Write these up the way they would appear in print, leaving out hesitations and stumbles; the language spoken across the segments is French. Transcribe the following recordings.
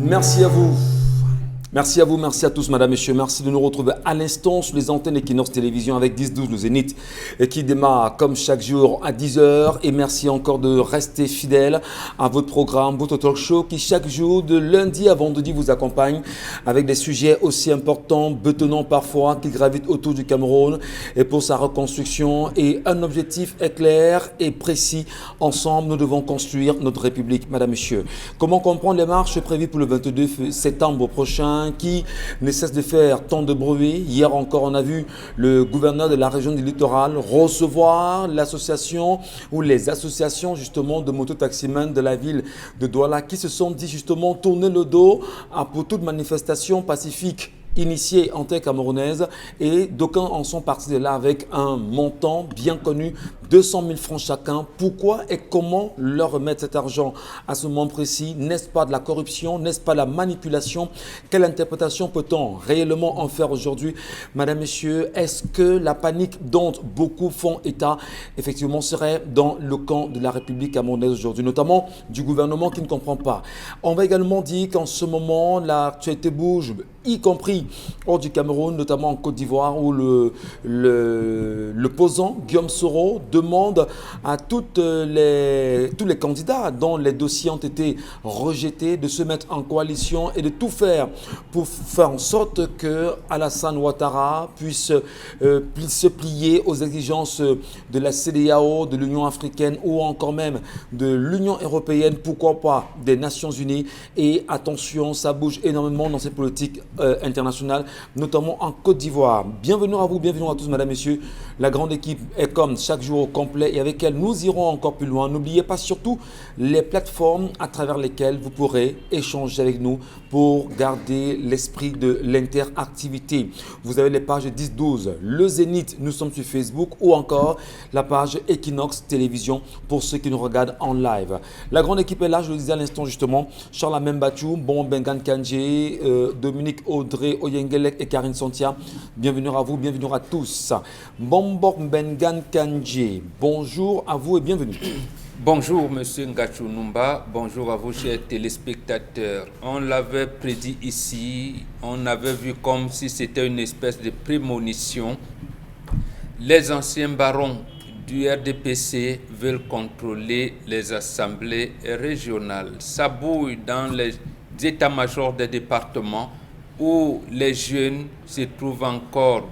Merci à vous. Merci à vous, merci à tous, madame, messieurs. Merci de nous retrouver à l'instant sur les antennes Equinox Télévision avec 10-12, le Zénith, et qui démarre comme chaque jour à 10h. Et merci encore de rester fidèle à votre programme, votre talk show qui chaque jour, de lundi à vendredi, vous accompagne avec des sujets aussi importants, betonnants parfois, qui gravitent autour du Cameroun et pour sa reconstruction. Et un objectif est clair et précis. Ensemble, nous devons construire notre République, madame, messieurs. Comment comprendre les marches prévues pour le 22 septembre prochain qui ne cesse de faire tant de bruit? Hier encore, on a vu le gouverneur de la région du littoral recevoir l'association ou les associations justement de mototaximens de la ville de Douala qui se sont dit justement tourner le dos pour toute manifestation pacifique initiée en terre camerounaise, et d'aucuns en sont partis de là avec un montant bien connu, 200 000 francs chacun. Pourquoi et comment leur remettre cet argent à ce moment précis? N'est-ce pas de la corruption? N'est-ce pas la manipulation? Quelle interprétation peut-on réellement en faire aujourd'hui? Madame, messieurs, est-ce que la panique dont beaucoup font état effectivement serait dans le camp de la République camerounaise aujourd'hui, notamment du gouvernement qui ne comprend pas? On va également dire qu'en ce moment, l'actualité bouge, y compris hors du Cameroun, notamment en Côte d'Ivoire, où l'opposant Guillaume Soro demande à tous les candidats dont les dossiers ont été rejetés de se mettre en coalition et de tout faire pour faire en sorte que Alassane Ouattara puisse se plier aux exigences de la CEDEAO, de l'Union africaine ou encore même de l'Union européenne, pourquoi pas des Nations Unies. Et attention, ça bouge énormément dans ces politiques internationales, notamment en Côte d'Ivoire. Bienvenue à vous, bienvenue à tous, mesdames, messieurs. La grande équipe est comme chaque jour au complet et avec elle, nous irons encore plus loin. N'oubliez pas surtout les plateformes à travers lesquelles vous pourrez échanger avec nous pour garder l'esprit de l'interactivité. Vous avez les pages 10-12, le Zénith, nous sommes sur Facebook, ou encore la page Equinox Télévision pour ceux qui nous regardent en live. La grande équipe est là, je le disais à l'instant justement, Charles Amembachou, Bon Bengan Kandji, Dominique Audrey Oyengelek et Karine Santia. Bienvenue à vous, bienvenue à tous. Bombok Bengan Kandji, bonjour à vous et bienvenue. Bonjour Monsieur Ngachou Numba, bonjour à vous chers téléspectateurs. On l'avait prédit ici, on avait vu comme si c'était une espèce de prémonition. Les anciens barons du RDPC veulent contrôler les assemblées régionales. Ça bouille dans les états-majors des départements où les jeunes se trouvent encore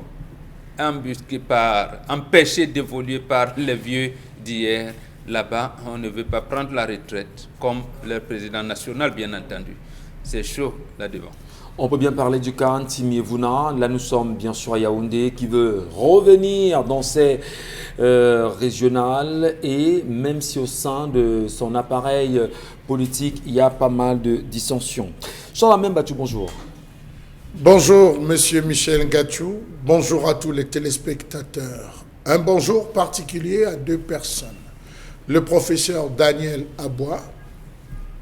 empêchés d'évoluer par les vieux d'hier. Là-bas, on ne veut pas prendre la retraite, comme le président national, bien entendu. C'est chaud là-devant. On peut bien parler du cas Ntimiévouna. Là, nous sommes bien sûr à Yaoundé, qui veut revenir dans ses régionales, et même si au sein de son appareil politique, il y a pas mal de dissensions. Charles Amembachou, bonjour. Bonjour, Monsieur Michel Ngachou. Bonjour à tous les téléspectateurs. Un bonjour particulier à deux personnes. Le professeur Daniel Aboua,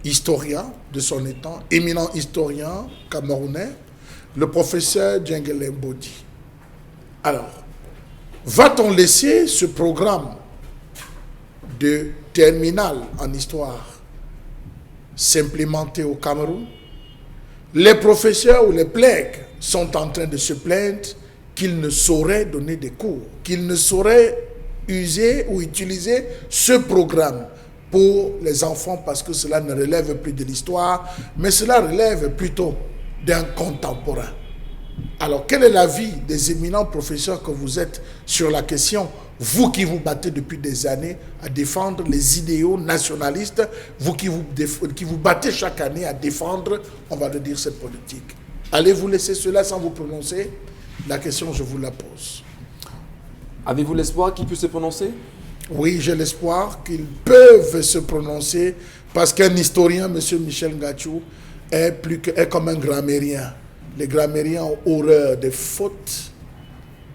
historien de son état, éminent historien camerounais, le professeur Djengele Mbodi. Alors, va-t-on laisser ce programme de terminale en histoire s'implémenter au Cameroun? Les professeurs ou les plègues sont en train de se plaindre qu'ils ne sauraient donner des cours, qu'ils ne sauraient user ou utiliser ce programme pour les enfants parce que cela ne relève plus de l'histoire, mais cela relève plutôt d'un contemporain. Alors, quel est l'avis des éminents professeurs que vous êtes sur la question, vous qui vous battez depuis des années à défendre les idéaux nationalistes, vous qui vous battez chaque année à défendre, on va le dire, cette politique? Allez-vous laisser cela sans vous prononcer? La question, je vous la pose. Avez-vous l'espoir qu'ils puissent se prononcer? Oui, j'ai l'espoir qu'ils peuvent se prononcer parce qu'un historien, M. Michel Ngachou, est comme un grammairien. Les grammairiens ont horreur des fautes.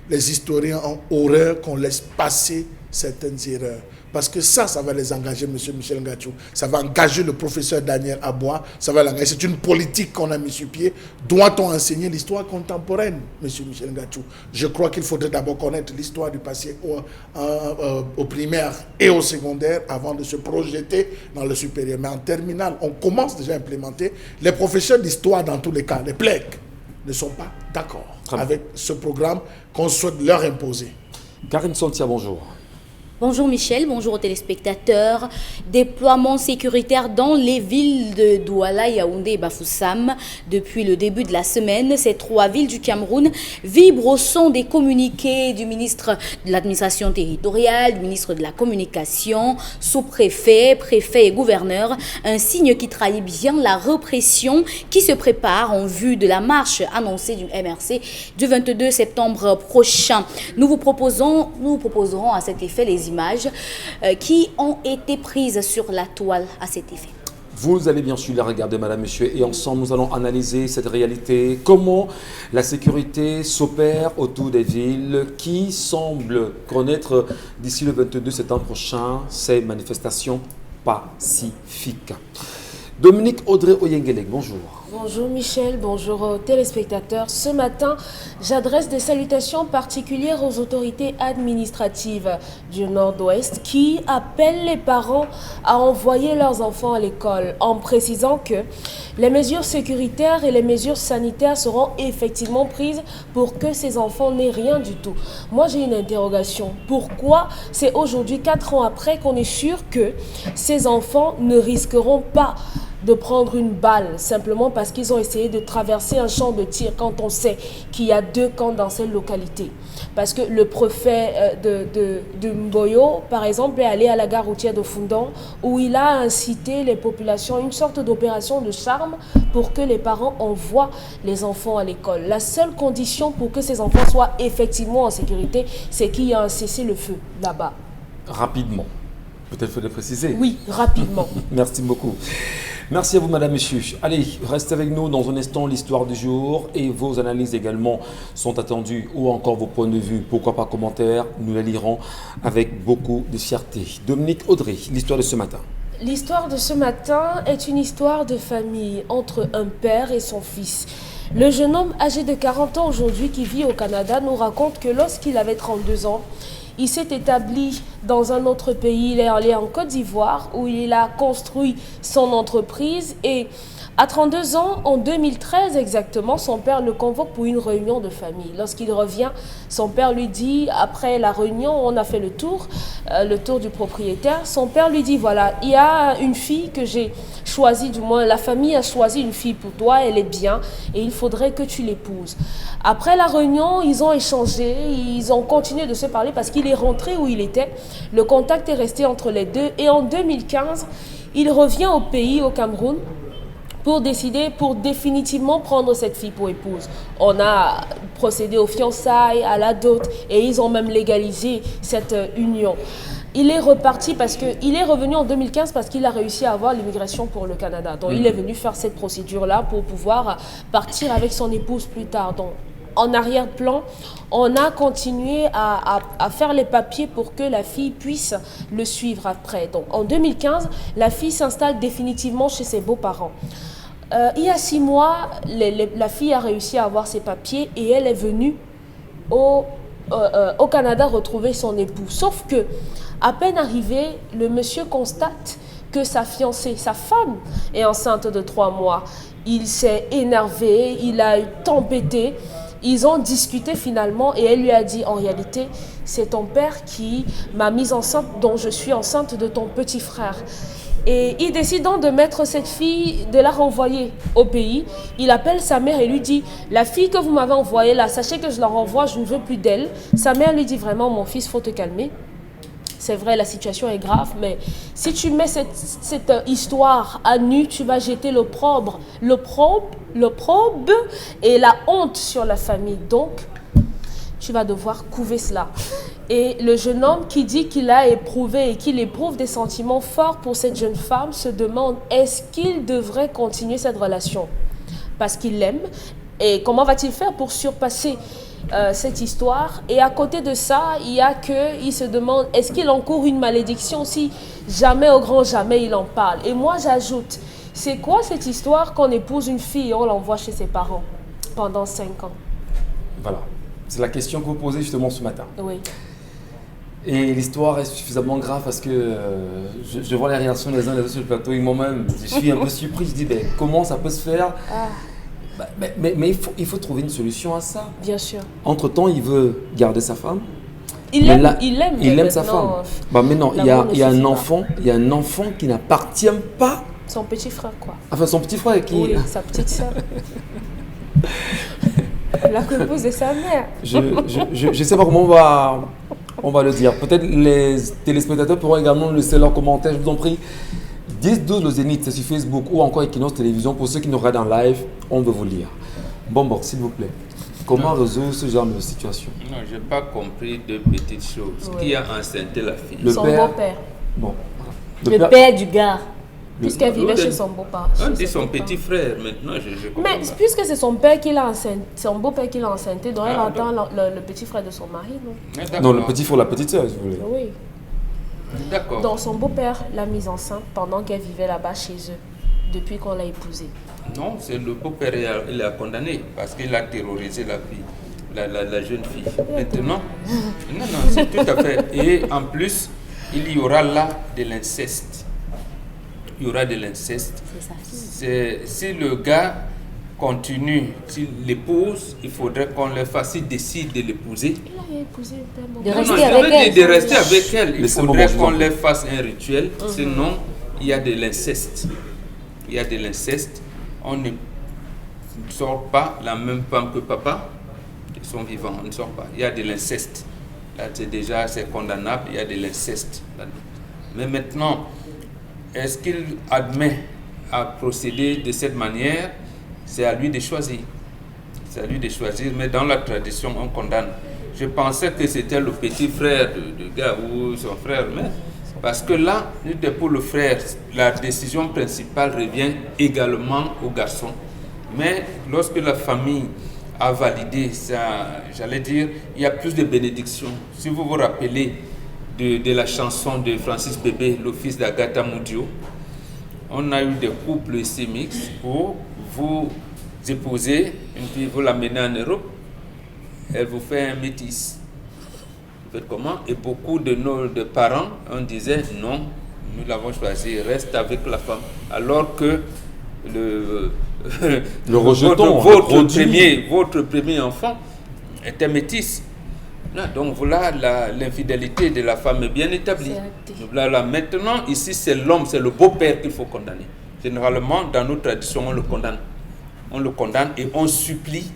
Les historiens ont horreur qu'on laisse passer certaines erreurs. Parce que ça va les engager, M. Michel Ngachou. Ça va engager le professeur Daniel Aboua. Ça va l'engager. C'est une politique qu'on a mis sur pied. Doit-on enseigner l'histoire contemporaine, M. Michel Ngachou? Je crois qu'il faudrait d'abord connaître l'histoire du passé au primaire et au secondaire avant de se projeter dans le supérieur. Mais en terminale, on commence déjà à implémenter. Les professeurs d'histoire, dans tous les cas, les PLEC, ne sont pas d'accord avec ce programme qu'on souhaite leur imposer. Karine Santia, bonjour. Bonjour Michel, bonjour aux téléspectateurs. Déploiement sécuritaire dans les villes de Douala, Yaoundé et Bafoussam. Depuis le début de la semaine, ces 3 villes du Cameroun vibrent au son des communiqués du ministre de l'administration territoriale, du ministre de la communication, sous-préfet, préfet et gouverneur. Un signe qui trahit bien la répression qui se prépare en vue de la marche annoncée du MRC du 22 septembre prochain. Nous vous proposerons à cet effet les images qui ont été prises sur la toile à cet effet. Vous allez bien sûr la regarder, madame, monsieur, et ensemble, nous allons analyser cette réalité. Comment la sécurité s'opère autour des villes qui semblent connaître d'ici le 22 septembre prochain ces manifestations pacifiques. Dominique Audrey Oyengelek, bonjour. Bonjour Michel, bonjour aux téléspectateurs. Ce matin, j'adresse des salutations particulières aux autorités administratives du Nord-Ouest qui appellent les parents à envoyer leurs enfants à l'école en précisant que les mesures sécuritaires et les mesures sanitaires seront effectivement prises pour que ces enfants n'aient rien du tout. Moi, j'ai une interrogation. Pourquoi c'est aujourd'hui, 4 ans après, qu'on est sûr que ces enfants ne risqueront pas de prendre une balle simplement parce qu'ils ont essayé de traverser un champ de tir quand on sait qu'il y a 2 camps dans cette localité? Parce que le préfet de Mboyo, par exemple, est allé à la gare routière de Foundan où il a incité les populations à une sorte d'opération de charme pour que les parents envoient les enfants à l'école. La seule condition pour que ces enfants soient effectivement en sécurité, c'est qu'il y a un cessez-le-feu là-bas. Rapidement. Peut-être faut le préciser. Oui, rapidement. Merci beaucoup. Merci à vous, madame, monsieur. Allez, restez avec nous dans un instant, l'histoire du jour et vos analyses également sont attendues ou encore vos points de vue. Pourquoi pas commentaires, nous les lirons avec beaucoup de fierté. Dominique Audrey, l'histoire de ce matin. L'histoire de ce matin est une histoire de famille entre un père et son fils. Le jeune homme âgé de 40 ans aujourd'hui qui vit au Canada nous raconte que lorsqu'il avait 32 ans, il s'est établi dans un autre pays, il est allé en Côte d'Ivoire où il a construit son entreprise et à 32 ans, en 2013 exactement, son père le convoque pour une réunion de famille. Lorsqu'il revient, son père lui dit, après la réunion, on a fait le tour du propriétaire, son père lui dit, voilà, il y a une fille que j'ai choisie, du moins la famille a choisi une fille pour toi, elle est bien et il faudrait que tu l'épouses. Après la réunion, ils ont échangé, ils ont continué de se parler parce qu'il est rentré où il était. Le contact est resté entre les deux et en 2015, il revient au pays, au Cameroun, pour définitivement prendre cette fille pour épouse. On a procédé aux fiançailles, à la dot, et ils ont même légalisé cette union. Il est reparti il est revenu en 2015 parce qu'il a réussi à avoir l'immigration pour le Canada. Donc il est venu faire cette procédure-là pour pouvoir partir avec son épouse plus tard. Donc en arrière-plan, on a continué à faire les papiers pour que la fille puisse le suivre après. Donc en 2015, la fille s'installe définitivement chez ses beaux-parents. Il y a 6 mois, la fille a réussi à avoir ses papiers et elle est venue au Canada retrouver son époux. Sauf que, à peine arrivé, le monsieur constate que sa fiancée, sa femme, est enceinte de 3 mois. Il s'est énervé, il a tempêté. Ils ont discuté finalement et elle lui a dit, en réalité, c'est ton père qui m'a mise enceinte, dont je suis enceinte de ton petit frère. Et il décide donc de mettre cette fille, de la renvoyer au pays. Il appelle sa mère et lui dit, la fille que vous m'avez envoyée là, sachez que je la renvoie, je ne veux plus d'elle. Sa mère lui dit, vraiment, mon fils, il faut te calmer. C'est vrai, la situation est grave, mais si tu mets cette histoire à nu, tu vas jeter l'opprobre et la honte sur la famille. Donc, tu vas devoir couver cela. Et le jeune homme qui dit qu'il a éprouvé et qu'il éprouve des sentiments forts pour cette jeune femme se demande, est-ce qu'il devrait continuer cette relation? Parce qu'il l'aime. Et comment va-t-il faire pour surpasser cette histoire. Et à côté de ça, il y a qu'il se demande, est-ce qu'il encourt une malédiction si jamais au grand jamais il en parle? Et moi j'ajoute, c'est quoi cette histoire qu'on épouse une fille et on l'envoie chez ses parents pendant 5 ans? Voilà. C'est la question que vous posez justement ce matin. Oui. Et l'histoire est suffisamment grave parce que je vois les réactions des uns et des autres sur le plateau et moi-même, je suis un peu surpris. Je dis, ben, comment ça peut se faire? Mais il faut trouver une solution à ça. Bien sûr. Entre-temps, il veut garder sa femme. Il aime sa femme. Bah, mais non, il y a un enfant qui n'appartient pas. Son petit frère, quoi. Enfin, son petit frère qui... Oui, sa petite sœur. La copose de sa mère. Je sais pas comment on va le dire. Peut-être les téléspectateurs pourront également laisser leurs commentaires, je vous en prie. 10-12 le Zénith, c'est sur Facebook ou encore Equinox Télévision. Pour ceux qui nous regardent en live, on veut vous lire. Bon, s'il vous plaît, comment résoudre ce genre de situation? Non, je n'ai pas compris deux petites choses. Oui. Qui a enceinté la fille? Le Son père. beau-père. Bon. Le père du gars. Puisqu'elle vivait chez son beau-père. On dit son petit frère, maintenant je comprends. Mais pas. puisque c'est son père qui l'a enceinte, son beau-père qui l'a enceinté, donc elle Ah, entend le petit frère de son mari, non? Ah, d'accord. Non, le petit frère, la petite soeur, si vous voulez. Oui. D'accord. Donc son beau-père l'a mise enceinte pendant qu'elle vivait là-bas chez eux, depuis qu'on l'a épousée. Non, c'est le beau-père, il a condamné parce qu'il a terrorisé la fille, la jeune fille. Maintenant, non, c'est tout à fait. Et en plus, il y aura là de l'inceste. Il y aura de l'inceste. C'est sa fille. Si le gars continue, s'il l'épouse, il faudrait qu'on le fasse, s'il décide de l'épouser. Il a épousé le père, mon De père. rester Non, avec elle. de rester avec elle. Il Laissez-moi faudrait voir, qu'on je vous en leur fasse un rituel, sinon il y a de l'inceste. Il y a de l'inceste. On ne sort pas la même femme que papa. Ils sont vivants, on ne sort pas. Il y a de l'inceste. Là, c'est condamnable, il y a de l'inceste. Mais maintenant, est-ce qu'il admet à procéder de cette manière? C'est à lui de choisir. C'est à lui de choisir, mais dans la tradition, on condamne. Je pensais que c'était le petit frère du gars ou son frère, mais parce que là, pour le frère, la décision principale revient également au garçon. Mais lorsque la famille a validé ça, j'allais dire, il y a plus de bénédictions. Si vous vous rappelez de la chanson de Francis Bébé, le fils d'Agatha Moudio, on a eu des couples ici mixtes où vous épousez une fille, vous l'amenez en Europe, elle vous fait un métis. Vous faites comment? Et beaucoup de nos parents, on disait non, nous l'avons choisi, reste avec la femme. Alors que Le rejeton, votre premier enfant était métis. Là, donc voilà, l'infidélité de la femme est bien établie. Là, maintenant, ici, c'est l'homme, c'est le beau-père qu'il faut condamner. Généralement, dans nos traditions, on le condamne. On le condamne et on supplie.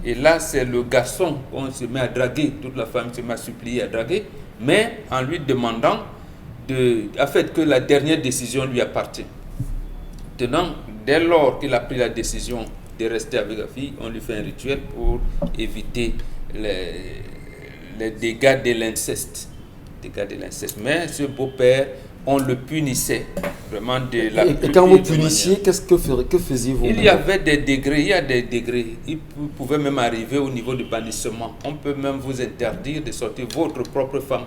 Et là, c'est le garçon qu'on se met à draguer. Toute la femme se met à supplier, à draguer. Mais en lui demandant que la dernière décision lui appartient. Maintenant, dès lors qu'il a pris la décision de rester avec la fille, on lui fait un rituel pour éviter les dégâts de l'inceste. Mais ce beau-père, on le punissait vraiment de la... Et quand vous punissiez, que faisiez-vous? Il y avait des degrés, il y a des degrés. Il pouvait même arriver au niveau du bannissement. On peut même vous interdire de sortir votre propre femme.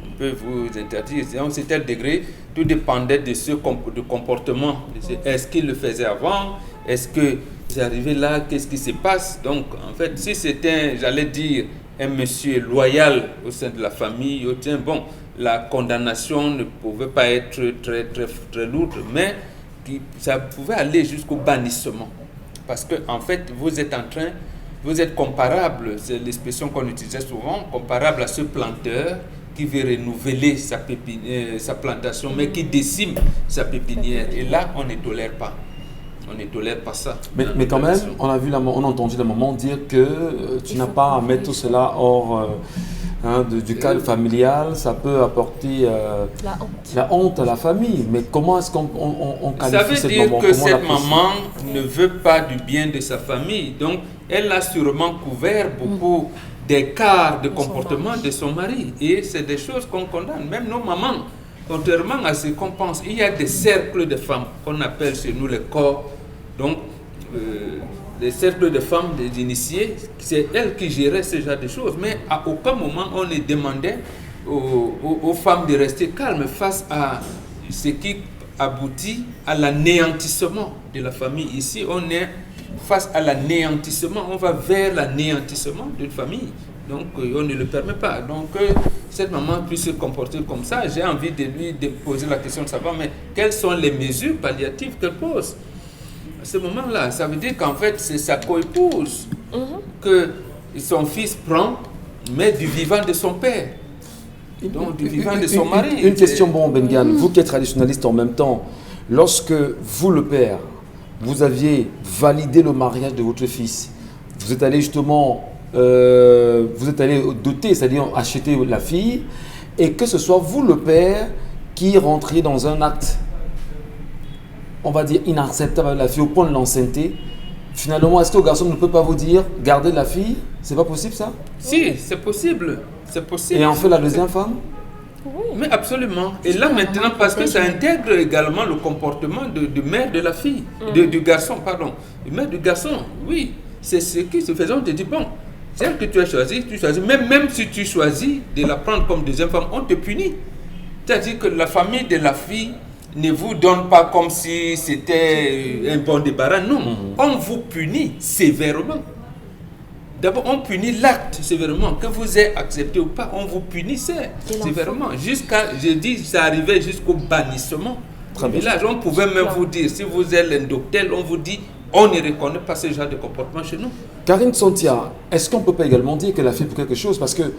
On peut vous interdire. Donc c'était le degré, tout dépendait de ce comportement. Est-ce qu'il le faisait avant? Est-ce que c'est arrivé là? Qu'est-ce qui se passe? Donc en fait, si c'était, j'allais dire, un monsieur loyal au sein de la famille, bon, la condamnation ne pouvait pas être très lourde, mais ça pouvait aller jusqu'au bannissement. Parce que en fait, vous êtes comparable, c'est l'expression qu'on utilisait souvent, comparable à ce planteur qui veut renouveler sa plantation, mais qui décime sa pépinière. Et là, on ne tolère pas. On ne tolère pas ça. Mais quand même, on a entendu la maman dire que tu n'as pas à mettre tout cela hors du cadre familial. Ça peut apporter la honte à la famille. Mais comment est-ce qu'on qualifie cette maman? Ça veut dire que cette maman ne veut pas du bien de sa famille. Donc, elle a sûrement couvert beaucoup d'écarts de comportement de son mari. Et c'est des choses qu'on condamne. Même nos mamans, contrairement à ce qu'on pense, il y a des cercles de femmes qu'on appelle chez nous les corps. Donc, les cercles de femmes, des initiés, c'est elles qui géraient ce genre de choses. Mais à aucun moment on ne demandait aux femmes de rester calmes face à ce qui aboutit à l'anéantissement de la famille. Ici, on est face à l'anéantissement, on va vers l'anéantissement d'une famille. Donc, on ne le permet pas. Donc, cette maman puisse se comporter comme ça, j'ai envie de lui poser la question de savoir, mais quelles sont les mesures palliatives qu'elle pose? À ce moment-là, ça veut dire qu'en fait, c'est sa coépouse que son fils prend, mais du vivant de son père. Donc, du vivant de son mari. Une question, bon, Bengan, vous qui êtes traditionnaliste en même temps, lorsque vous, le père, vous aviez validé le mariage de votre fils, vous êtes allé justement, vous êtes allé doter, c'est-à-dire acheter la fille, et que ce soit vous, le père, qui rentriez dans un acte, on va dire, inacceptable avec la fille au point de l'enceinter, finalement, est-ce que le garçon ne peut pas vous dire, gardez la fille? C'est pas possible, ça? Si, c'est possible. C'est possible. Et en fait, la deuxième femme? Oui. Mais absolument. Et là maintenant, parce que ça intègre également le comportement de mère de la fille, du garçon, pardon. Du mère du garçon, oui. C'est ce qui se faisait. On te dit, bon, celle que tu as choisie, tu choisis. Même si tu choisis de la prendre comme deuxième femme, on te punit. C'est-à-dire que la famille de la fille ne vous donne pas comme si c'était un bon débarras. Non, on vous punit sévèrement. D'abord, on punit l'acte sévèrement. Que vous ayez accepté ou pas, on vous punissait sévèrement. Jusqu'à, je dis, ça arrivait jusqu'au bannissement. Et là, on pouvait même vous dire, si vous êtes l'endoctel, on vous dit, on ne reconnaît pas ce genre de comportement chez nous. Karine Sontia, est-ce qu'on ne peut pas également dire qu'elle a fait pour quelque chose? Parce que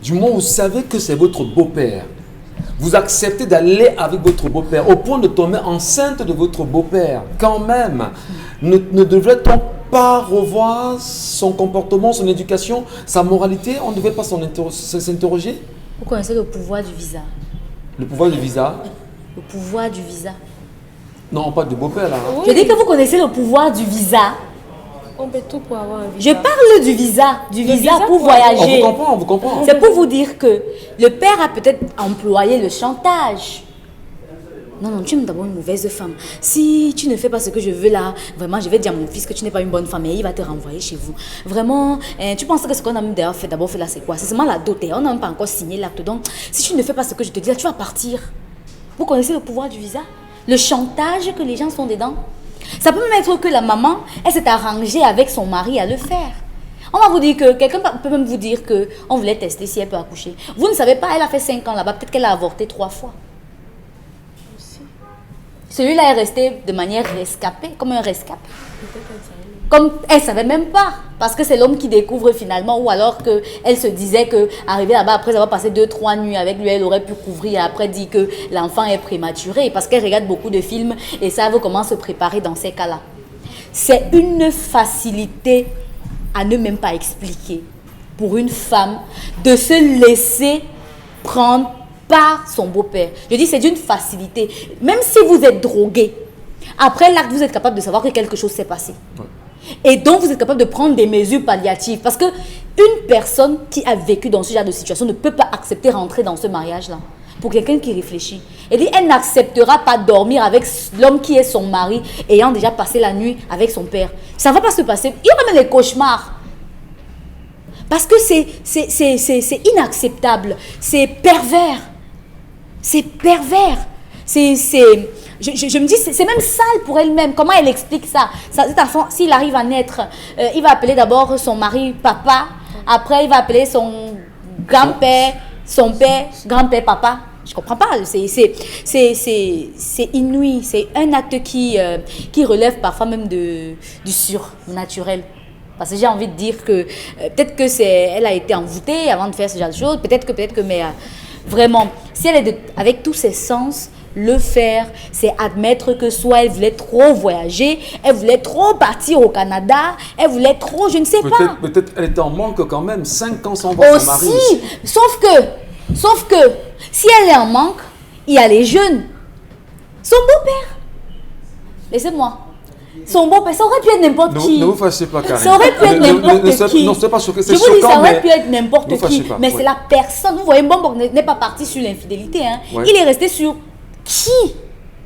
du moment où vous savez que c'est votre beau-père, vous acceptez d'aller avec votre beau-père au point de tomber enceinte de votre beau-père. Quand même, ne devrait-on pas revoir son comportement, son éducation, sa moralité? On ne devait pas s'interroger? Vous connaissez le pouvoir du visa? Le pouvoir du visa? Le pouvoir du visa. Non, pas de beau-père là. Je dis que vous connaissez le pouvoir du visa. On fait tout pour avoir un visa. Je parle du visa pour voyager. On vous comprend. C'est pour vous dire que le père a peut-être employé le chantage. Non, tu es d'abord une mauvaise femme. Si tu ne fais pas ce que je veux là, vraiment, je vais dire à mon fils que tu n'es pas une bonne femme et il va te renvoyer chez vous. Vraiment, tu penses que ce qu'on a d'abord fait là, c'est quoi? C'est seulement la dot. On n'a même pas encore signé l'acte. Donc, si tu ne fais pas ce que je te dis là, tu vas partir. Vous connaissez le pouvoir du visa? Le chantage que les gens sont dedans. Ça peut même être que la maman, elle s'est arrangée avec son mari à le faire. On va vous dire que, quelqu'un peut même vous dire qu'on voulait tester si elle peut accoucher. Vous ne savez pas, elle a fait 5 ans là-bas, peut-être qu'elle a avorté 3 fois. Celui-là est resté de manière rescapée, comme un rescapé. Comme elle ne savait même pas, parce que c'est l'homme qui découvre finalement, ou alors qu'elle se disait qu'arrivée là-bas, après avoir passé 2-3 nuits avec lui, elle aurait pu couvrir et après dire que l'enfant est prématuré, parce qu'elle regarde beaucoup de films et savent comment se préparer dans ces cas-là. C'est une facilité à ne même pas expliquer pour une femme de se laisser prendre par son beau-père. Je dis c'est d'une facilité. Même si vous êtes drogué, après l'acte, vous êtes capable de savoir que quelque chose s'est passé. Ouais. Et donc, vous êtes capable de prendre des mesures palliatives. Parce qu'une personne qui a vécu dans ce genre de situation ne peut pas accepter rentrer dans ce mariage-là. Pour quelqu'un qui réfléchit. Elle dit, elle n'acceptera pas dormir avec l'homme qui est son mari, ayant déjà passé la nuit avec son père. Ça ne va pas se passer. Il y a même des cauchemars. Parce que c'est inacceptable. C'est pervers. C'est pervers. Je me dis, c'est même sale pour elle-même. Comment elle explique ça? Cet enfant, s'il arrive à naître, il va appeler d'abord son mari papa. Après, il va appeler son grand-père, son père, grand-père, papa. Je ne comprends pas. C'est inouï. C'est un acte qui relève parfois même du surnaturel. Parce que j'ai envie de dire que peut-être que elle a été envoûtée avant de faire ce genre de choses. Peut-être que, mais vraiment, si elle est avec tous ses sens, le faire, c'est admettre que soit elle voulait trop voyager, elle voulait trop partir au Canada, elle voulait trop, je ne sais pas. Peut-être elle était en manque quand même, 5 ans sans voir son mari. Aussi, sauf que, si elle est en manque, il y a les jeunes. Son beau-père. Laissez-moi. Son beau-père, ça aurait pu être n'importe qui. Ne vous fâchez pas, Karine. Ça aurait pu être n'importe qui. Non, c'est pas choqué, c'est choquant. Je vous dis, ça aurait mais pu être n'importe qui. Pas, mais c'est la personne. Vous voyez, Mbongo n'est pas parti sur l'infidélité. Hein. Ouais. Il est resté sur qui?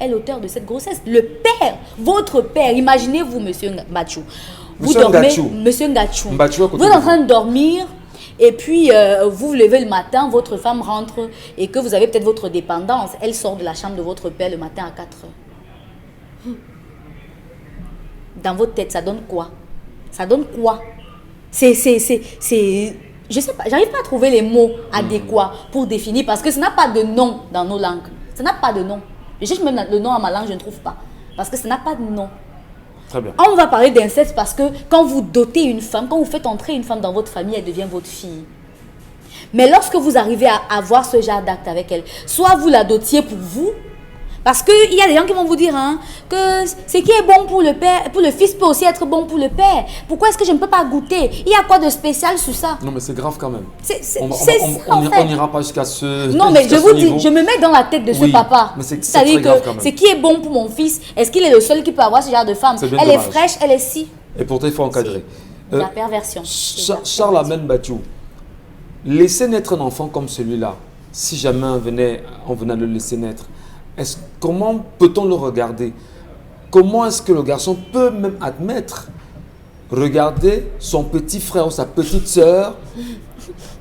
est l'auteur de cette grossesse. Le père, votre père, imaginez-vous, monsieur Mbachou. Vous Monsieur dormez, Ngachou. monsieur Ngachou. Mbachou à côté Vous êtes de en train de dormir et puis vous vous levez le matin, votre femme rentre et que vous avez peut-être votre dépendance. Elle sort de la chambre de votre père le matin à 4 heures. Dans votre tête, ça donne quoi? Ça donne quoi? Je sais pas, j'arrive pas à trouver les mots adéquats pour définir parce que ça n'a pas de nom dans nos langues. Ça n'a pas de nom. Je cherche même le nom à ma langue, je ne trouve pas. Parce que ça n'a pas de nom. Très bien. On va parler d'inceste parce que quand vous dotez une femme, quand vous faites entrer une femme dans votre famille, elle devient votre fille. Mais lorsque vous arrivez à avoir ce genre d'acte avec elle, soit vous la dotiez pour vous, parce qu'il y a des gens qui vont vous dire hein, que ce qui est bon pour le père, pour le fils peut aussi être bon pour le père. Pourquoi est-ce que je ne peux pas goûter? Il y a quoi de spécial sur ça? Non, mais c'est grave quand même. On n'ira pas jusqu'à ce. Non, mais je vous dis, niveau. je me mets dans la tête de ce Oui, papa. mais c'est C'est-à-dire très grave quand que même. ce qui est bon pour mon fils, est-ce qu'il est le seul qui peut avoir ce genre de femme? C'est bien Elle est dommage. fraîche, elle est si. Et pourtant, il faut encadrer. La perversion. Charles Amen Bachou, laisser naître un enfant comme celui-là, si jamais on venait à le laisser naître, comment peut-on le regarder? Comment est-ce que le garçon peut même admettre regarder son petit frère ou sa petite sœur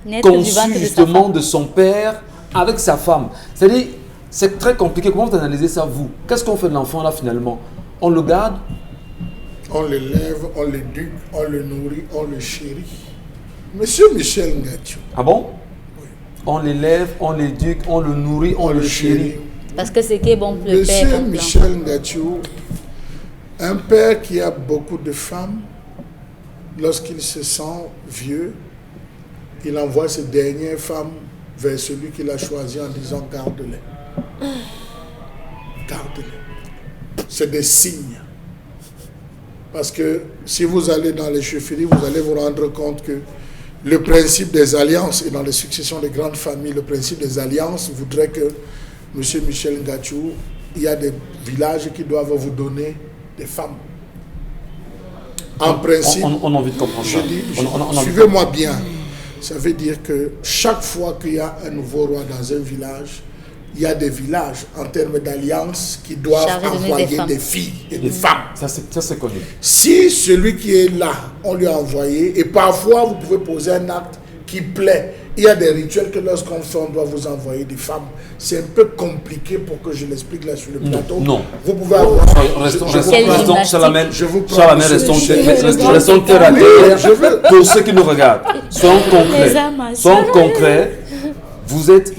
Naître du ventre conçu de sa justement femme. de son père avec sa femme? C'est-à-dire, c'est très compliqué. Comment vous analysez ça, vous? Qu'est-ce qu'on fait de l'enfant là finalement? On le garde? On l'élève, on l'éduque, on le nourrit, on le chérit. Monsieur Michel Ngachou. Ah bon? On l'élève, on l'éduque, on le nourrit, on le chérit. Parce que ce qui est bon pour le père. Monsieur bon pour Michel Ngachou, un père qui a beaucoup de femmes, lorsqu'il se sent vieux, il envoie ses dernières femmes vers celui qu'il a choisi en disant garde-les. Garde-les. C'est des signes. Parce que si vous allez dans les chefferies, vous allez vous rendre compte que le principe des alliances, et dans les successions des grandes familles, le principe des alliances voudrait que M. Michel Ngachou, il y a des villages qui doivent vous donner des femmes. En principe, On a envie de comprendre je ça. dis, On a envie de suivez-moi bien. Ça veut dire que chaque fois qu'il y a un nouveau roi dans un village, il y a des villages en termes d'alliance qui doivent Chargés de donner envoyer des femmes. des filles et des femmes. Ça, c'est connu. Si celui qui est là, on lui a envoyé, et parfois vous pouvez poser un acte qui plaît, il y a des rituels que lorsqu'on fait, on doit vous envoyer des femmes. C'est un peu compliqué pour que je l'explique là sur le plateau. non. Vous pouvez avoir... Restons, Quelle gymnastique. Je vous prends, Charles, monsieur Michel. restons terre à terre. Pour ceux qui nous regardent, soyons concrets. Les amas. Soyons concrets. Vous êtes,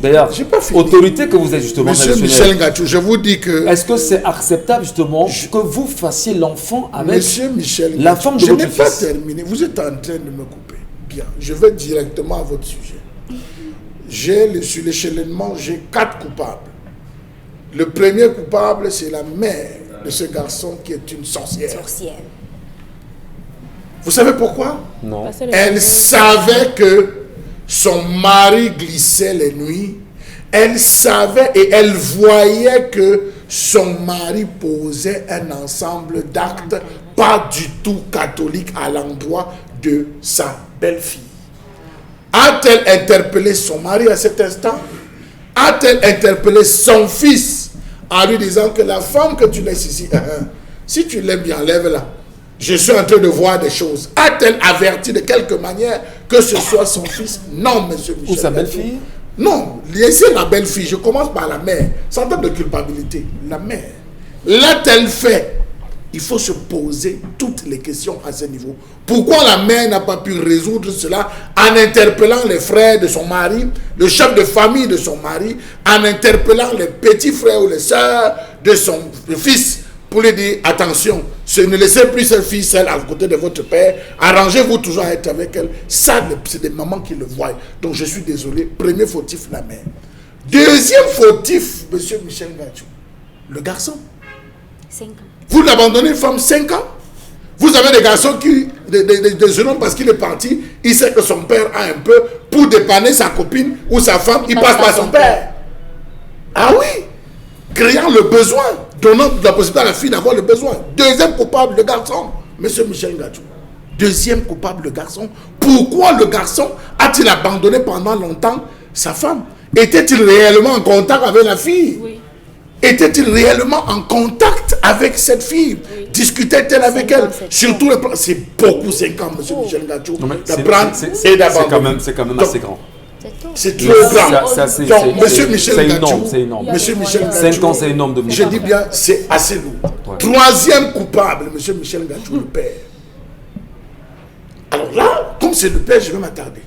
d'ailleurs, J'ai pas fini. autorité que vous êtes justement Monsieur traditionnelle. Michel Ngachou, je vous dis que... Est-ce que c'est acceptable justement que vous fassiez l'enfant avec Monsieur Michel la Ngachou, femme de je votre n'ai pas fils? terminé. Vous êtes en train de me couper. Bien, je vais directement à votre sujet. Sur l'échelonnement, j'ai 4 coupables. Le premier coupable, c'est la mère de ce garçon qui est une sorcière. Sorcière. Vous savez pourquoi? Non. Passer le Elle temps. savait que son mari glissait les nuits. Elle savait et elle voyait que son mari posait un ensemble d'actes pas du tout catholiques à l'endroit de sa belle-fille. A-t-elle interpellé son mari à cet instant? A-t-elle interpellé son fils en lui disant que la femme que tu laisses ici, si tu l'aimes bien, lève-la. Je suis en train de voir des choses. A-t-elle averti de quelque manière que ce soit son fils? Non, monsieur Michel. Ou sa belle-fille? Non, laissez la belle-fille. Je commence par la mère. Sans terme de culpabilité. La mère. L'a-t-elle fait? Il faut se poser toutes les questions à ce niveau. Pourquoi la mère n'a pas pu résoudre cela en interpellant les frères de son mari, le chef de famille de son mari, en interpellant les petits frères ou les sœurs de son fils pour lui dire attention, ne laissez plus cette fille seule à côté de votre père, arrangez-vous toujours à être avec elle. Ça, c'est des mamans qui le voient. Donc je suis désolé, premier fautif, la mère. Deuxième fautif, monsieur Michel Ngachou, le garçon. 5 ans. Vous l'abandonnez une femme 5 ans. Vous avez des garçons qui, des jeunes hommes, parce qu'il est parti, il sait que son père a un peu, pour dépanner sa copine ou sa femme, il passe par son père. Ah oui, créant le besoin, donnant la possibilité à la fille d'avoir le besoin. Deuxième coupable, le garçon, monsieur Michel Ngachou. Deuxième coupable, le garçon. Pourquoi le garçon a-t-il abandonné pendant longtemps sa femme? Était-il réellement en contact avec la fille? Oui. était-il réellement en contact avec cette fille? Discutait-elle avec elle? Surtout, c'est beaucoup 5 ans, M. Michel Ngachou, d'apprendre et d'abandonner. C'est quand même assez grand. C'est trop grand. Donc, M. Michel Ngachou, c'est énorme. M. Michel Ngachou, 5 ans, c'est énorme de je dis bien, c'est assez lourd. Troisième coupable, M. Michel Ngachou, le père. Alors là, comme c'est le père, je vais m'attarder.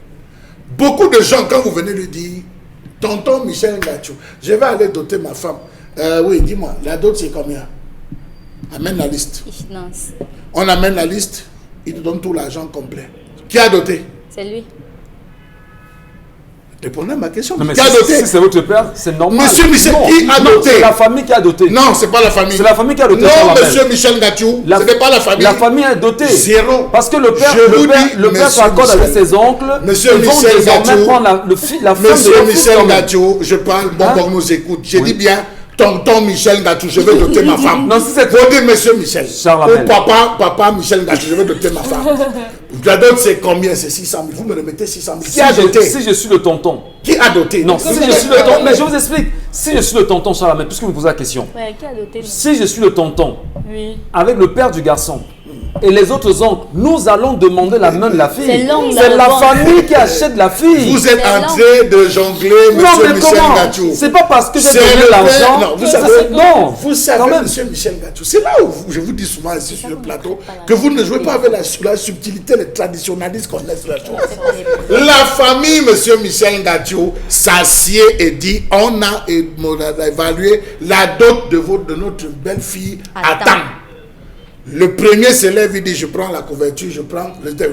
Beaucoup de gens, quand vous venez lui dire, tonton Michel Ngachou, je vais aller doter ma femme. Oui, dis-moi, la dot c'est combien? Amène la liste. On amène la liste, il te donne tout l'argent complet. Qui a doté? C'est lui. Répondez à ma question. Non, mais qui a doté? Si c'est votre père, c'est normal. Monsieur Michel, qui a doté? C'est la famille qui a doté. Non, c'est pas la famille. C'est la famille qui a doté. Non, monsieur Michel Ngachou, ce n'est pas la famille. La famille a doté. Zéro. Parce que le père s'accorde avec ses oncles. Monsieur Michel Ngachou, la femme monsieur Michel Ngachou, je parle, bon, nous écoute. J'ai dit bien, tonton Michel Ngachou, je vais doter ma femme. Non, si c'est faut dire monsieur Michel. Charles Ou papa Michel Ngachou, je vais doter ma femme. La dot c'est combien? C'est 600 000. Vous me remettez 600 000. Qui a doté? Si je suis le tonton. Qui a doté? Non, si je suis le tonton. Mais je vous explique. Si je suis le tonton, Charles, puisque vous me posez la question. Ouais, qui a doté? Si je suis le tonton, oui, avec le père du garçon et les autres oncles, nous allons demander la main de la fille. C'est la famille qui achète la fille. Vous êtes en train de jongler, monsieur Michel Ngachou. C'est pas parce que j'ai donné l'argent. Non, vous savez, monsieur Michel Ngachou, c'est là où je vous dis souvent ici sur le plateau que vous ne jouez pas avec la subtilité, les traditionnalistes qu'on laisse la chose. La famille, monsieur Michel Ngachou, s'assied et dit on a évalué la dot de notre belle-fille à temps. Le premier se lève, il dit je prends la couverture, je prends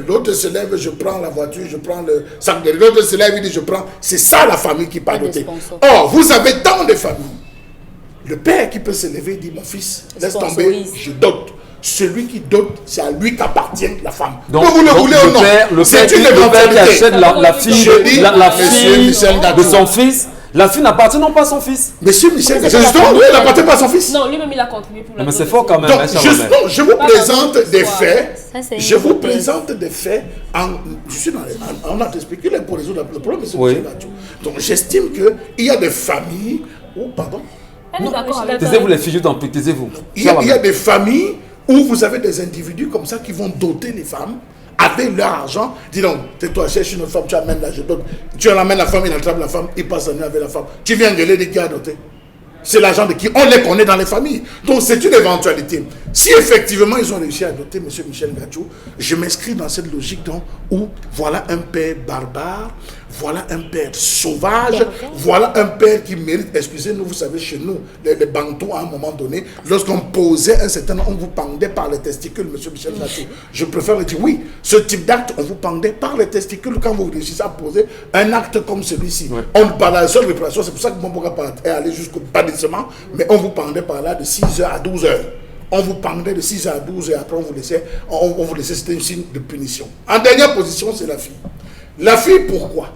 l'autre se lève, je prends la voiture, je prends le sac de l'autre se lève, il dit je prends. C'est ça la famille qui parle. Or, vous avez tant de familles. Le père qui peut se lever, il dit mon fils, laisse tomber, je dote. Celui qui dote, c'est à lui qu'appartient la femme. Donc, que vous le voulez ou non, c'est une éventualité. Qui achète la fille de son fils. La fille n'appartient non pas à son fils. Monsieur Michel, justement, lui, il n'appartient pas à son fils. Non, lui-même, il a contribué pour la. Mais c'est fort quand même. Donc, je vous présente des faits. Je vous présente des faits. On a expliqué pour résoudre le problème, monsieur Michel Ngachou. Donc, j'estime qu'il y a des familles. Oh, pardon. Taisez-vous les filles, tant pis, taisez-vous. Il y a des familles où vous avez des individus comme ça qui vont doter les femmes avec leur argent. Dis donc, tais-toi, cherche une femme, tu amènes la je donne. Tu amènes la femme, il attrape la femme, il passe la nuit avec la femme. Tu viens gueuler de qui a doté. C'est l'argent de qui on les connaît dans les familles. Donc c'est une éventualité. Si effectivement ils ont réussi à doter M. Michel Ngachou, je m'inscris dans cette logique donc, où voilà un père barbare, voilà un père sauvage, voilà un père qui mérite, excusez-nous, vous savez, chez nous, les Bantous à un moment donné, lorsqu'on posait un certain nombre, on vous pendait par les testicules, M. Michel Ngachou. Je préfère dire oui, ce type d'acte, on vous pendait par les testicules quand vous réussissez à poser un acte comme celui-ci. Ouais. On parle de la seule réparation, c'est pour ça que mon bourg est allé jusqu'au bannissement, mais on vous pendait par là de 6h à 12h. On vous pendait de 6h à 12h et après on vous laissait, c'était un signe de punition. En dernière position, c'est la fille. La fille, pourquoi?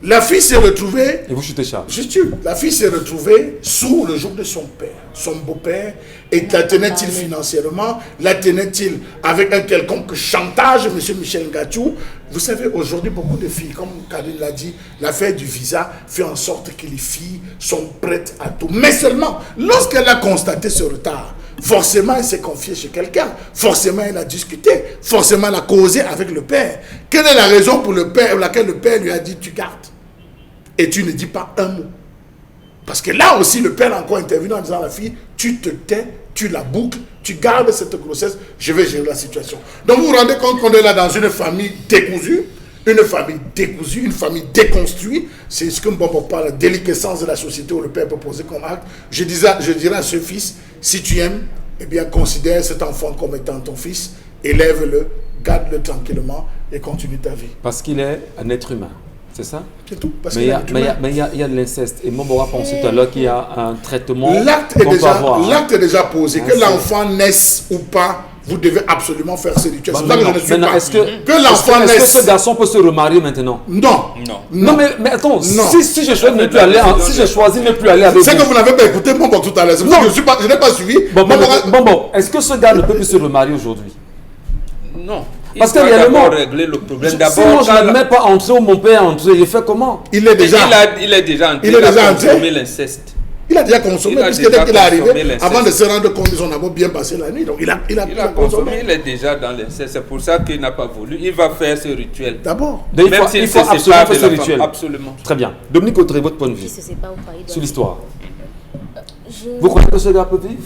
La fille s'est retrouvée... Et vous chutez Charles. Je tue. La fille s'est retrouvée sous le joug de son père. Son beau-père. Et la tenait-il financièrement? La tenait-il avec un quelconque chantage, M. Michel Ngachou? Vous savez, aujourd'hui, beaucoup de filles, comme Karine l'a dit, l'affaire du visa fait en sorte que les filles sont prêtes à tout. Mais seulement, lorsqu'elle a constaté ce retard, forcément, elle s'est confiée chez quelqu'un. Forcément, elle a discuté. Forcément, elle a causé avec le père. Quelle est la raison pour laquelle le père lui a dit « tu gardes » et tu ne dis pas un mot? Parce que là aussi, le père a encore intervenu en disant à la fille « tu te tais, tu la boucles, tu gardes cette grossesse, je vais gérer la situation ». Donc vous vous rendez compte qu'on est là dans une famille décousue, une famille déconstruite. C'est ce que Mbombo parle, la déliquescence de la société où le père peut poser comme acte. Je dirais à ce fils, si tu aimes, eh bien considère cet enfant comme étant ton fils, élève-le, garde-le tranquillement et continue ta vie. Parce qu'il est un être humain, c'est ça? C'est tout. Parce mais il y a de l'inceste. Et Mbombo a pensé tout à l'heure qu'il y a un traitement. L'acte est déjà posé. Que l'enfant naisse ou pas, vous devez absolument faire ce rituel. C'est ça que je ne suis pas. Est-ce que ce garçon peut se remarier maintenant? Non. Non, mais attends, si je choisis de ne plus aller, avec vous. C'est que vous n'avez pas écouté Mbombo tout à l'heure. Je n'ai pas suivi. Bon, est-ce que ce gars ne peut plus se remarier aujourd'hui? Non. Parce que réellement, régler le problème. Si moi je ne mets pas entrer ou mon père entrer, il fait comment? Il est déjà entré. Il a déjà entré. L'inceste. Il a déjà consommé, Il a puisque dès déjà qu'il est arrivé, consommé l'inceste. avant de se rendre compte de son amour bien passé la nuit, donc il a Il a consommé. consommé, il est déjà dans l'inceste. C'est pour ça qu'il n'a pas voulu. Il va faire ce rituel. D'abord. Donc, Même s'il il se faut absolument sépare faire de ce la femme. rituel. Absolument. Très bien. Dominique Audrey, votre point de Qui vue se sépare ou pas, il doit- sur l'histoire. Je- Vous croyez que ce gars peut vivre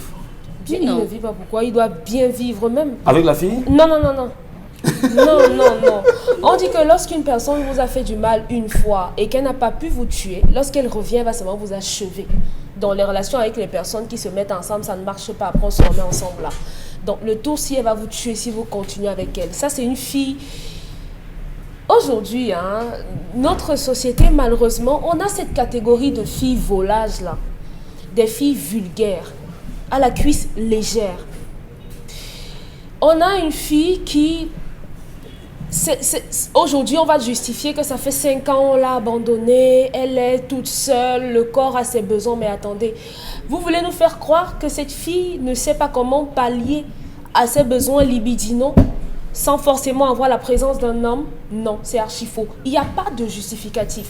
Bien, il Non. ne vit pas pourquoi. Il doit bien vivre même. avec la fille? Non, non, non, non. Non, non, non. On dit que lorsqu'une personne vous a fait du mal une fois et qu'elle n'a pas pu vous tuer, lorsqu'elle revient, elle va seulement vous achever. Dans les relations avec les personnes qui se mettent ensemble, ça ne marche pas. Après, on se remet ensemble là. Donc, le tour, si elle va vous tuer, si vous continuez avec elle. Ça, c'est une fille. Aujourd'hui, hein, notre société, malheureusement, on a cette catégorie de filles volages là. Des filles vulgaires, à la cuisse légère. On a une fille qui... Aujourd'hui, on va justifier que ça fait 5 ans, on l'a abandonnée, elle est toute seule, le corps a ses besoins. Mais attendez, vous voulez nous faire croire que cette fille ne sait pas comment pallier à ses besoins libidinaux sans forcément avoir la présence d'un homme? Non, c'est archi faux. Il n'y a pas de justificatif.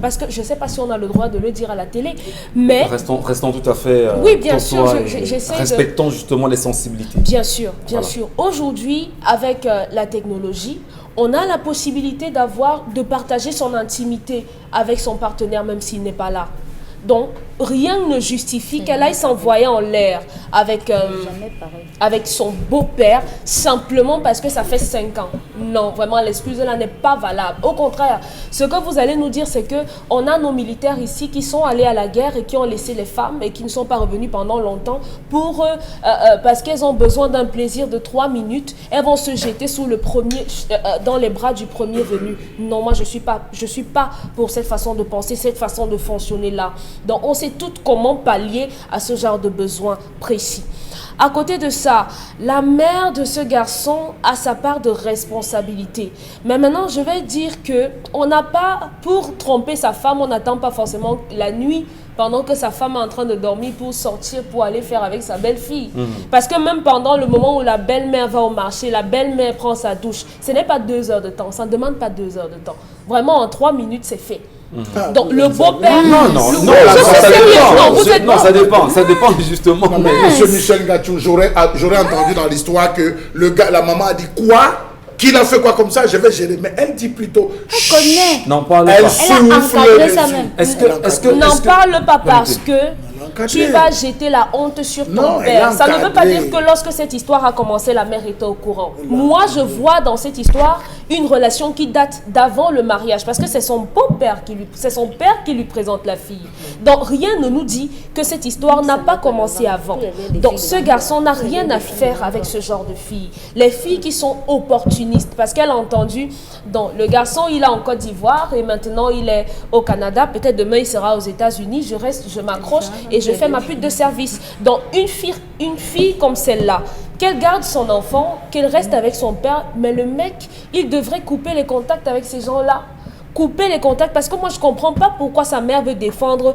Parce que je ne sais pas si on a le droit de le dire à la télé, mais... Restons tout à fait... Oui, bien sûr, courtois et j'essaie de- respectons justement les sensibilités. Bien sûr, bien Voilà. sûr. Aujourd'hui, avec la technologie, on a la possibilité de partager son intimité avec son partenaire, même s'il n'est pas là. Donc, rien ne justifie qu'elle aille s'envoyer en l'air avec, Jamais pareil. avec son beau-père, simplement parce que ça fait 5 ans. Non, vraiment, l'excuse là n'est pas valable. Au contraire, ce que vous allez nous dire, c'est que on a nos militaires ici qui sont allés à la guerre et qui ont laissé les femmes et qui ne sont pas revenus pendant longtemps pour, parce qu'elles ont besoin d'un plaisir de 3 minutes, elles vont se jeter sous le premier, dans les bras du premier venu. Non, moi, je suis pas pour cette façon de penser, cette façon de fonctionner là. Donc, on sait toutes comment pallier à ce genre de besoin précis. À côté de ça, la mère de ce garçon a sa part de responsabilité. Mais maintenant, je vais dire que on n'a pas, pour tromper sa femme, on n'attend pas forcément la nuit pendant que sa femme est en train de dormir pour sortir, pour aller faire avec sa belle-fille. Parce que même pendant le moment où la belle-mère va au marché, la belle-mère prend sa douche, ce n'est pas 2 heures de temps, ça ne demande pas 2 heures de temps. Vraiment, en 3 minutes, c'est fait. Donc, le beau-père... Non, Oui, là, je suis ça sérieuse. Non, vous dépend. êtes Non, pas- ça dépend justement. Non, mais monsieur Michel Gatchou, j'aurais entendu dans l'histoire que la maman a dit quoi? Qu'il a fait quoi comme ça? Je vais gérer. Mais elle dit plutôt. Elle connaît. N'en parle Elle pas. Elle a souffle encadré dessus. ça même. Est-ce que N'en parle pas parce Vérité. que encadré. tu vas jeter la honte sur ton Non, elle père. a Ça ne veut pas encadré. dire que lorsque cette histoire a commencé, la mère était au courant. Moi, je vois dans cette histoire une relation qui date d'avant le mariage, parce que c'est son beau-père c'est son père qui lui présente la fille. Donc rien ne nous dit que cette histoire n'a pas commencé avant. Donc ce garçon n'a rien à faire avec ce genre de filles. Les filles qui sont opportunistes, parce qu'elle a entendu, donc le garçon il est en Côte d'Ivoire et maintenant il est au Canada, peut-être demain il sera aux États-Unis, je m'accroche et je fais ma pute de service. Donc une fille comme celle-là, qu'elle garde son enfant, qu'elle reste avec son père, mais le mec, il devrait couper les contacts avec ces gens-là. Couper les contacts, parce que moi je comprends pas pourquoi sa mère veut défendre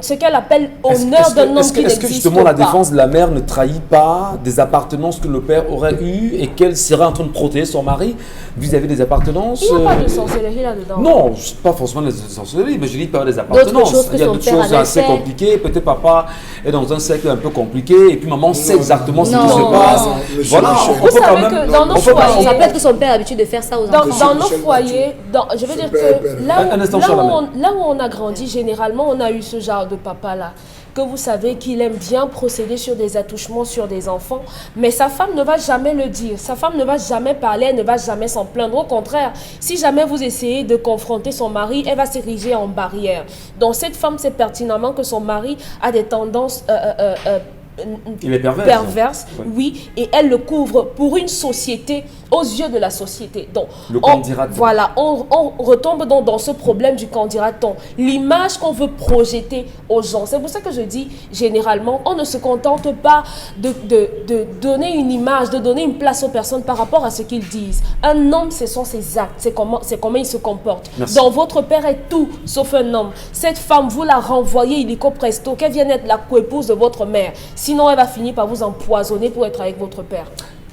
ce qu'elle appelle honneur d'un homme qui Est-ce que n'existe justement la pas. défense de la mère ne trahit pas des appartenances que le père aurait eues et qu'elle serait en train de protéger son mari vis-à-vis des appartenances? Il n'y a pas de sorcellerie là-dedans. Non, pas forcément des sorcelleries, mais je dis pas des appartenances. choses que Il y a son d'autres père choses avait assez fait. compliquées. Peut-être papa est dans un cercle un peu compliqué et puis maman sait exactement ce qui non, se non, passe. non, monsieur Voilà, Michel. on Vous peut quand savez même. que dans nos on peut pas- foyers- Ça peut être que son père a l'habitude de faire ça aux enfants. Dans nos Michel foyers, je veux dire Super, que super. Un instant, Charlamagne. là où on a grandi, généralement, on a eu ce genre de papa-là. Que vous savez qu'il aime bien procéder sur des attouchements sur des enfants, mais sa femme ne va jamais le dire. Sa femme ne va jamais parler, elle ne va jamais s'en plaindre. Au contraire, si jamais vous essayez de confronter son mari, elle va s'ériger en barrière. Donc cette femme sait pertinemment que son mari a des tendances Il est pervers. perverse, Ouais. oui, et elle le couvre pour une société, aux yeux de la société. Donc, Le candidat-on. voilà, on retombe donc dans ce problème du candidat-on. L'image qu'on veut projeter aux gens. C'est pour ça que je dis, généralement, on ne se contente pas de donner une image, de donner une place aux personnes par rapport à ce qu'ils disent. Un homme, ce sont ses actes, c'est comment il se comporte. Merci. Donc, votre père est tout, sauf un homme. Cette femme, vous la renvoyez illico presto, qu'elle vienne être la coépouse de votre mère. Sinon, elle va finir par vous empoisonner pour être avec votre père.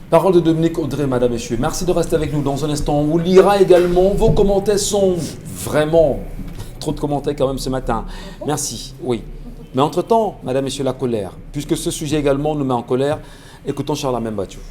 Parole de Dominique Audrey, madame, messieurs. Merci de rester avec nous dans un instant. On vous lira également. Vos commentaires sont vraiment trop de commentaires quand même ce matin. Merci. Oui. Mais entre-temps, madame, messieurs, la colère, puisque ce sujet également nous met en colère, écoutons Charlemagne Bathiou.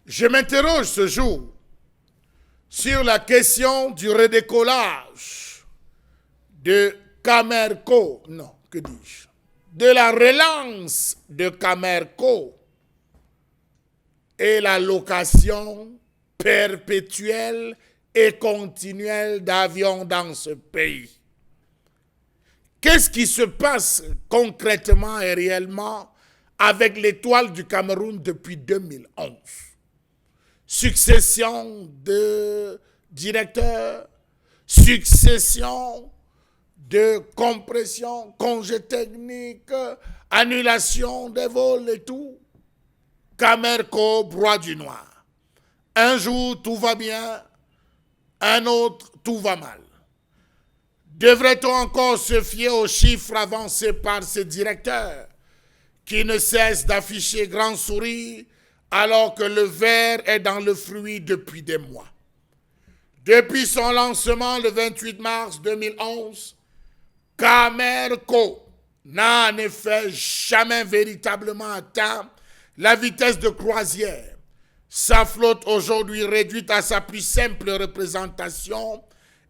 Je m'interroge ce jour sur la question du redécollage de Camerco, non, que dis-je, de la relance de Camerco et la location perpétuelle et continuelle d'avions dans ce pays. Qu'est-ce qui se passe concrètement et réellement avec l'Étoile du Cameroun depuis 2011? Succession de directeurs, succession de compression, congés techniques, annulation des vols et tout. Camerco broie du noir. Un jour, tout va bien, un autre, tout va mal. Devrait-on encore se fier aux chiffres avancés par ces directeurs qui ne cessent d'afficher grand sourire alors que le ver est dans le fruit depuis des mois? Depuis son lancement le 28 mars 2011, Camerco n'a en effet jamais véritablement atteint la vitesse de croisière. Sa flotte aujourd'hui réduite à sa plus simple représentation,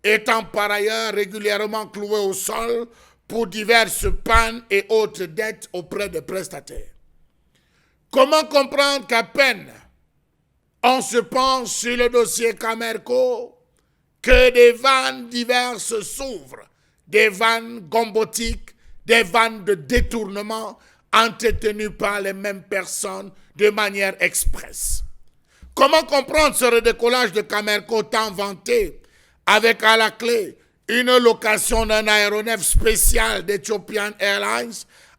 étant par ailleurs régulièrement clouée au sol pour diverses pannes et autres dettes auprès des prestataires. Comment comprendre qu'à peine on se penche sur le dossier Camerco, que des vannes diverses s'ouvrent, des vannes gombotiques, des vannes de détournement entretenues par les mêmes personnes de manière expresse? Comment comprendre ce redécollage de Camerco tant vanté, avec à la clé une location d'un aéronef spécial d'Ethiopian Airlines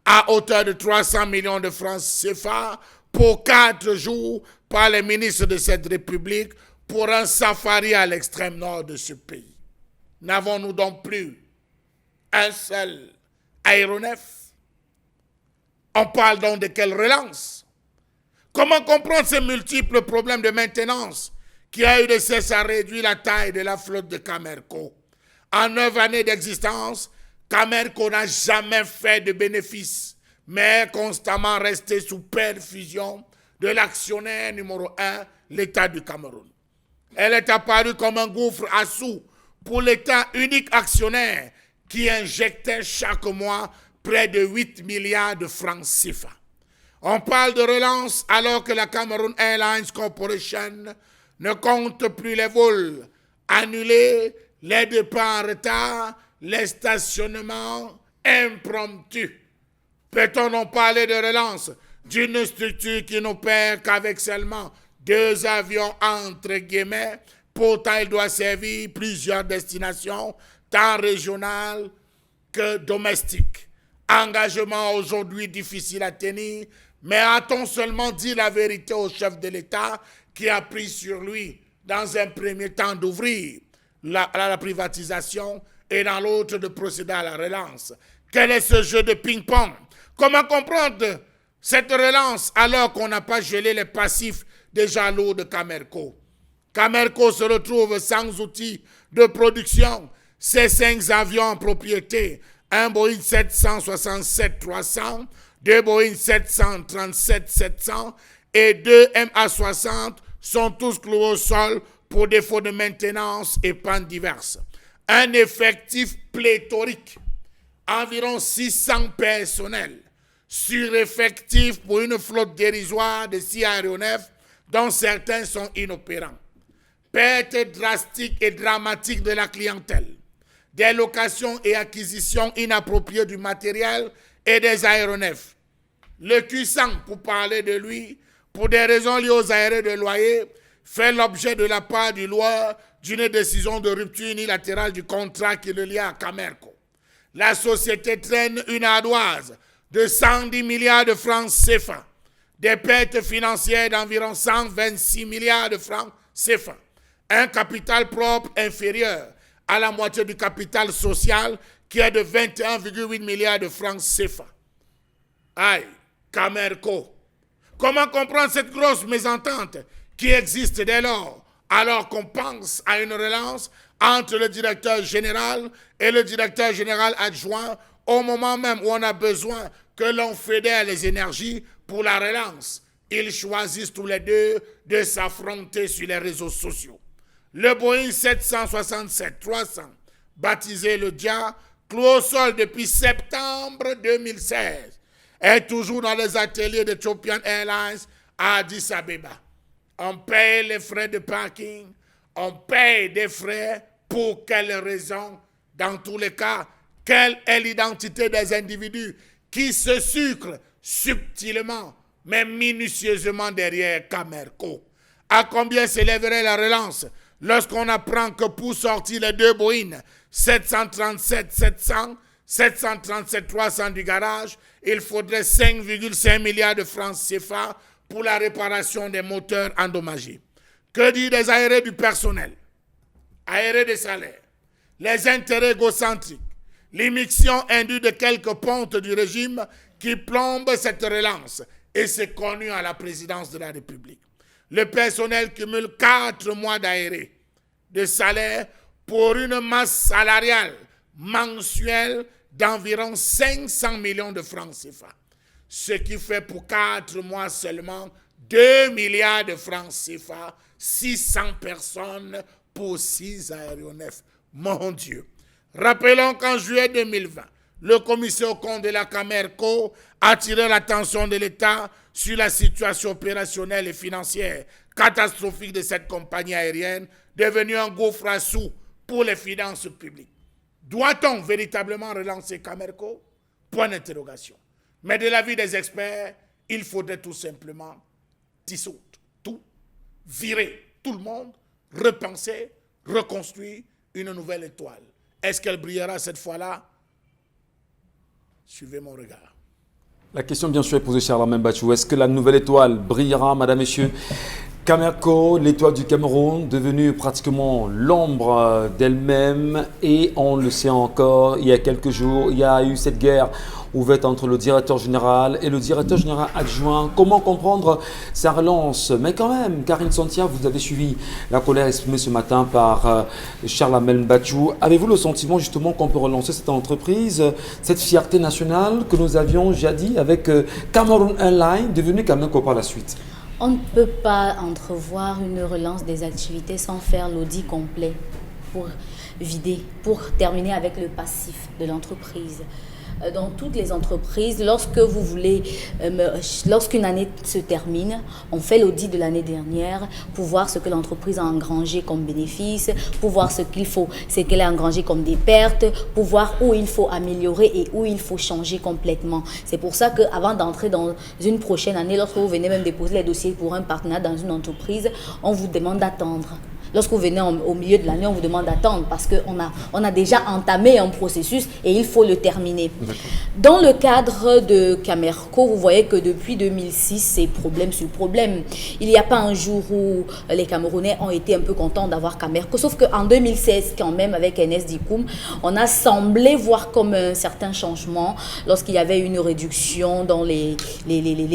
à hauteur de 300 millions de francs CFA pour 4 jours par les ministres de cette République pour un safari à l'extrême nord de ce pays? N'avons-nous donc plus un seul aéronef? On parle donc de quelle relance? Comment comprendre ces multiples problèmes de maintenance qui a eu de cesse à réduire la taille de la flotte de Camerco? En 9 années d'existence, Camerco n'a jamais fait de bénéfices, mais constamment resté sous perfusion de l'actionnaire numéro 1, l'État du Cameroun. Elle est apparue comme un gouffre à sous pour l'État unique actionnaire qui injectait chaque mois près de 8 milliards de francs CFA. On parle de relance alors que la Cameroon Airlines Corporation ne compte plus les vols annulés, les départs en retard, les stationnements impromptus. Peut-on donc parler de relance d'une structure qui n'opère qu'avec seulement 2 avions entre guillemets? Pourtant, il doit servir plusieurs destinations, tant régionales que domestiques. Engagement aujourd'hui difficile à tenir, mais a-t-on seulement dit la vérité au chef de l'État qui a pris sur lui, dans un premier temps, d'ouvrir la privatisation et dans l'autre de procéder à la relance? Quel est ce jeu de ping-pong? Comment comprendre cette relance alors qu'on n'a pas gelé les passifs déjà lourds de Camerco? Camerco se retrouve sans outils de production. Ses 5 avions en propriété, un Boeing 767-300, 2 Boeing 737-700 et 2 MA-60 sont tous cloués au sol pour défaut de maintenance et pannes diverses. Un effectif pléthorique, environ 600 personnels, sureffectif pour une flotte dérisoire de 6 aéronefs dont certains sont inopérants. Perte drastique et dramatique de la clientèle, des locations et acquisitions inappropriées du matériel et des aéronefs. Le Q100, pour parler de lui, pour des raisons liées aux arrêts de loyer, fait l'objet de la part du loueur d'une décision de rupture unilatérale du contrat qui le lie à Camerco. La société traîne une ardoise de 110 milliards de francs CFA des pertes financières d'environ 126 milliards de francs CFA, un capital propre inférieur à la moitié du capital social qui est de 21,8 milliards de francs CFA. Aïe, Camerco. Comment comprendre cette grosse mésentente qui existe dès lors, alors qu'on pense à une relance entre le directeur général et le directeur général adjoint au moment même où on a besoin que l'on fédère les énergies pour la relance? Ils choisissent tous les deux de s'affronter sur les réseaux sociaux. Le Boeing 767-300, baptisé le Dia, cloué au sol depuis septembre 2016, est toujours dans les ateliers d'Ethiopian Airlines à Addis Abeba. On paye les frais de parking, on paye des frais pour quelle raison? Dans tous les cas, quelle est l'identité des individus qui se sucrent subtilement mais minutieusement derrière Camerco? À combien s'élèverait la relance lorsqu'on apprend que pour sortir les deux Boeing 737-700, 737-300 du garage, il faudrait 5,5 milliards de francs CFA pour la réparation des moteurs endommagés? Que dire des aérés du personnel, aérés des salaires, les intérêts égocentriques, l'immixtion indue de quelques pontes du régime qui plombent cette relance, et c'est connu à la présidence de la République. Le personnel cumule 4 mois d'aérés de salaire pour une masse salariale mensuelle d'environ 500 millions de francs CFA. Ce qui fait pour 4 mois seulement 2 milliards de francs CFA, 600 personnes pour 6 aéronefs. Mon Dieu. Rappelons qu'en juillet 2020, le commissaire aux comptes de la Camerco a attiré l'attention de l'État sur la situation opérationnelle et financière catastrophique de cette compagnie aérienne, devenue un gouffre à sous pour les finances publiques. Doit-on véritablement relancer Camerco? Point d'interrogation. Mais de l'avis des experts, il faudrait tout simplement dissoudre tout, virer tout le monde, repenser, reconstruire une nouvelle étoile. Est-ce qu'elle brillera cette fois-là? Suivez mon regard. La question bien sûr est posée, cher Lamine Bachou. Est-ce que la nouvelle étoile brillera, madame, messieurs? Camerco, l'étoile du Cameroun, devenue pratiquement l'ombre d'elle-même, et on le sait encore, il y a quelques jours, il y a eu cette guerre ouverte entre le directeur général et le directeur général adjoint. Comment comprendre sa relance? Mais quand même, Karine Santia, vous avez suivi la colère exprimée ce matin par Charles Amel Bachou. Avez-vous le sentiment justement qu'on peut relancer cette entreprise, cette fierté nationale que nous avions jadis avec Cameroun Airlines, devenue Camerco par la suite? On ne peut pas entrevoir une relance des activités sans faire l'audit complet pour vider, pour terminer avec le passif de l'entreprise. Dans toutes les entreprises, lorsqu'une année se termine, on fait l'audit de l'année dernière pour voir ce que l'entreprise a engrangé comme bénéfice, pour voir ce qu'elle a engrangé comme des pertes, pour voir où il faut améliorer et où il faut changer complètement. C'est pour ça qu'avant d'entrer dans une prochaine année, lorsque vous venez même déposer les dossiers pour un partenariat dans une entreprise, on vous demande d'attendre. Lorsque vous venez au milieu de l'année, on vous demande d'attendre parce qu'on a déjà entamé un processus et il faut le terminer. Dans le cadre de Camerco, vous voyez que depuis 2006, c'est problème sur problème. Il n'y a pas un jour où les Camerounais ont été un peu contents d'avoir Camerco, sauf qu'en 2016, quand même, avec NS Dikoum, on a semblé voir comme un certain changement lorsqu'il y avait une réduction dans les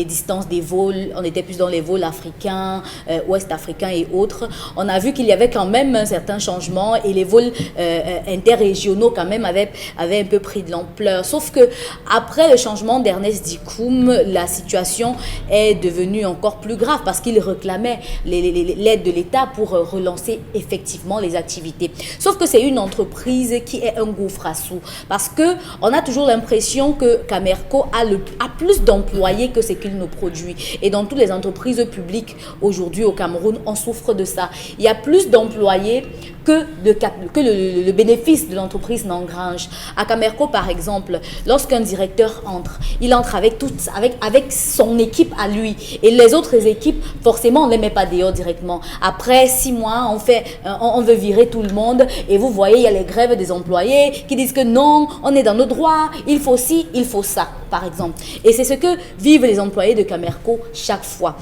distances des vols. On était plus dans les vols africains, ouest-africains et autres. On a vu qu'il y avait quand même un certain changement et les vols interrégionaux quand même avaient un peu pris de l'ampleur. Sauf que après le changement d'Ernest Dikoum, la situation est devenue encore plus grave parce qu'il réclamait l'aide de l'État pour relancer effectivement les activités. Sauf que c'est une entreprise qui est un gouffre à sous parce qu'on a toujours l'impression que Camerco a plus d'employés que ce qu'il nous produit. Et dans toutes les entreprises publiques aujourd'hui au Cameroun, on souffre de ça. Il y a plus plus d'employés que le bénéfice de l'entreprise n'engrange. À Camerco, par exemple, lorsqu'un directeur entre, il entre avec son équipe à lui. Et les autres équipes, forcément, on ne les met pas dehors directement. Après 6 mois, on veut virer tout le monde. Et vous voyez, il y a les grèves des employés qui disent que non, on est dans nos droits, il faut ci, il faut ça, par exemple. Et c'est ce que vivent les employés de Camerco chaque fois.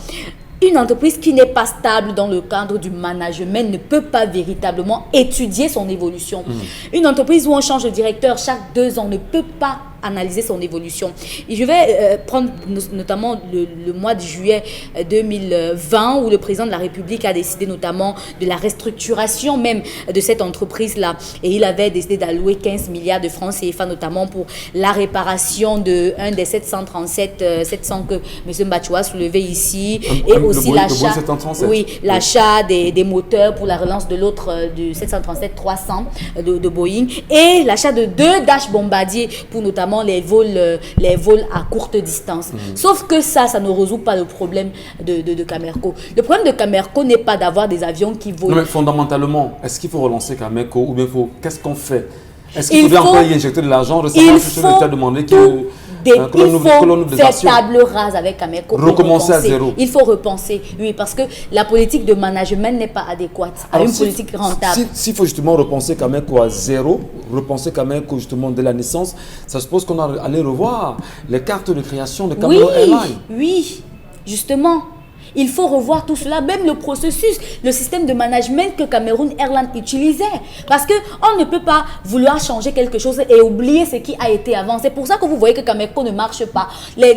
Une entreprise qui n'est pas stable dans le cadre du management ne peut pas véritablement étudier son évolution. Une entreprise où on change de directeur chaque 2 ans ne peut pas analyser son évolution. Et je vais prendre notamment le mois de juillet 2020 où le président de la République a décidé notamment de la restructuration même de cette entreprise-là. Et il avait décidé d'allouer 15 milliards de francs CFA notamment pour la réparation de un des 700 que M. Mbachoua a soulevé ici. Et aussi l'achat, l'achat des moteurs pour la relance de l'autre du 737-300 de Boeing et l'achat de 2 Dash bombardiers pour notamment les vols à courte distance. Sauf que ça ne résout pas le problème de Camerco. Le problème de Camerco n'est pas d'avoir des avions qui volent. Non, mais fondamentalement, est-ce qu'il faut relancer Camerco ou bien qu'est-ce qu'on fait? Est-ce qu'il faudrait encore y injecter de l'argent? Récemment, l'État a demandé que il faut faire table rase avec Camerco. Recommencer à zéro. Il faut repenser, oui, parce que la politique de management n'est pas adéquate à une politique rentable. S'il faut justement repenser Camerco à zéro, repenser Camerco justement dès la naissance, ça suppose qu'on allait revoir les cartes de création de Cameroun Airlines. Oui, justement. Il faut revoir tout cela, même le processus, le système de management que Cameroun Airlines utilisait. Parce qu'on ne peut pas vouloir changer quelque chose et oublier ce qui a été avant. C'est pour ça que vous voyez que Camerco ne marche pas. Les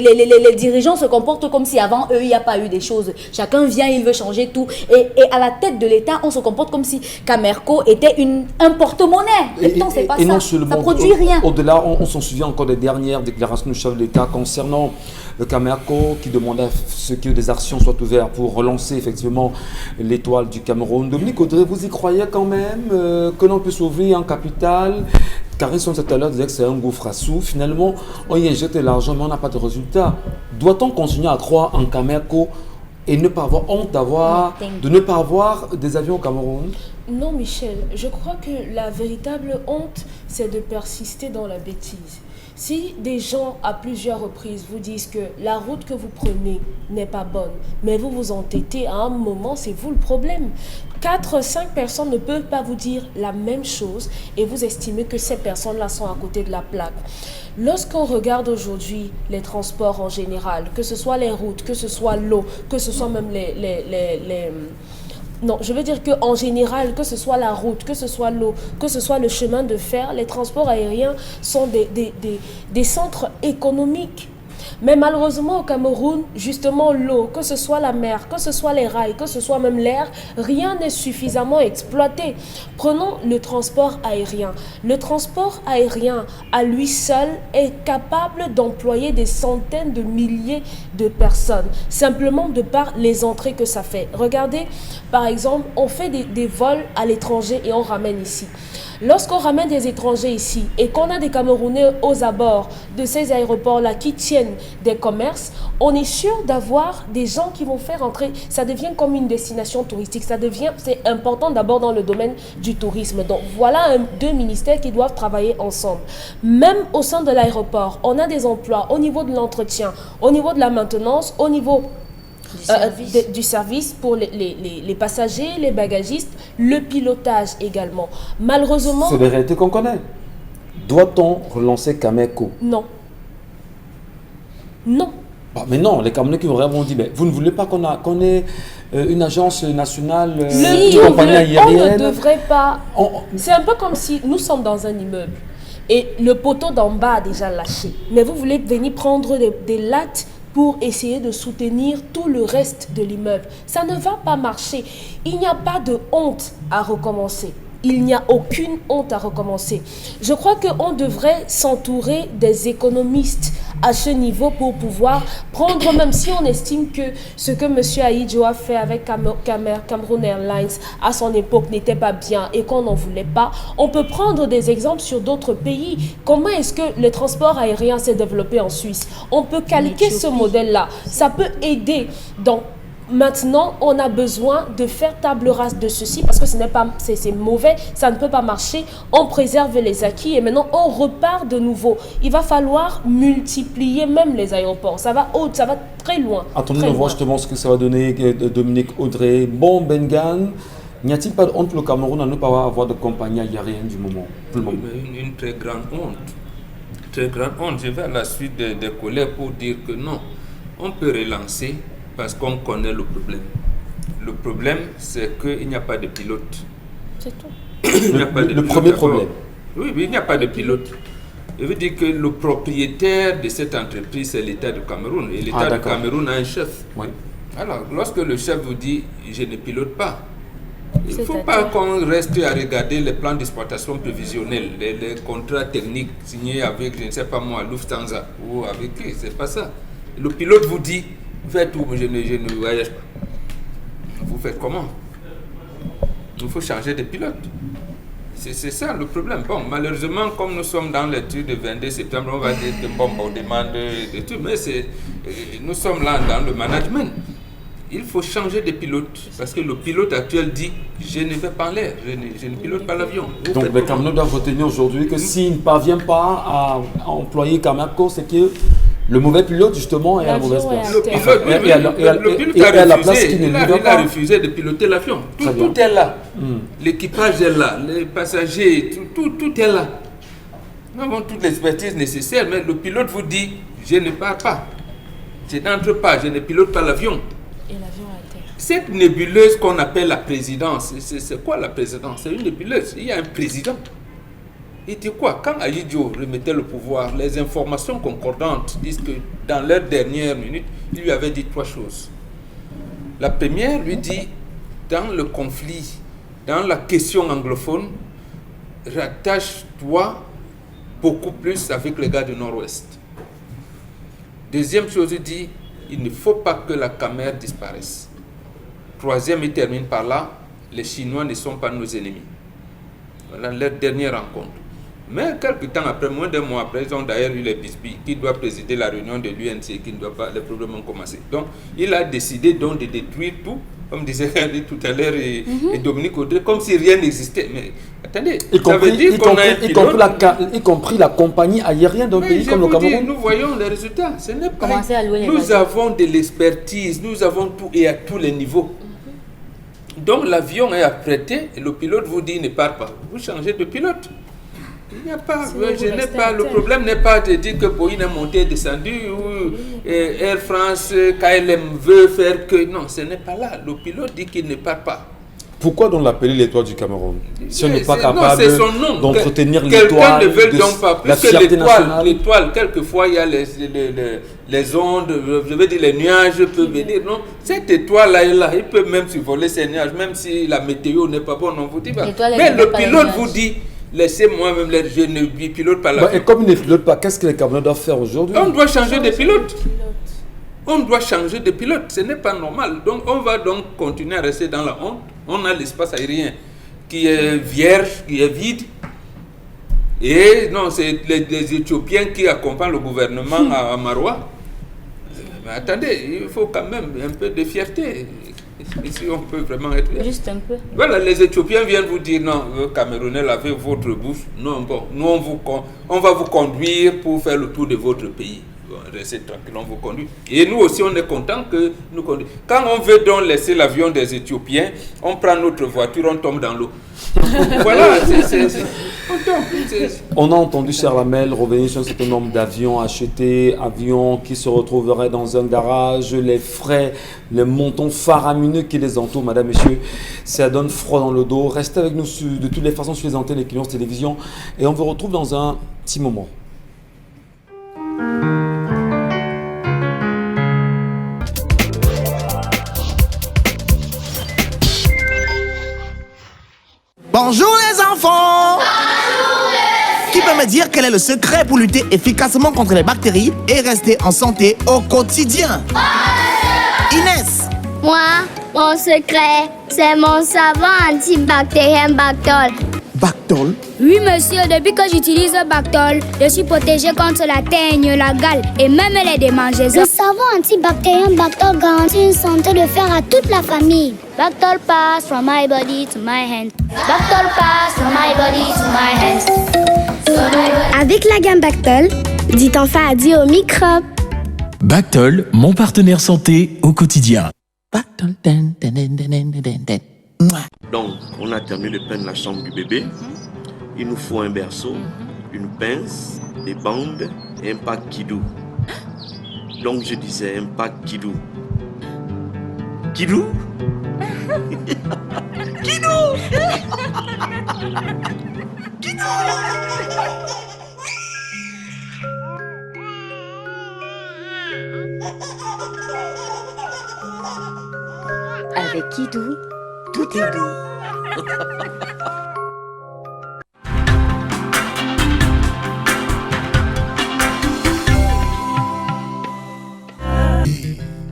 dirigeants se comportent comme si avant eux, il n'y a pas eu des choses. Chacun vient, il veut changer tout. Et à la tête de l'État, on se comporte comme si Camerco était un porte-monnaie. Et pourtant, c'est pas ça. Non seulement, ça ne produit rien. Au-delà, on s'en souvient encore des dernières déclarations du chef de l'État concernant le Camerco qui demandait que des actions soient ouvertes pour relancer effectivement l'étoile du Cameroun. Dominique Audrey, vous y croyez quand même que l'on peut s'ouvrir en capital? Carissa tout à l'heure disait que c'est un gouffre à sous. Finalement, on y injecte de l'argent, mais on n'a pas de résultat. Doit-on continuer à croire en Camerco et ne pas avoir honte de ne pas avoir des avions au Cameroun? Non, Michel, je crois que la véritable honte, c'est de persister dans la bêtise. Si des gens à plusieurs reprises vous disent que la route que vous prenez n'est pas bonne, mais vous vous entêtez à un moment, c'est vous le problème. 4-5 personnes ne peuvent pas vous dire la même chose et vous estimez que ces personnes-là sont à côté de la plaque. Lorsqu'on regarde aujourd'hui les transports en général, que ce soit les routes, que ce soit l'eau, que ce soit même non, je veux dire qu'en général, que ce soit la route, que ce soit l'eau, que ce soit le chemin de fer, les transports aériens sont des centres économiques. Mais malheureusement au Cameroun, justement l'eau, que ce soit la mer, que ce soit les rails, que ce soit même l'air, rien n'est suffisamment exploité. Prenons le transport aérien. Le transport aérien à lui seul est capable d'employer des centaines de milliers de personnes, simplement de par les entrées que ça fait. Regardez, par exemple, on fait des vols à l'étranger et on ramène ici. Lorsqu'on ramène des étrangers ici et qu'on a des Camerounais aux abords de ces aéroports-là qui tiennent des commerces, on est sûr d'avoir des gens qui vont faire entrer. Ça devient comme une destination touristique. C'est important d'abord dans le domaine du tourisme. Donc voilà 2 ministères qui doivent travailler ensemble. Même au sein de l'aéroport, on a des emplois au niveau de l'entretien, au niveau de la maintenance, au niveau du service pour les passagers, les bagagistes, le pilotage également. Malheureusement... C'est des réalités qu'on connaît. Doit-on relancer Camerco? Non. Non. Bah, mais non, les Camerounais qui auraient dit, mais vous ne voulez pas qu'on ait une agence nationale de compagnie aérienne? On ne devrait pas... C'est un peu comme si nous sommes dans un immeuble et le poteau d'en bas a déjà lâché. Mais vous voulez venir prendre des lattes pour essayer de soutenir tout le reste de l'immeuble. Ça ne va pas marcher. Il n'y a pas de honte à recommencer. Il n'y a aucune honte à recommencer. Je crois qu'on devrait s'entourer des économistes à ce niveau pour pouvoir prendre, même si on estime que ce que M. Ahidjo a fait avec Cameroun Airlines à son époque n'était pas bien et qu'on n'en voulait pas, on peut prendre des exemples sur d'autres pays. Comment est-ce que le transport aérien s'est développé en Suisse? On peut calquer ce modèle-là. Ça peut aider dans Maintenant, on a besoin de faire table rase de ceci parce que ce n'est pas, c'est mauvais, ça ne peut pas marcher. On préserve les acquis et maintenant on repart de nouveau. Il va falloir multiplier même les aéroports. Ça va très loin. Attendez de voir justement ce que ça va donner, Dominique Audrey. Bon, Bengan, n'y a-t-il pas de honte le Cameroun à ne pas avoir de compagnie aérienne du moment, pour le moment? Une très grande honte. Très grande honte. Je vais à la suite des collègues pour dire que non, on peut relancer. Parce qu'on connaît le problème. Le problème, c'est qu'il n'y a pas de pilote. C'est tout. Le premier problème. Oui, il n'y a pas de pilote. Je veux dire que le propriétaire de cette entreprise, c'est l'État du Cameroun. Et l'État du Cameroun a un chef. Oui. Alors, lorsque le chef vous dit « je ne pilote pas », il ne faut pas qu'on reste à regarder les plans d'exploitation prévisionnels, les contrats techniques signés avec, je ne sais pas moi, Lufthansa ou avec qui. C'est pas ça. Le pilote vous dit faites tout, mais je ne voyage pas. Vous faites comment? Il faut changer de pilote. C'est ça le problème. Bon, malheureusement, comme nous sommes dans l'étude de 22 septembre, on va dire que bon, on demande de tout, mais nous sommes là dans le management. Il faut changer de pilote, parce que le pilote actuel dit je ne vais pas en l'air, je ne pilote pas l'avion. Donc les Camerounais doivent retenir aujourd'hui que s'il ne parvient pas à employer Camarco, c'est que le mauvais pilote, justement, est à la mauvaise place. Le pilote a refusé de piloter l'avion. Tout est là. L'équipage est là, les passagers, tout est là. Nous avons toute l'expertise nécessaire, mais le pilote vous dit je ne pars pas. Je n'entre pas, je ne pilote pas l'avion. Et l'avion à terre. Cette nébuleuse qu'on appelle la présidence, c'est quoi la présidence? C'est une nébuleuse. Il y a un président. Il dit quoi? Quand Ahidjo remettait le pouvoir, les informations concordantes disent que dans leur dernière minute, il lui avait dit 3 choses. La première lui dit, dans le conflit, dans la question anglophone, rattache-toi beaucoup plus avec les gars du Nord-Ouest. Deuxième chose, il dit, il ne faut pas que la Camer disparaisse. Troisième, il termine par là, les Chinois ne sont pas nos ennemis. Voilà leur dernière rencontre. Mais quelques temps après, moins d'un mois après, ils ont d'ailleurs eu les bisbilles qui doit présider la réunion de l'UNC, qui ne doit pas, les problèmes ont commencé. Donc, il a décidé donc de détruire tout, comme disait tout à l'heure et Dominique Audrey, comme si rien n'existait. Mais attendez, ça veut dire qu'on a un pilote, y compris la compagnie aérienne d'un pays comme le Cameroun. Nous voyons les résultats. Ce n'est pas. Nous avons de l'expertise, nous avons tout et à tous les niveaux. Donc l'avion est apprêté et le pilote vous dit ne part pas. Vous changez de pilote. Il n'y a pas, le problème n'est pas de dire que Boeing est monté et descendu ou Air France, KLM veut faire que... Non, ce n'est pas là. Le pilote dit qu'il ne part pas. Pourquoi donc l'appeler l'étoile du Cameroun? Si on n'est pas capable d'entretenir l'étoile, quelqu'un ne veut donc pas. La fierté nationale. L'étoile, quelquefois, il y a les ondes, je veux dire les nuages peuvent venir. Non, cette étoile-là est là. Il peut même survoler ces nuages, même si la météo n'est pas bonne, on vous dit pas. Mais le pilote vous dit... Laissez-moi même les je ne pilote pas l'avion. Et comme il ne pilote pas, qu'est-ce que les Camerounais doivent faire aujourd'hui? On doit changer de pilote. On doit changer de pilote. Ce n'est pas normal. Donc on va donc continuer à rester dans la honte. On a l'espace aérien qui est vierge, qui est vide. Et non, c'est les Éthiopiens qui accompagnent le gouvernement à Maroua. Mais attendez, il faut quand même un peu de fierté. Ici, on peut vraiment être... Juste un peu. Voilà, les Éthiopiens viennent vous dire, non, Camerounais, lavez votre bouche. Non, bon, nous, on va vous conduire pour faire le tour de votre pays. Bon, restez tranquille, on vous conduit. Et nous aussi, on est content que nous conduisons. Quand on veut donc laisser l'avion des Éthiopiens, on prend notre voiture, on tombe dans l'eau. Voilà, on tombe. On a entendu, cher Lamel, revenir sur un certain nombre d'avions achetés, avions qui se retrouveraient dans un garage, les frais, les montants faramineux qui les entourent, madame, messieurs. Ça donne froid dans le dos. Restez avec nous de toutes les façons sur les antennes d'Equinox Télévision et on vous retrouve dans un petit moment. Bonjour les enfants! Bonjour les... Qui peut me dire quel est le secret pour lutter efficacement contre les bactéries et rester en santé au quotidien? Inès! Moi, mon secret, c'est mon savon antibactérien Bactol. Bactol. Oui, monsieur, depuis que j'utilise Bactol, je suis protégé contre la teigne, la gale et même les démangeaisons. Le savon antibactérien Bactol garantit une santé de fer à toute la famille. Bactol pass from my body to my hands. Bactol pass from my body to my hands. Avec la gamme Bactol, dites enfin adieu aux microbes. Bactol, mon partenaire santé au quotidien. Bactol. Donc, on a terminé de peindre la chambre du bébé. Il nous faut un berceau, une pince, des bandes et un pack Kidou. Donc, je disais un pack Kidou. Kidou? Kidou! Kidou! Avec Kidou, tout est doux.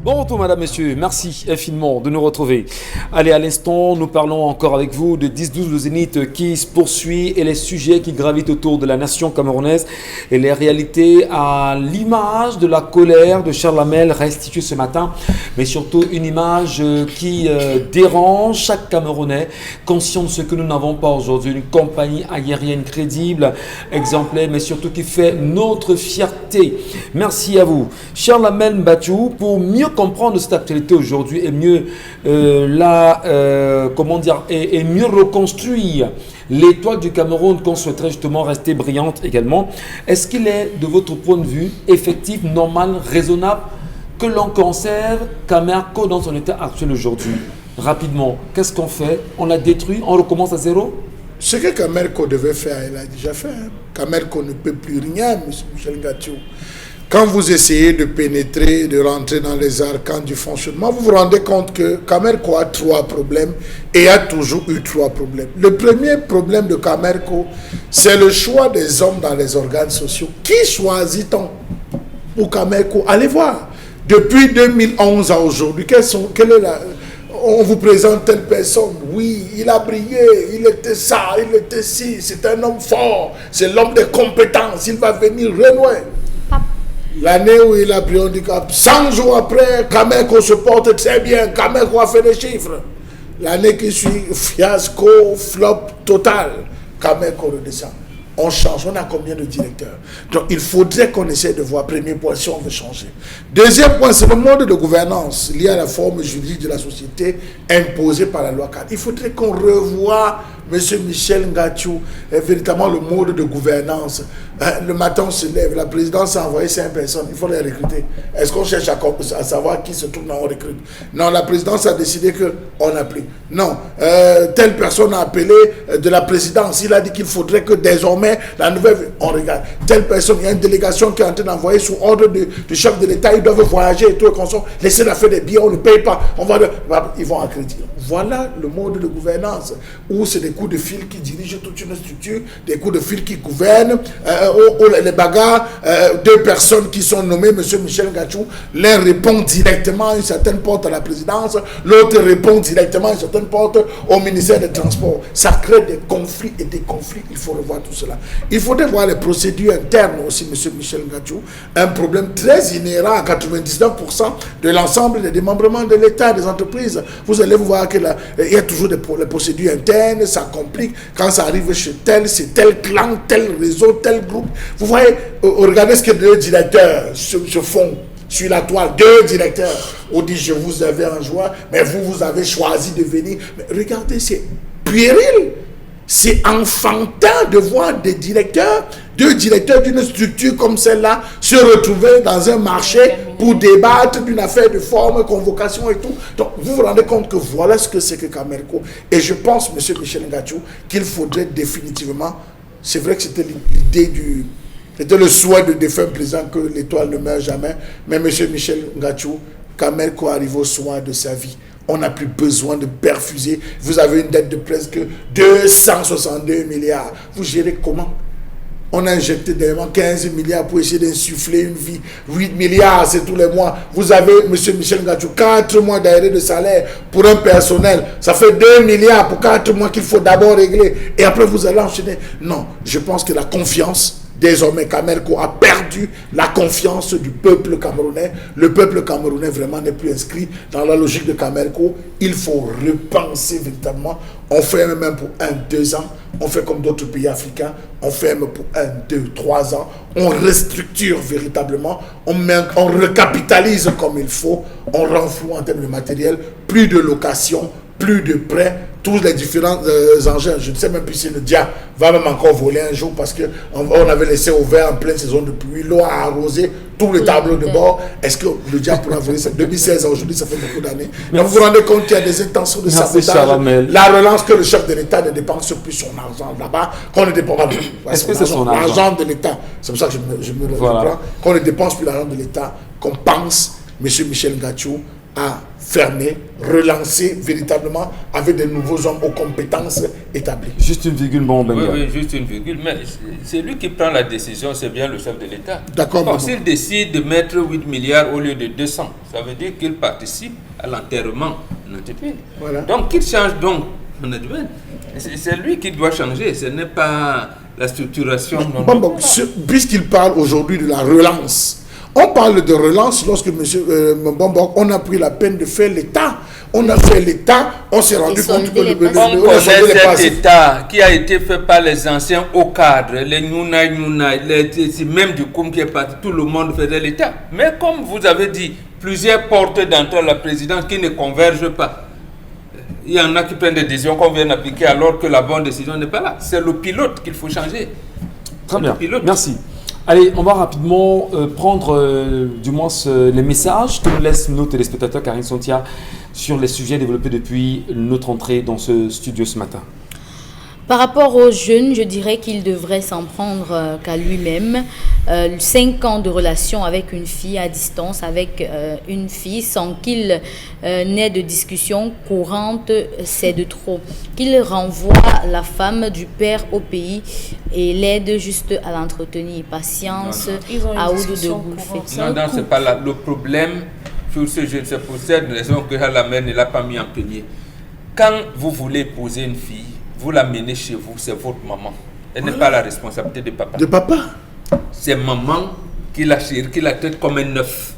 Bon retour, madame, messieurs. Merci infiniment de nous retrouver. Allez, à l'instant, nous parlons encore avec vous de 10-12 le Zénith qui se poursuit et les sujets qui gravitent autour de la nation camerounaise et les réalités à l'image de la colère de Charles Hamel restituée ce matin, mais surtout une image qui dérange chaque Camerounais, conscient de ce que nous n'avons pas aujourd'hui, une compagnie aérienne crédible, exemplaire, mais surtout qui fait notre fierté. Merci à vous, Charles Hamel Mbatchou, pour mieux comprendre cette actualité aujourd'hui et mieux et mieux reconstruire l'étoile du Cameroun qu'on souhaiterait justement rester brillante également. Est-ce qu'il est, de votre point de vue, effectif, normal, raisonnable que l'on conserve Camerco dans son état actuel aujourd'hui? Rapidement, qu'est-ce qu'on fait? On la détruit, on recommence à zéro? Ce que Camerco devait faire, il a déjà fait. Camerco ne peut plus rien, M. Michel Ngachou. Quand vous essayez de pénétrer, de rentrer dans les arcanes du fonctionnement, vous vous rendez compte que Camerco a 3 problèmes et a toujours eu 3 problèmes. Le premier problème de Camerco, c'est le choix des hommes dans les organes sociaux. Qui choisit-on pour Camerco? Allez voir. Depuis 2011 à aujourd'hui, on vous présente telle personne, oui, il a brillé, il était ça, il était ci, c'est un homme fort, c'est l'homme des compétences, il va venir renouer. L'année où il a pris un handicap, 100 jours après, Camerco se porte très bien, Camerco a fait des chiffres. L'année qui suit, fiasco, flop total, Camerco redescend. On change, on a combien de directeurs? Donc il faudrait qu'on essaie de voir, premier point, si on veut changer. Deuxième point, c'est le mode de gouvernance lié à la forme juridique de la société imposée par la loi 4. Il faudrait qu'on revoie, M. Michel Ngachou, véritablement le mode de gouvernance. Le matin, on se lève, la présidence a envoyé 5 personnes, il faut les recruter. Est-ce qu'on cherche à savoir qui se trouve dans le recrute? Non, la présidence a décidé qu'on n'a plus. Non, telle personne a appelé de la présidence, il a dit qu'il faudrait que désormais, la nouvelle, on regarde, telle personne, il y a une délégation qui est en train d'envoyer sous ordre du chef de l'État, ils doivent voyager et tout, et qu'on laisser la faire des billets, on ne paye pas, ils vont accréditer. Voilà le mode de gouvernance, où c'est des coups de fil qui dirigent toute une structure, des coups de fil qui gouvernent, les bagarres, 2 personnes qui sont nommées, M. Michel Ngachou, l'un répond directement à une certaine porte à la présidence, l'autre répond directement à une certaine porte au ministère des Transports. Ça crée des conflits et des conflits, il faut revoir tout cela. Il faudrait voir les procédures internes aussi, M. Michel Ngachou, un problème très inhérent à 99% de l'ensemble des démembrements de l'État, des entreprises. Vous allez voir qu'il y a toujours les procédures internes, ça complique. Quand ça arrive chez tel, c'est tel clan, tel réseau, tel groupe. Vous voyez, regardez ce que 2 directeurs se font sur la toile. 2 directeurs. On dit, je vous avais en joie, mais vous avez choisi de venir. Mais regardez, c'est puéril. C'est enfantin de voir des directeurs, 2 directeurs d'une structure comme celle-là se retrouver dans un marché pour débattre d'une affaire de forme, convocation et tout. Donc, vous vous rendez compte que voilà ce que c'est que Camerco. Et je pense, M. Michel Ngachou, qu'il faudrait définitivement, c'est vrai que c'était l'idée c'était le souhait de défunt président que l'étoile ne meurt jamais, mais M. Michel Ngachou, Camerco arrive au soir de sa vie. On n'a plus besoin de perfuser. Vous avez une dette de presque 262 milliards. Vous gérez comment? On a injecté dernièrement 15 milliards pour essayer d'insuffler une vie. 8 milliards, c'est tous les mois. Vous avez, M. Michel Ngachou, 4 mois d'arrêt de salaire pour un personnel. Ça fait 2 milliards pour 4 mois qu'il faut d'abord régler. Et après, vous allez enchaîner. Non, je pense que la confiance, désormais, Camerco a perdu la confiance du peuple camerounais. Le peuple camerounais vraiment n'est plus inscrit dans la logique de Camerco. Il faut repenser véritablement. On ferme même pour 1-2 ans. On fait comme d'autres pays africains. On ferme pour 1-2-3 ans. On restructure véritablement. On recapitalise comme il faut. On renfloue en termes de matériel. Plus de location, plus de prêts. Tous les différents engins. Je ne sais même plus si le diable va même encore voler un jour parce qu'on avait laissé ouvert en pleine saison de pluie. L'eau a arrosé tous les tableaux de bord. Est-ce que le diable pourra voler ça? 2016 à aujourd'hui, ça fait beaucoup d'années. Donc vous vous rendez compte qu'il y a des intentions de sabotage. La relance que le chef de l'État ne dépense plus son argent là-bas, qu'on ne dépense pas. Est-ce que c'est son argent? L'argent de l'État. C'est pour ça que je me reprends. Qu'on ne dépense plus l'argent de l'État, qu'on pense M. Michel Ngachou à fermer, relancer véritablement avec de nouveaux hommes aux compétences établies. Juste une virgule, bon, Ben. Oui, juste une virgule. Mais c'est lui qui prend la décision, c'est bien le chef de l'État. D'accord. S'il décide de mettre 8 milliards au lieu de 200, ça veut dire qu'il participe à l'enterrement de notre pays. Voilà. Donc, qu'il change donc management. C'est lui qui doit changer, ce n'est pas la structuration. Puisqu'il parle aujourd'hui de la relance, on parle de relance lorsque M. Mbombo, on a pris la peine de faire l'État. On a fait l'État, on s'est rendu compte que on connaît cet État qui a été fait par les anciens hauts cadres, les Nouna, même du Koum qui est parti, tout le monde faisait l'État. Mais comme vous avez dit, plusieurs portes d'entrée à la présidence qui ne convergent pas. Il y en a qui prennent des décisions qu'on vient d'appliquer alors que la bonne décision n'est pas là. C'est le pilote qu'il faut changer. Très bien, merci. Allez, on va rapidement prendre du moins les messages que nous laissent nos téléspectateurs, Karine Sontia, sur les sujets développés depuis notre entrée dans ce studio ce matin. Par rapport aux jeunes, je dirais qu'il devrait s'en prendre qu'à lui-même. 5 ans de relation avec une fille à distance, avec une fille, sans qu'il n'ait de discussion courante, c'est de trop. Qu'il renvoie la femme du père au pays et l'aide juste à l'entretenir. Patience, à Oudou de Goulfé. Non, c'est pas le problème sur ce jeune. C'est pour cette raison que la mère ne l'a pas mis en premier. Quand vous voulez épouser une fille, vous la menez chez vous, c'est votre maman. Elle n'est pas la responsabilité de papa. De papa? C'est maman qui la chérit, qui la traite comme un neuf.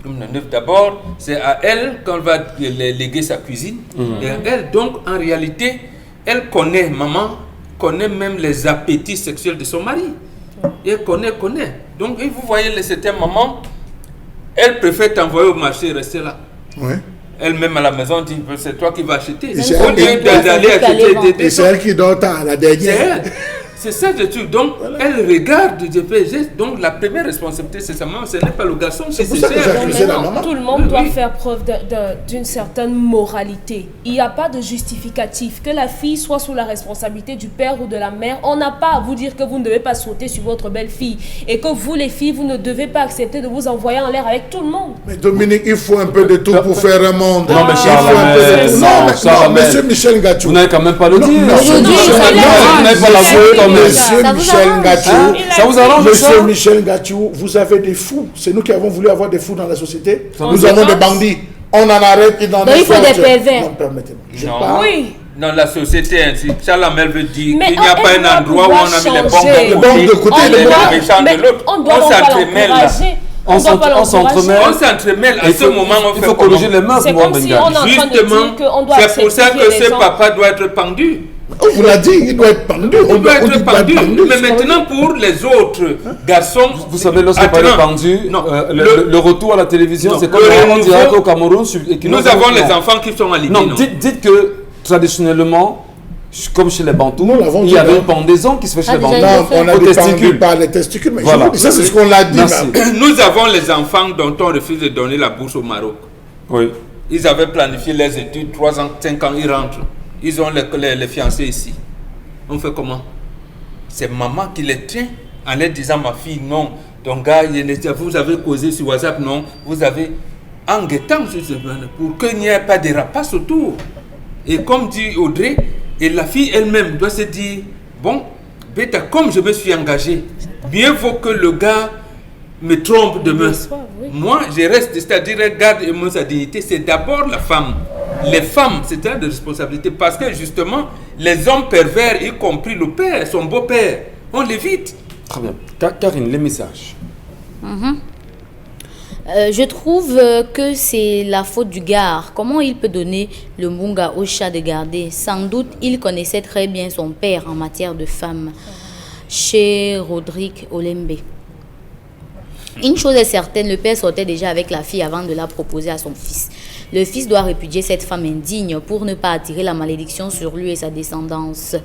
Comme un neuf. D'abord, c'est à elle qu'on va léguer sa cuisine. Et elle, donc, en réalité, elle connaît, maman, connaît même les appétits sexuels de son mari. Et elle connaît. Donc, et vous voyez, certaines mamans, elle préfère t'envoyer au marché et rester là. Ouais. Elle-même à la maison dit c'est toi qui vas acheter. Et c'est elle qui dort à la dernière. C'est ça le truc. Donc, elle regarde du DPG. Donc, la première responsabilité, c'est sa maman. Ce n'est pas le garçon. C'est pour ça que j'ai accusé la maman. Tout le monde doit faire preuve d'une certaine moralité. Il n'y a pas de justificatif. Que la fille soit sous la responsabilité du père ou de la mère, on n'a pas à vous dire que vous ne devez pas sauter sur votre belle-fille. Et que vous, les filles, vous ne devez pas accepter de vous envoyer en l'air avec tout le monde. Mais Dominique, il faut un peu de tout pour faire un monde. Non, mais non, monsieur Michel Ngachou. Vous n'avez quand même pas le dire. Aujourd'hui, vous n'avez pas l'avouer. Monsieur Michel Ngachou, ça vous arrange? Monsieur Michel Ngachou, vous avez des fous. C'est nous qui avons voulu avoir des fous dans la société. Nous avons des bandits. On en arrête et dans il faut des pervers. Non, permettez-moi. Oui. Dans la société ainsi, Chalamel veut dire qu'il n'y a pas un endroit où on a mis les bombes de côté et les méchants de l'autre. On s'entremêle là. On s'entremêle. On s'entremêle. À ce moment, on fait. Il faut corriger les mœurs, c'est comme si on est en train de dire qu'on doit c'est pour ça que ce papa doit être pendu. On vous l'a dit, il doit être pendu. Il doit être pendu. Mais maintenant, pour les autres garçons. Vous savez, lorsqu'on parle de pendu, le retour à la télévision, c'est comme on dirait qu'au Cameroun. Nous avons les enfants qui sont alignés. Non, dites que traditionnellement, comme chez les Bantous, il y avait une pendaison qui se fait chez les Bantous. Non, on a des pendu par les testicules. Mais voilà. Ça, c'est ce qu'on l'a dit. Nous avons les enfants dont on refuse de donner la bourse au Maroc. Oui. Ils avaient planifié les études, 3 ans, 5 ans, ils rentrent. Ils ont les fiancés ici. On fait comment? C'est maman qui les tient en leur disant ma fille, non, ton gars, vous avez causé sur WhatsApp, non, vous avez en guettant pour qu'il n'y ait pas de rapaces autour. Et comme dit Audrey, et la fille elle-même doit se dire, bon, Beta, comme je me suis engagé, mieux vaut que le gars me trompe demain. Moi, je reste, c'est-à-dire, garde sa dignité. C'est d'abord la femme. Les femmes, c'est de responsabilité. Parce que justement, les hommes pervers, y compris le père, son beau-père, on l'évite. Très bien. Karine, les messages. Je trouve que c'est la faute du gars. Comment il peut donner le munga au chat de garder? Sans doute, il connaissait très bien son père en matière de femmes. Chez Rodrigue Olembe. Une chose est certaine, le père sortait déjà avec la fille avant de la proposer à son fils. Le fils doit répudier cette femme indigne pour ne pas attirer la malédiction sur lui et sa descendance.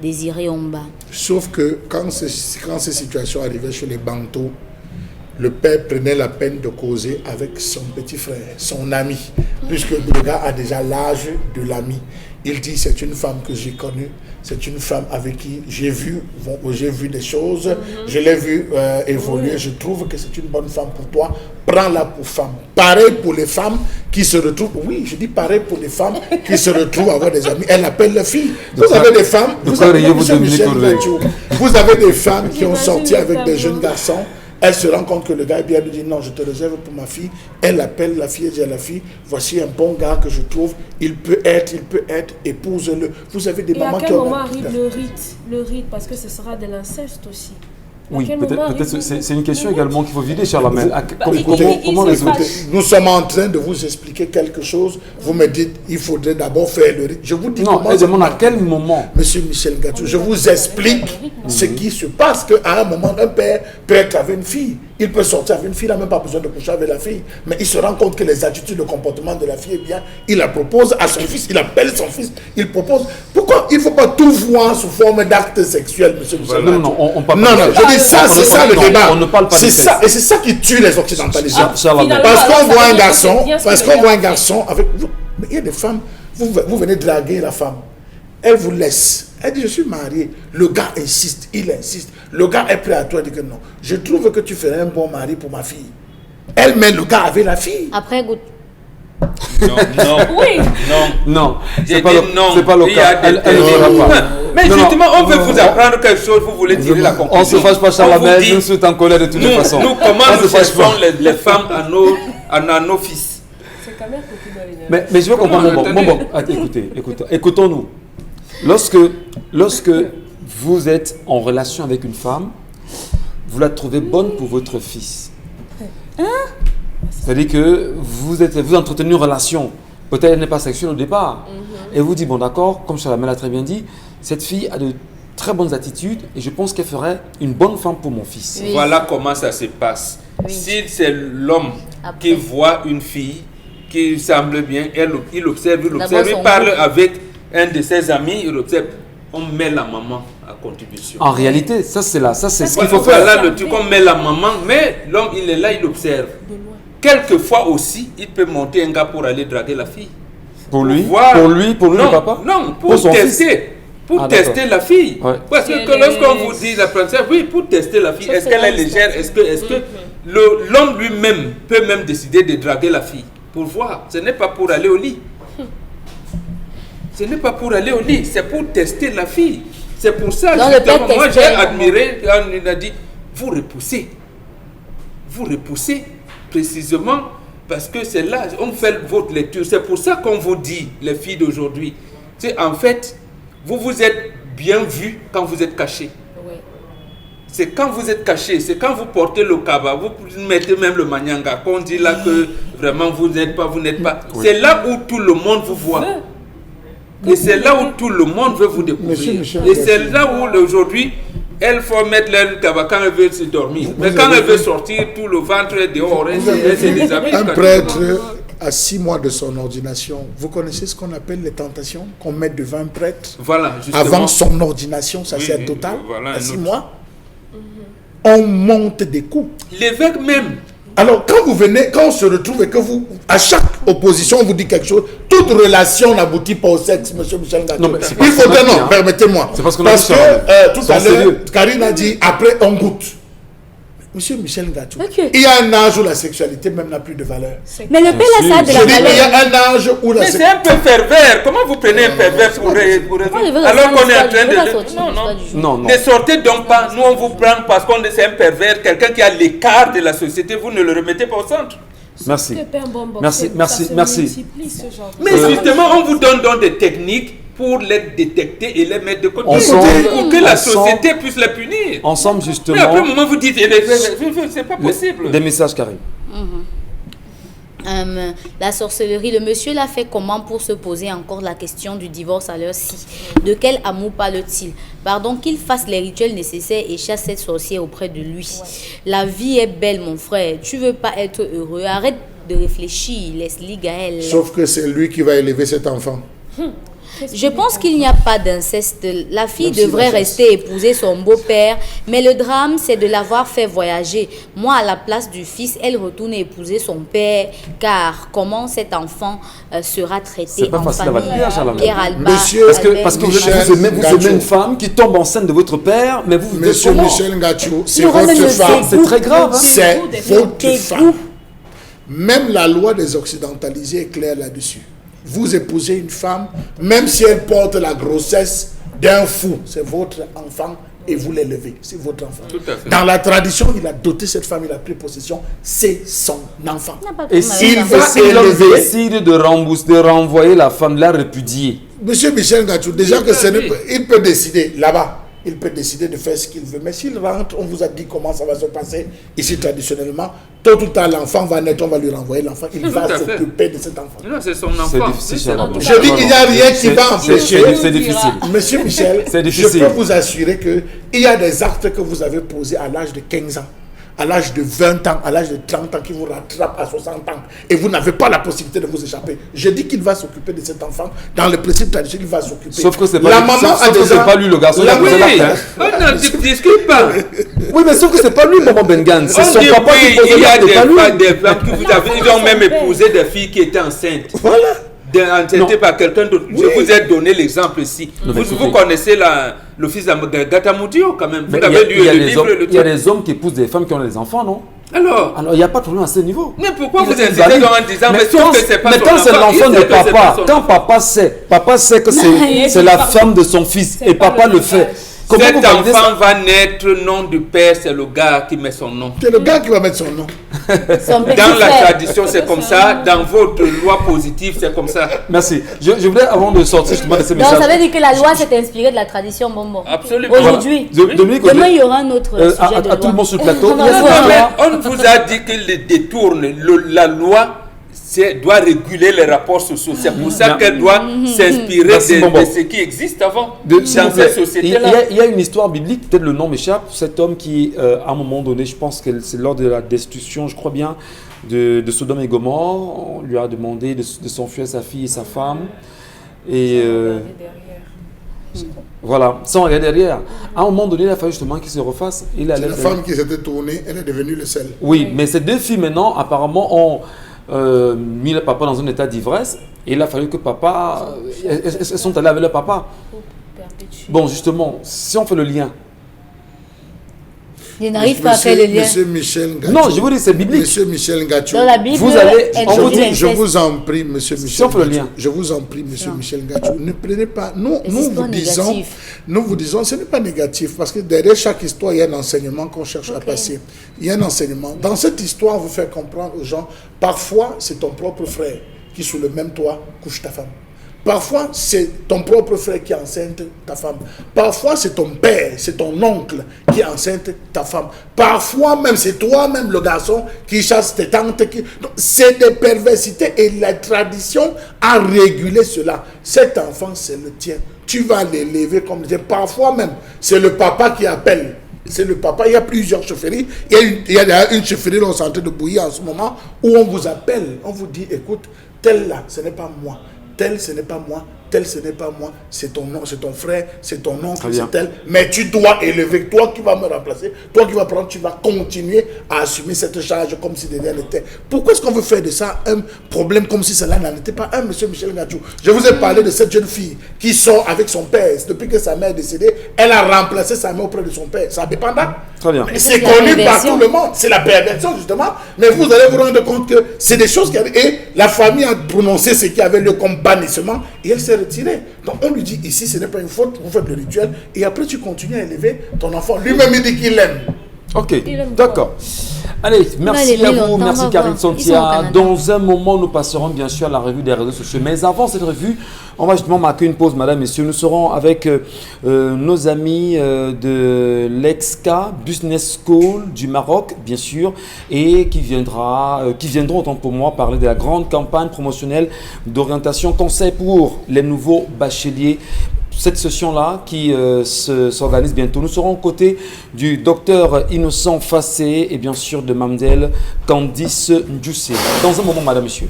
Désiré Omba. Sauf que quand ces situations arrivaient chez les Bantos, le père prenait la peine de causer avec son petit frère, son ami, puisque le gars a déjà l'âge de l'ami. Il dit, c'est une femme que j'ai connue, c'est une femme avec qui j'ai vu des choses, je l'ai vu évoluer, je trouve que c'est une bonne femme pour toi, prends-la pour femme. Pareil pour les femmes qui se retrouvent, oui, je dis pareil pour les femmes qui se retrouvent à avoir des amis, elle appelle la fille. Vous avez des femmes, vous avez des femmes qui ont sorti avec des jeunes garçons. Elle se rend compte que le gars est bien, lui dit non, je te réserve pour ma fille. Elle appelle la fille et dit à la fille, voici un bon gars que je trouve, il peut être, épouse-le. Vous avez des mamans qui ont... Et à quel moment arrive le rite, parce que ce sera de l'inceste aussi. Oui, peut-être c'est une question également qu'il faut vider, Charlamel. Comment résoudre? Nous sommes en train de vous expliquer quelque chose. Vous me dites, il faudrait d'abord faire le rite. Je vous dis non, elle demande à quel moment? Monsieur Michel Gatou, je vous explique ce qui se passe. Qu'à un moment, un père peut être avec une fille. Il peut sortir avec une fille, il n'a même pas besoin de coucher avec la fille. Mais il se rend compte que les attitudes, le comportement de la fille est bien. Il la propose à son fils, il appelle son fils, il propose. Pourquoi il ne faut pas tout voir sous forme d'acte sexuel, monsieur Michel Gatou? Non, on parle pas de ça. Je dis ça, c'est ça le débat. On ne parle pas de ça. Et c'est ça qui tue les occidentalistes. Parce qu'on voit un garçon avec... Mais il y a des femmes, vous venez draguer la femme. Elle vous laisse. Elle dit, je suis mariée. Le gars insiste, il insiste. Le gars est prêt à toi, il dit que non. Je trouve que tu ferais un bon mari pour ma fille. Elle met le gars avec la fille. Après, goûte. Non, c'est pas le cas. Elle ne fera pas. Mais justement, on veut vous apprendre quelque chose, vous voulez tirer la conclusion. On ne se fâche pas, Charlamel, nous sommes en colère de toutes les façons. Nous, comment nous cherchons les femmes à nos fils? C'est quand même mais je veux comprendre. Écoutons-nous. Lorsque vous êtes en relation avec une femme, vous la trouvez bonne pour votre fils. C'est-à-dire que vous entretenez une relation, peut-être elle n'est pas sexuelle au départ, et vous dites, bon d'accord, comme Charlamel a très bien dit, cette fille a de très bonnes attitudes et je pense qu'elle ferait une bonne femme pour mon fils. Oui. Voilà comment ça se passe. Oui. Si c'est l'homme qui voit une fille qui semble bien, il observe, il parle avec un de ses amis, il observe, on met la maman à contribution. En réalité, ça c'est ce qu'il faut faire. Là, le truc, on met la maman, mais l'homme il est là, il observe. Quelquefois aussi, il peut monter un gars pour aller draguer la fille. Pour lui, non, le papa? Non, pour tester. Pour tester la fille. Ouais. Parce que lorsqu'on vous dit la princesse, oui, pour tester la fille, est-ce qu'elle est légère? Est-ce que l'homme lui-même peut même décider de draguer la fille? Pour voir. Ce n'est pas pour aller au lit. Ce n'est pas pour aller au lit, c'est pour tester la fille. C'est pour ça que moi j'ai admiré quand il a dit, vous repoussez précisément parce que c'est là, on fait votre lecture. C'est pour ça qu'on vous dit, les filles d'aujourd'hui, c'est en fait, vous vous êtes bien vus quand vous êtes cachés. Oui. C'est quand vous êtes cachés, c'est quand vous portez le kaba, vous mettez même le manyanga, qu'on dit là que vraiment vous n'êtes pas. Oui. C'est là où tout le monde vous voit. Et c'est là où tout le monde veut vous découvrir. Et c'est là où aujourd'hui, elle faut mettre le tabac quand elle veut se dormir. Mais quand elle veut sortir, tout le ventre est dehors. Un prêtre à 6 mois de son ordination, vous connaissez ce qu'on appelle les tentations qu'on met devant un prêtre? Voilà, justement. Avant son ordination, ça c'est total, à 6 mois. On monte des coups. L'évêque même. Alors, quand vous venez, quand on se retrouve et que vous, à chaque opposition, on vous dit quelque chose, toute relation n'aboutit pas au sexe, monsieur Michel Gatou. Il faudrait, non, permettez-moi. C'est parce que tout à l'heure, Karine a dit, après, on goûte. Monsieur Michel Ngatou, Ok. il y a un âge où la sexualité même n'a plus de valeur. Mais le père là, ça a de Je la dis, il y valeur. a un âge où la Mais c'est un peu pervers. Comment vous prenez un pervers pour alors qu'on est en train de... Non, non. Ne sortez donc pas. Nous, on vous prend parce qu'on est un pervers, quelqu'un qui a l'écart de la société. Vous ne le remettez pas au centre. Merci. Que Père Bon Boxer, Merci, ça merci, se merci. multiplie, ce genre de- Mais justement, on vous donne donc des techniques pour les détecter et les mettre de côté. Ensemble, Pour que la ensemble, société puisse les punir. Ensemble, Mais après justement, un moment, vous dites, c'est pas possible. des messages carrés. La sorcellerie, le monsieur l'a fait comment pour se poser encore la question du divorce à l'heure ci? De quel amour parle-t-il? Pardon, qu'il fasse les rituels nécessaires et chasse cette sorcière auprès de lui. La vie est belle, mon frère. Tu veux pas être heureux? Arrête de réfléchir, laisse-les Gaël. Sauf que c'est lui qui va élever cet enfant. Je pense qu'il n'y a pas d'inceste. La fille Même si devrait la rester épouser son beau-père, mais le drame, c'est de l'avoir fait voyager. Moi, à la place du fils, elle retourne épouser son père, car comment cet enfant sera traité C'est pas en facile à famille? valider, Charlemagne. Pierre Alba, Monsieur, Parce que Michel vous aimez Ngatou. une femme qui tombe enceinte de votre père, mais vous Monsieur comment? Michel Ngatou, c'est Il aura même votre le femme. C'est très grave. Hein? C'est votre Dégoût. femme. Même la loi des occidentalisés est claire là-dessus. Vous épousez une femme, même si elle porte la grossesse d'un fou, c'est votre enfant et vous l'élevez. C'est votre enfant. Tout à fait. Dans la tradition, il a doté cette femme, il a pris possession, c'est son enfant. Et Il va si l'homme élever. décide de renvoyer la femme, de la répudier, Monsieur Michel Ngatou, déjà Oui, que ce oui. n'est pas- il peut décider là-bas, il peut décider de faire ce qu'il veut. Mais s'il rentre, on vous a dit comment ça va se passer ici traditionnellement. Tôt ou tard, l'enfant va naître, on va lui renvoyer l'enfant. Il va Tout à fait. s'occuper de cet enfant. Non, c'est son c'est enfant. difficile. C'est Charlemagne. Je dis qu'il n'y a rien qui va empêcher. C'est difficile. Monsieur Michel, C'est je difficile. peux vous assurer qu'il y a des actes que vous avez posés à l'âge de 15 ans, à l'âge de 20 ans, à l'âge de 30 ans qui vous rattrapent à 60 ans et vous n'avez pas la possibilité de vous échapper. Je dis qu'il va s'occuper de cet enfant. Dans le principe traditionnel, il va s'occuper. Sauf que c'est pas la lui- maman sauf a que déjà... c'est pas lui le garçon, La il a posé Oui, l'acte, hein. on ne discute pas. Oui, mais sauf que c'est pas lui, Maman Bengan. C'est On son dit papa qui oui, pose il y a l'acte, c'est pas lui. des femmes qui vous avez, ils ont même épousé des filles qui étaient enceintes. Voilà. Enceintées par quelqu'un d'autre. Je vous ai donné l'exemple ici. Non, mais Vous écoutez. connaissez le fils d'Gatamoudio quand même. Vous Mais il y a- avez lu il y a le des livre. hommes- le il y a truc. des hommes qui épousent des femmes qui ont des enfants, non? Alors, Alors, il n'y a pas de problème à ce niveau. mais pourquoi Il- vous il insistez valide. donc en disant, mais sauf quand- que c'est pas mais son quand c'est enfant, l'enfant il de sait que c'est pas papa, son quand papa sait que c'est la femme de son fils et papa le fait, comment vous Cet validez enfant ça? va naître, nom du père, c'est le gars qui met son nom. C'est le gars qui va mettre son nom. Son petit Dans la frère. tradition, c'est comme ça. Dans votre loi positive, c'est comme ça. Merci. Je voulais, avant de sortir justement de ces Donc, ça messages, veut dire que la loi s'est inspirée de la tradition bonbon. Absolument. Aujourd'hui. Dominique, Demain, il y aura un autre sujet à de tout le loi. monde sur le plateau, On va il y a voir. des droits. On vous a dit qu'il détourne. La loi doit réguler les rapports sociaux. C'est pour ça qu'elle doit s'inspirer Merci, Bombo. de ce qui existe avant S'il dans vous plaît, cette société-là. il y a une histoire biblique, peut-être le nom m'échappe, cet homme qui, à un moment donné, je pense que c'est lors de la destruction, je crois bien, de Sodome et Gomorrhe, on lui a demandé de s'enfuir sa fille et sa femme. Et voilà, sans regarder derrière. À un moment donné, il a fallu justement qu'il se refasse. Il C'est allait la femme qui s'était tournée, elle est devenue le sel. Oui, mais ces deux filles maintenant, apparemment, ont mis le papa dans un état d'ivresse. Et il a fallu que papa... elles sont allées avec le papa. Bon, justement, si on fait le lien... Je n'arrive pas à faire le lien. Monsieur Michel Ngatou. Non, je vous dis, c'est biblique. Monsieur Michel Ngatou. Dans la Bible, Vous allez- elle on vous dit dit- l'inceste. Je vous en prie, monsieur Michel on fait le Ngatou. lien. Je vous en prie, monsieur Michel Ngatou. Ne prenez pas. Nous Les vous histoires disons, négatives. nous vous disons, ce n'est pas négatif parce que derrière chaque histoire, il y a un enseignement qu'on cherche à passer. Il y a un enseignement. Dans cette histoire, on vous fait comprendre aux gens, parfois, c'est ton propre frère qui, sous le même toit, couche ta femme. Parfois, c'est ton propre frère qui enceinte ta femme. Parfois, c'est ton père, c'est ton oncle qui enceinte ta femme. Parfois, même, c'est toi-même le garçon qui chasse tes tantes. Donc, c'est des perversités et la tradition a régulé cela. Cet enfant, c'est le tien. Tu vas l'élever comme je dis. Parfois même, c'est le papa qui appelle. C'est le papa. Il y a plusieurs chefferies. Il y a une chefferie là, on est en train de bouillir en ce moment où on vous appelle. On vous dit, écoute, tel là, ce n'est pas moi. Tel, ce n'est pas moi. Tel, ce n'est pas moi. C'est ton nom, c'est ton frère, c'est ton oncle, c'est tel. Mais tu dois élever. Toi qui vas me remplacer, toi qui vas prendre, tu vas continuer à assumer cette charge comme si de rien n'était. Pourquoi est-ce qu'on veut faire de ça un problème comme si cela n'en était pas un, monsieur Michel Ngatou? Je vous ai parlé de cette jeune fille qui sort avec son père. Depuis que sa mère est décédée, elle a remplacé sa mère auprès de son père. Ça dépend. Très bien. C'est connu par tout le monde. C'est la perversion, justement. Mais vous allez vous rendre compte que c'est des choses qui arrivent. Et la famille a prononcé ce qui avait lieu comme bannissement et elle s'est retirée. Donc on lui dit ici, ce n'est pas une faute, vous faites le rituel. Et après, tu continues à élever ton enfant. Lui-même, il dit qu'il l'aime. Ok, d'accord. Allez, merci à vous, merci Karine Santia. Dans un moment, nous passerons bien sûr à la revue des réseaux sociaux. Mais avant cette revue, on va justement marquer une pause, madame, messieurs. Nous serons avec nos amis de l'EXCA Business School du Maroc, bien sûr, et qui viendront, autant pour moi, parler de la grande campagne promotionnelle d'orientation conseil pour les nouveaux bacheliers. Cette session-là qui s'organise bientôt. Nous serons aux côtés du docteur Innocent Fassé et bien sûr de Mamdel Candice Ndjoussé. Dans un moment, madame, monsieur.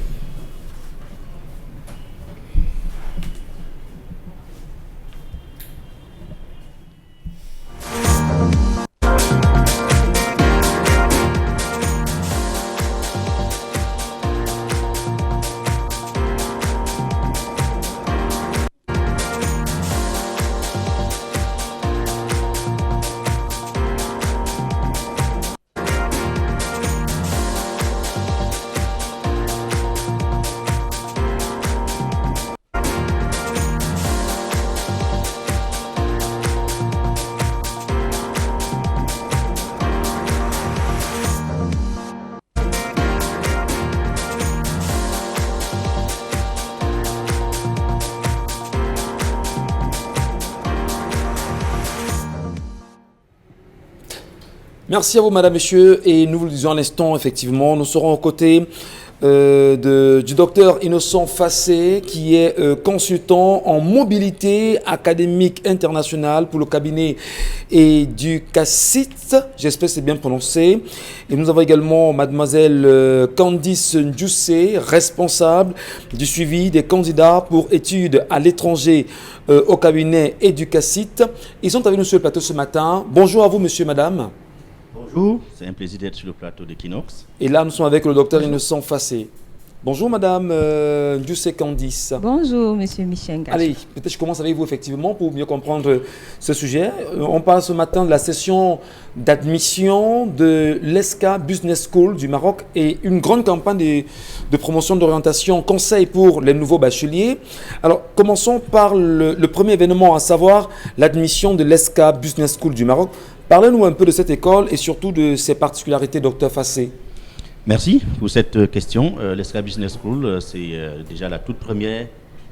Merci à vous, madame, messieurs. Et nous vous le disons à l'instant, effectivement, nous serons aux côtés du docteur Innocent Fassé, qui est consultant en mobilité académique internationale pour le cabinet Educacit. J'espère que c'est bien prononcé. Et nous avons également mademoiselle Candice Ndjoussé, responsable du suivi des candidats pour études à l'étranger au cabinet Educacit. Ils sont avec nous sur le plateau ce matin. Bonjour à vous, monsieur, madame. Bonjour, c'est un plaisir d'être sur le plateau de Kinox. Et là, nous sommes avec le docteur Innocent Fassé. Bonjour, madame Ndjoussé Candice. Bonjour, monsieur Michel. Allez, peut-être je commence avec vous, effectivement, pour mieux comprendre ce sujet. On parle ce matin de la session d'admission de l'EXCA Business School du Maroc et une grande campagne de promotion d'orientation conseil pour les nouveaux bacheliers. Alors, commençons par le premier événement, à savoir l'admission de l'EXCA Business School du Maroc. Parlez-nous un peu de cette école et surtout de ses particularités, docteur Fassé. Merci pour cette question. L'EXCA Business School, c'est déjà la toute première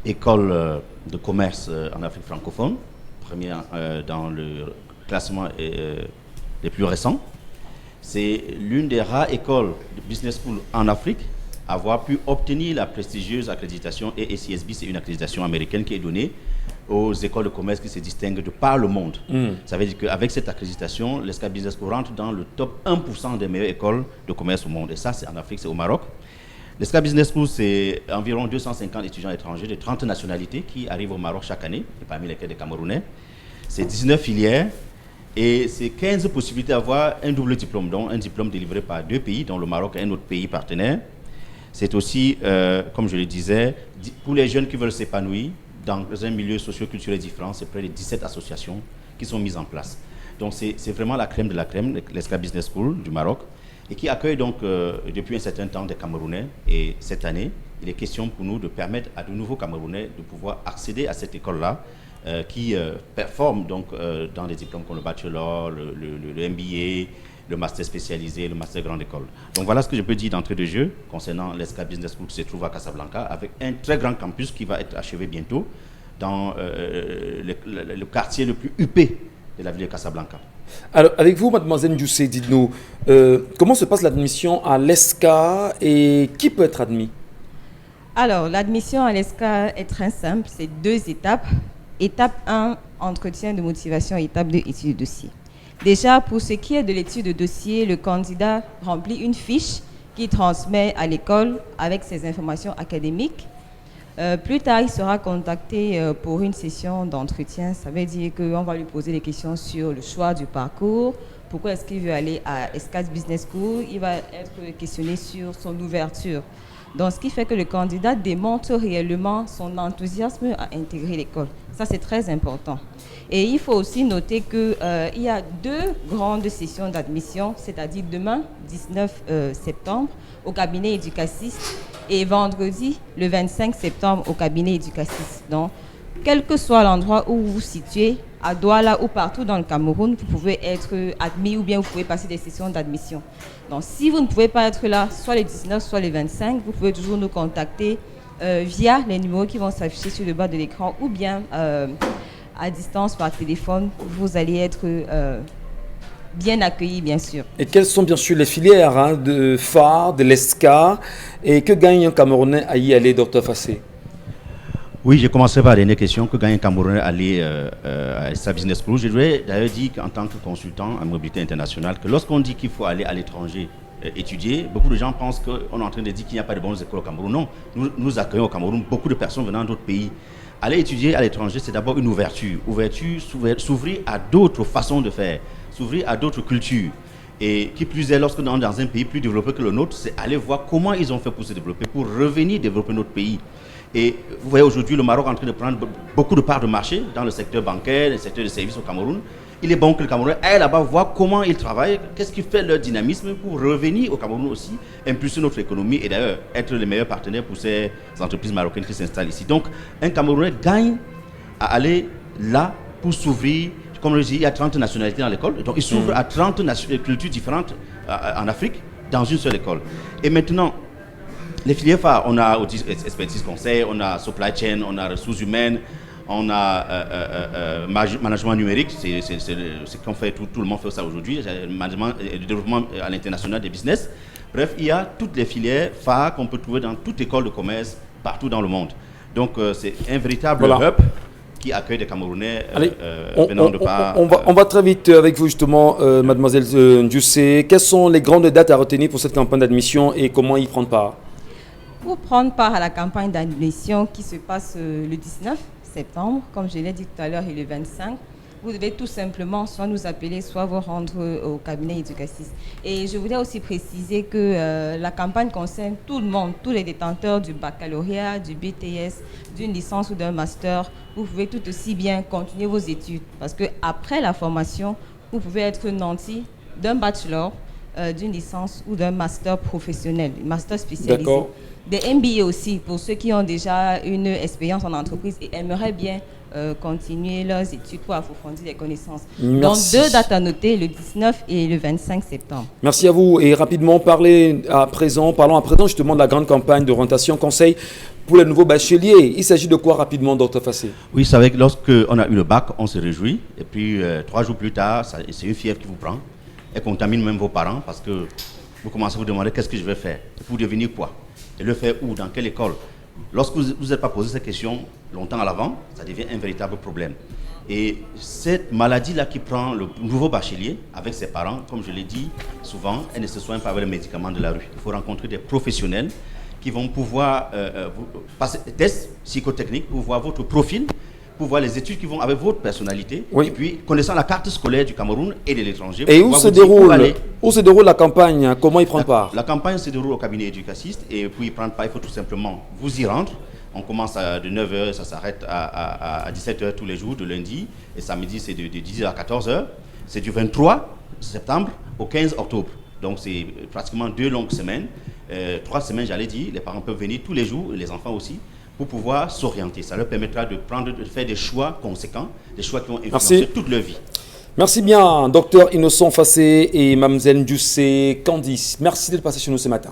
école de commerce en Afrique francophone, première dans le classement les plus récents. C'est l'une des rares écoles de business school en Afrique à avoir pu obtenir la prestigieuse accréditation AACSB. C'est une accréditation américaine qui est donnée aux écoles de commerce qui se distinguent de par le monde. Ça veut dire qu'avec cette accréditation, l'EXCA Business School rentre dans le top 1% des meilleures écoles de commerce au monde. Et ça, c'est en Afrique, c'est au Maroc. L'EXCA Business School, c'est environ 250 étudiants étrangers de 30 nationalités qui arrivent au Maroc chaque année, et parmi lesquels des Camerounais. C'est 19 filières et c'est 15 possibilités d'avoir un double diplôme, donc un diplôme délivré par 2 pays, dont le Maroc et un autre pays partenaire. C'est aussi, comme je le disais, pour les jeunes qui veulent s'épanouir, dans un milieu socio-culturel différent, c'est près de 17 associations qui sont mises en place. Donc c'est vraiment la crème de la crème, l'EXCA Business School du Maroc, et qui accueille donc depuis un certain temps des Camerounais. Et cette année, il est question pour nous de permettre à de nouveaux Camerounais de pouvoir accéder à cette école-là, qui performe donc dans des diplômes comme le bachelor, le MBA, le master spécialisé, le master grande école. Donc voilà ce que je peux dire d'entrée de jeu concernant l'EXCA Business School qui se trouve à Casablanca, avec un très grand campus qui va être achevé bientôt dans le quartier le plus huppé de la ville de Casablanca. Alors, avec vous, mademoiselle Ndjoussé, dites-nous, comment se passe l'admission à l'EXCA et qui peut être admis? Alors, l'admission à l'EXCA est très simple, c'est 2 étapes. Étape 1, entretien de motivation, étape 2, étude de dossier. Déjà, pour ce qui est de l'étude de dossier, le candidat remplit une fiche qu'il transmet à l'école avec ses informations académiques. Plus tard, il sera contacté pour une session d'entretien. Ça veut dire qu'on va lui poser des questions sur le choix du parcours, pourquoi est-ce qu'il veut aller à l'EXCA Business School. Il va être questionné sur son ouverture Donc, ce qui fait que le candidat démontre réellement son enthousiasme à intégrer l'école. Ça, c'est très important. Et il faut aussi noter qu'il y a 2 grandes sessions d'admission, c'est-à-dire demain, 19 septembre, au cabinet éducaciste, et vendredi, le 25 septembre, au cabinet éducaciste. Donc, quel que soit l'endroit où vous vous situez, à Douala ou partout dans le Cameroun, vous pouvez être admis ou bien vous pouvez passer des sessions d'admission. Donc, si vous ne pouvez pas être là, soit les 19, soit les 25, vous pouvez toujours nous contacter via les numéros qui vont s'afficher sur le bas de l'écran ou bien à distance par téléphone. Vous allez être bien accueillis, bien sûr. Et quelles sont bien sûr les filières de phare, de l'ESCA, et que gagne un Camerounais à y aller, Dr Fassé? Oui, j'ai commencé par la dernière question, que gagne un Camerounais à aller à sa business school. Je voudrais d'ailleurs dire qu'en tant que consultant en mobilité internationale, que lorsqu'on dit qu'il faut aller à l'étranger étudier, beaucoup de gens pensent qu'on est en train de dire qu'il n'y a pas de bonnes écoles au Cameroun. Non, nous accueillons au Cameroun beaucoup de personnes venant d'autres pays. Aller étudier à l'étranger, c'est d'abord une ouverture. S'ouvrir à d'autres façons de faire, s'ouvrir à d'autres cultures. Et qui plus est, lorsqu'on est dans un pays plus développé que le nôtre, c'est aller voir comment ils ont fait pour se développer, pour revenir développer notre pays. Et vous voyez aujourd'hui le Maroc en train de prendre beaucoup de parts de marché dans le secteur bancaire, le secteur des services au Cameroun. Il est bon que le Cameroun aille là-bas voir comment ils travaillent, qu'est-ce qui fait leur dynamisme pour revenir au Cameroun aussi, impulser notre économie et d'ailleurs être les meilleurs partenaires pour ces entreprises marocaines qui s'installent ici. Donc un Camerounais gagne à aller là pour s'ouvrir. Comme je dis, il y a 30 nationalités dans l'école, donc il s'ouvre à 30 cultures différentes en Afrique dans une seule école. Et maintenant, les filières phares, on a expertise conseil, on a supply chain, on a ressources humaines, on a management numérique, c'est ce qu'on fait, tout le monde fait ça aujourd'hui, le développement à l'international des business. Bref, il y a toutes les filières phares qu'on peut trouver dans toute école de commerce partout dans le monde. Donc c'est un véritable hub qui accueille des Camerounais venant de part. On va très vite avec vous justement, mademoiselle Ndioussé. Quelles sont les grandes dates à retenir pour cette campagne d'admission et comment y prendre part? Pour prendre part à la campagne d'admission qui se passe le 19 septembre, comme je l'ai dit tout à l'heure, et le 25, vous devez tout simplement soit nous appeler, soit vous rendre au cabinet éducaciste. Et je voudrais aussi préciser que la campagne concerne tout le monde, tous les détenteurs du baccalauréat, du BTS, d'une licence ou d'un master. Vous pouvez tout aussi bien continuer vos études parce qu'après la formation, vous pouvez être nanti d'un bachelor, d'une licence ou d'un master professionnel, master spécialisé. Des MBA aussi, pour ceux qui ont déjà une expérience en entreprise et aimeraient bien continuer leurs études pour approfondir les connaissances. Merci. Donc 2 dates à noter, le 19 et le 25 septembre. Merci à vous. Et rapidement, parlons à présent justement de la grande campagne d'orientation conseil pour les nouveaux bacheliers. Il s'agit de quoi rapidement, Dr Fassé? Oui, c'est vrai que lorsqu'on a eu le bac, on se réjouit. Et puis 3 jours plus tard, c'est une fièvre qui vous prend et contamine même vos parents parce que vous commencez à vous demander qu'est-ce que je vais faire pour devenir quoi et le faire où, dans quelle école. Lorsque vous n'êtes pas posé cette question longtemps à l'avant, ça devient un véritable problème. Et cette maladie-là qui prend le nouveau bachelier avec ses parents, comme je l'ai dit souvent, elle ne se soigne pas avec les médicaments de la rue. Il faut rencontrer des professionnels qui vont pouvoir passer des tests psychotechniques pour voir votre profil, pour voir les études qui vont avec votre personnalité, et puis connaissant la carte scolaire du Cameroun et de l'étranger. Et où se déroule la campagne? Comment y prendre part? La campagne se déroule au cabinet éducaciste et pour y prendre part, il faut tout simplement vous y rendre. On commence de 9h, ça s'arrête à 17h tous les jours, de lundi, et samedi c'est de 10h à 14h. C'est du 23 septembre au 15 octobre. Donc c'est pratiquement 2 longues semaines, 3 semaines j'allais dire. Les parents peuvent venir tous les jours, les enfants aussi, pour pouvoir s'orienter. Ça leur permettra de faire des choix conséquents, des choix qui vont influencer toute leur vie. Merci bien, docteur Innocent Fassé et mademoiselle Ndioussé Candice. Merci d'être passé chez nous ce matin.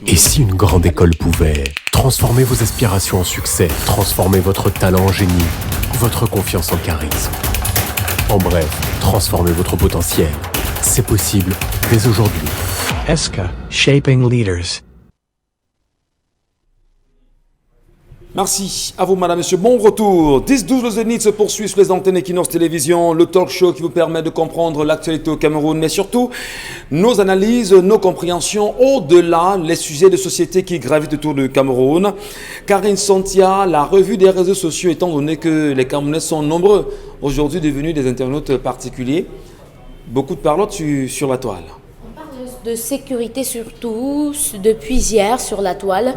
Et si une grande école pouvait transformer vos aspirations en succès, transformer votre talent en génie, votre confiance en charisme. En bref, transformer votre potentiel. C'est possible dès aujourd'hui. ESCA, Shaping Leaders. Merci à vous, madame, monsieur. Bon retour. 10-12, le Zénith se poursuit sur les antennes Equinox Télévision, le talk show qui vous permet de comprendre l'actualité au Cameroun, mais surtout nos analyses, nos compréhensions au-delà les sujets de société qui gravitent autour du Cameroun. Karine Santia, la revue des réseaux sociaux, étant donné que les Camerounais sont nombreux, aujourd'hui devenus des internautes particuliers. Beaucoup de parlotte sur la toile. On parle de sécurité surtout, depuis hier sur la toile,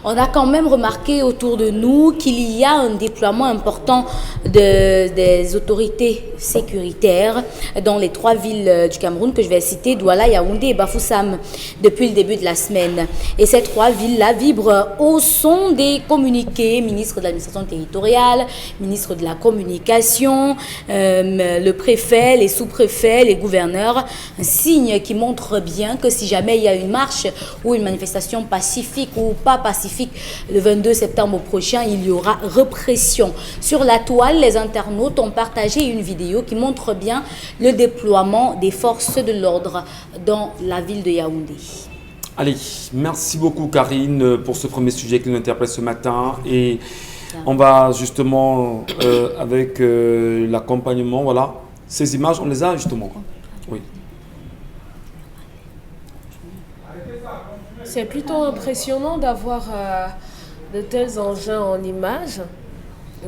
on a quand même remarqué autour de nous qu'il y a un déploiement important des autorités sécuritaires dans les 3 villes du Cameroun que je vais citer, Douala, Yaoundé et Bafoussam, depuis le début de la semaine. Et ces 3 villes-là vibrent au son des communiqués, ministre de l'administration territoriale, ministre de la communication, le préfet, les sous-préfets, les gouverneurs, un signe qui montre bien que si jamais il y a une marche ou une manifestation pacifique ou pas pacifique le 22 septembre prochain, il y aura répression. Sur la toile, les internautes ont partagé une vidéo qui montre bien le déploiement des forces de l'ordre dans la ville de Yaoundé. Allez, merci beaucoup Karine pour ce premier sujet qui nous interpelle ce matin. Et on va justement avec l'accompagnement, voilà. Ces images, on les a justement. Oui. C'est plutôt impressionnant d'avoir de tels engins en images.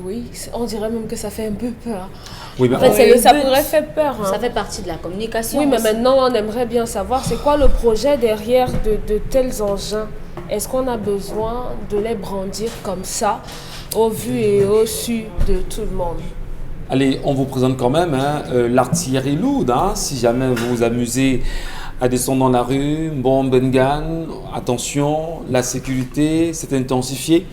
Oui, on dirait même que ça fait un peu peur. Oui, en fait, ça pourrait faire peur. Ça fait partie de la communication. Oui, mais maintenant, on aimerait bien savoir, c'est quoi le projet derrière de tels engins? Est-ce qu'on a besoin de les brandir comme ça, au vu et au su de tout le monde? Allez, on vous présente quand même l'artillerie lourde. Si jamais vous vous amusez à descendre dans la rue, bon, Bengan, attention, la sécurité s'est intensifiée.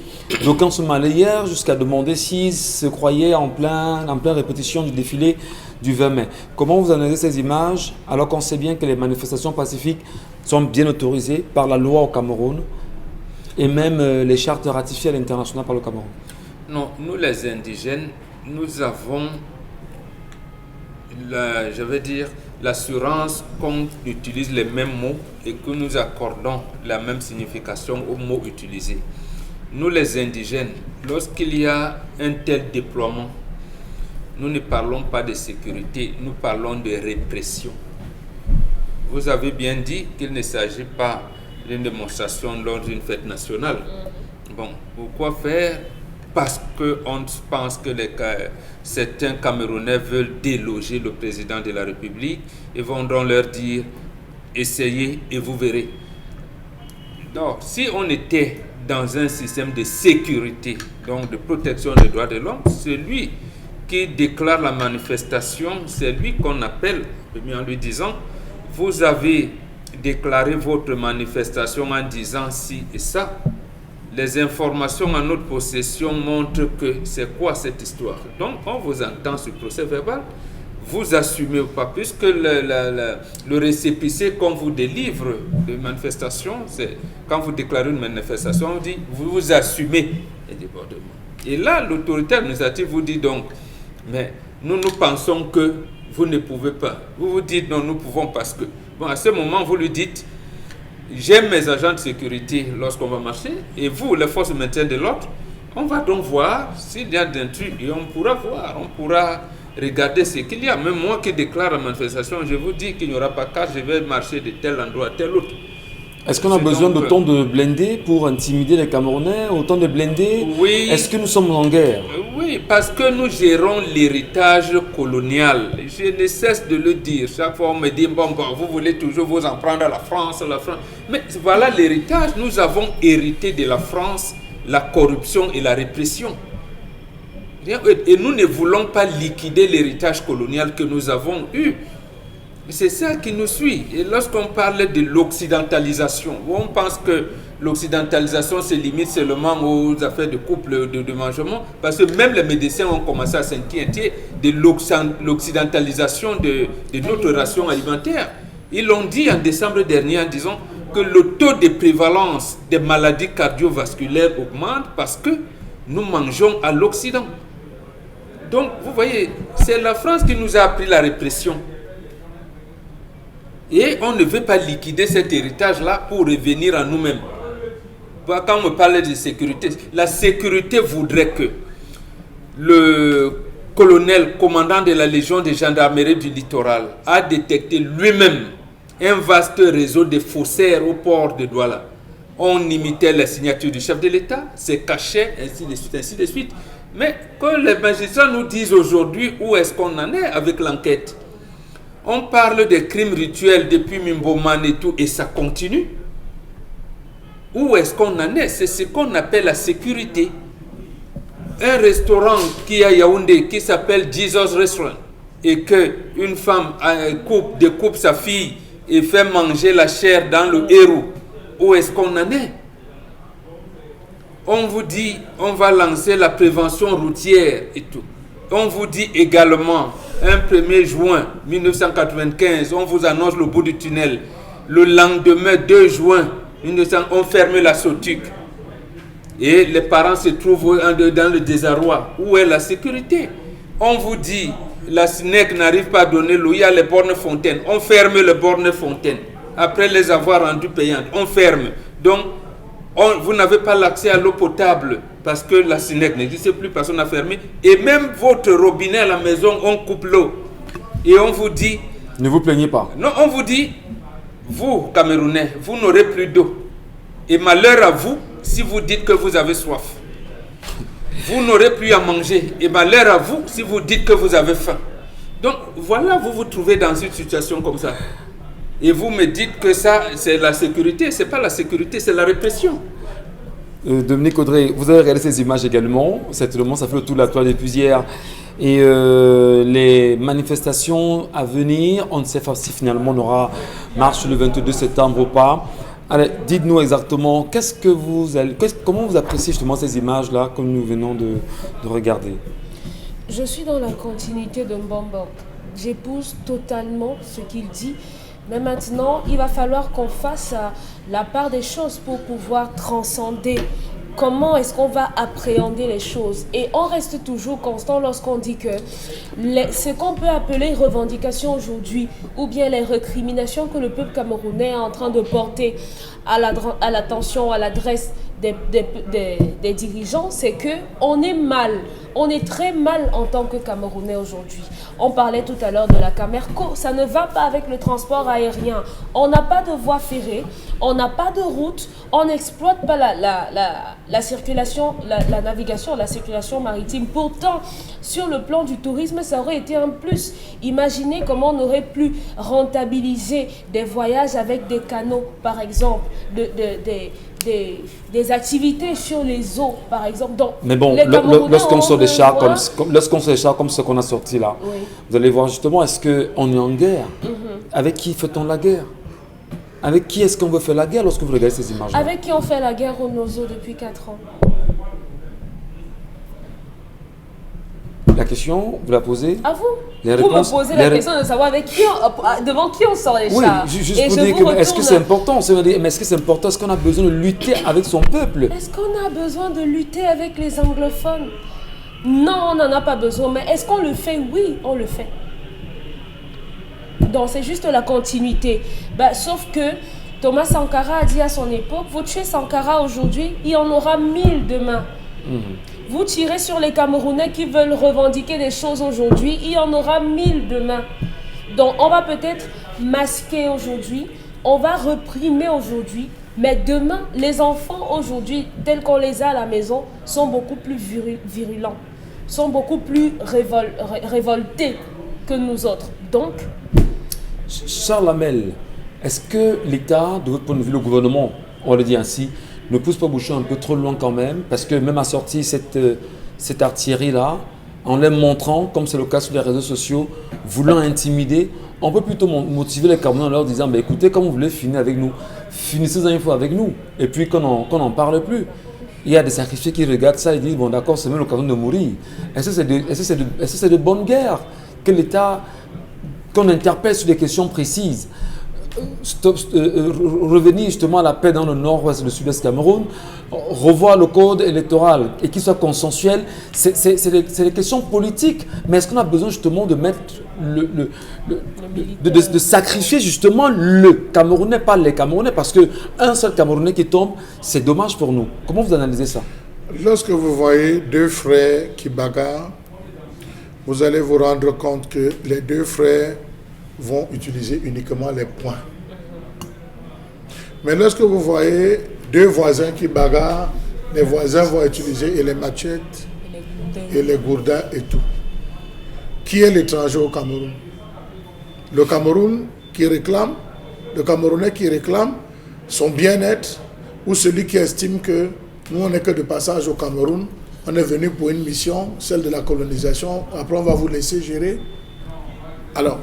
D'aucuns se malaient hier jusqu'à demander s'ils se croyaient en pleine répétition du défilé du 20 mai. Comment vous analysez ces images alors qu'on sait bien que les manifestations pacifiques sont bien autorisées par la loi au Cameroun et même les chartes ratifiées à l'international par le Cameroun? Non, nous les indigènes, nous avons, l'assurance qu'on utilise les mêmes mots et que nous accordons la même signification aux mots utilisés. Nous les indigènes, lorsqu'il y a un tel déploiement, nous ne parlons pas de sécurité, nous parlons de répression. Vous avez bien dit qu'il ne s'agit pas d'une démonstration lors d'une fête nationale. Bon, pourquoi faire? Parce qu'on pense que certains Camerounais veulent déloger le président de la République et vont donc leur dire « essayez et vous verrez ». Donc, si on était dans un système de sécurité, donc de protection des droits de l'homme, celui qui déclare la manifestation, c'est lui qu'on appelle, en lui disant « vous avez déclaré votre manifestation en disant ci et ça ». Les informations en notre possession montrent que c'est quoi cette histoire. Donc, on vous entend sur procès verbal, vous assumez ou pas, puisque le récépissé qu'on vous délivre de manifestation, c'est quand vous déclarez une manifestation, on dit vous assumez les débordements. Et là, l'autorité administrative vous dit donc, mais nous pensons que vous ne pouvez pas. Vous vous dites non, nous pouvons parce que. Bon, à ce moment, vous lui dites, j'aime mes agents de sécurité lorsqu'on va marcher, et vous, les forces de maintien de l'ordre, on va donc voir s'il y a d'intrus, et on pourra voir, on pourra regarder ce qu'il y a. Même moi qui déclare la manifestation, je vous dis qu'il n'y aura pas car je vais marcher de tel endroit à tel autre. Est-ce qu'on a besoin d'autant de blindés pour intimider les Camerounais, autant de blindés? Oui. Est-ce que nous sommes en guerre? Oui, parce que nous gérons l'héritage colonial. Je ne cesse de le dire. Chaque fois, on me dit, bon, vous voulez toujours vous en prendre à la France, Mais voilà l'héritage. Nous avons hérité de la France la corruption et la répression. Et nous ne voulons pas liquider l'héritage colonial que nous avons eu. C'est ça qui nous suit. Et lorsqu'on parle de l'occidentalisation, on pense que l'occidentalisation se limite seulement aux affaires de couple, de mangement, parce que même les médecins ont commencé à s'inquiéter de l'occidentalisation de notre ration alimentaire. Ils l'ont dit en décembre dernier en disant que le taux de prévalence des maladies cardiovasculaires augmente parce que nous mangeons à l'Occident. Donc, vous voyez, c'est la France qui nous a appris la répression. Et on ne veut pas liquider cet héritage-là pour revenir à nous-mêmes. Quand on me parle de sécurité, la sécurité voudrait que le colonel commandant de la Légion de gendarmerie du littoral a détecté lui-même un vaste réseau de faussaires au port de Douala. On imitait la signature du chef de l'État, c'est caché, ainsi de suite, ainsi de suite. Mais que les magistrats nous disent aujourd'hui où est-ce qu'on en est avec l'enquête. On parle des crimes rituels depuis Mimboman et tout, et ça continue. Où est-ce qu'on en est? C'est ce qu'on appelle la sécurité. Un restaurant qui est à Yaoundé, qui s'appelle Jesus Restaurant, et qu'une femme découpe sa fille et fait manger la chair dans le héros, où est-ce qu'on en est? On vous dit, on va lancer la prévention routière et tout. On vous dit également, un 1er juin 1995, on vous annonce le bout du tunnel. Le lendemain, 2 juin, on ferme la Sotuc. Et les parents se trouvent dans le désarroi. Où est la sécurité? On vous dit, la SNEC n'arrive pas à donner l'eau, il y a les bornes fontaines. On ferme les bornes fontaines. Après les avoir rendues payantes, on ferme. Donc, vous n'avez pas l'accès à l'eau potable parce que la SNEC n'existe plus, personne n'a fermé. Et même votre robinet à la maison, on coupe l'eau. Et on vous dit... Ne vous plaignez pas. Non, on vous dit, vous, Camerounais, vous n'aurez plus d'eau. Et malheur à vous si vous dites que vous avez soif. Vous n'aurez plus à manger. Et malheur à vous si vous dites que vous avez faim. Donc, voilà, vous vous trouvez dans une situation comme ça. Et vous me dites que ça, c'est la sécurité. Ce n'est pas la sécurité, c'est la répression. Dominique Audrey, vous avez regardé ces images également. Certainement, ça fait le tour de la toile depuis hier. Et les manifestations à venir, on ne sait pas si finalement on aura marche le 22 septembre ou pas. Allez, dites-nous exactement, comment vous appréciez justement ces images-là que nous venons de regarder? Je suis dans la continuité de Mbombo. J'épouse totalement ce qu'il dit. Mais maintenant, il va falloir qu'on fasse la part des choses pour pouvoir transcender. Comment est-ce qu'on va appréhender les choses? Et on reste toujours constant lorsqu'on dit que ce qu'on peut appeler revendications aujourd'hui, ou bien les récriminations que le peuple camerounais est en train de porter à l'attention, à l'adresse des dirigeants, c'est qu'on est mal. On est très mal en tant que Camerounais aujourd'hui. On parlait tout à l'heure de la Camerco. Ça ne va pas avec le transport aérien. On n'a pas de voie ferrée. On n'a pas de route. On n'exploite pas la circulation, la navigation, la circulation maritime. Pourtant, sur le plan du tourisme, ça aurait été un plus. Imaginez comment on aurait pu rentabiliser des voyages avec des canaux, par exemple, des activités sur les eaux, par exemple. Donc, mais bon, lorsqu'on sort des chars comme ce qu'on a sorti là, oui. Vous allez voir justement, est-ce qu'on est en guerre? Avec qui fait-on la guerre? Avec qui est-ce qu'on veut faire la guerre lorsque vous regardez ces images? Avec qui on fait la guerre au Nozo depuis 4 ans? La question, vous la posez? À vous. Les vous me posez la question de savoir devant qui on sort les chars. Oui, juste pour dire que est-ce que c'est important? Mais est-ce que c'est important? Est-ce qu'on a besoin de lutter avec son peuple? Est-ce qu'on a besoin de lutter avec les anglophones? Non, on n'en a pas besoin. Mais est-ce qu'on le fait? Oui, on le fait. Donc c'est juste la continuité. Sauf que Thomas Sankara a dit à son époque, vous tuez Sankara aujourd'hui, il y en aura 1000 demain. Vous tirez sur les Camerounais qui veulent revendiquer des choses aujourd'hui, il y en aura 1000 demain. Donc on va peut-être masquer aujourd'hui, on va réprimer aujourd'hui, mais demain, les enfants aujourd'hui, tels qu'on les a à la maison, sont beaucoup plus virulents, sont beaucoup plus révoltés que nous autres. Donc, Charles Lamel, est-ce que l'État, de votre point de vue, le gouvernement, on va le dire ainsi, ne pousse pas Bouchon un peu trop loin quand même? Parce que même à sortir cette artillerie-là, en les montrant, comme c'est le cas sur les réseaux sociaux, voulant intimider, on peut plutôt motiver les Camerounais en leur disant écoutez, comme vous voulez finir avec nous, finissez une fois avec nous, et puis qu'on n'en parle plus. Il y a des sacrifiés qui regardent ça et disent bon d'accord, c'est même l'occasion de mourir. Est-ce que c'est de bonne guerre que l'État, qu'on interpelle sur des questions précises, revenir justement à la paix dans le nord-ouest et le sud-est Cameroun, revoir le code électoral et qu'il soit consensuel, c'est des questions politiques. Mais est-ce qu'on a besoin justement de mettre de sacrifier justement le Camerounais, pas les Camerounais, parce qu'un seul Camerounais qui tombe, c'est dommage pour nous. Comment vous analysez ça? Lorsque vous voyez deux frères qui bagarrent, vous allez vous rendre compte que les deux frères vont utiliser uniquement les poings. Mais lorsque vous voyez deux voisins qui bagarrent, les voisins vont utiliser les machettes et les gourdas et tout. Qui est l'étranger au Cameroun? le Cameroun qui réclame, le Camerounais qui réclame son bien-être, ou celui qui estime que nous on n'est que de passage au Cameroun, on est venu pour une mission, celle de la colonisation, après on va vous laisser gérer. Alors,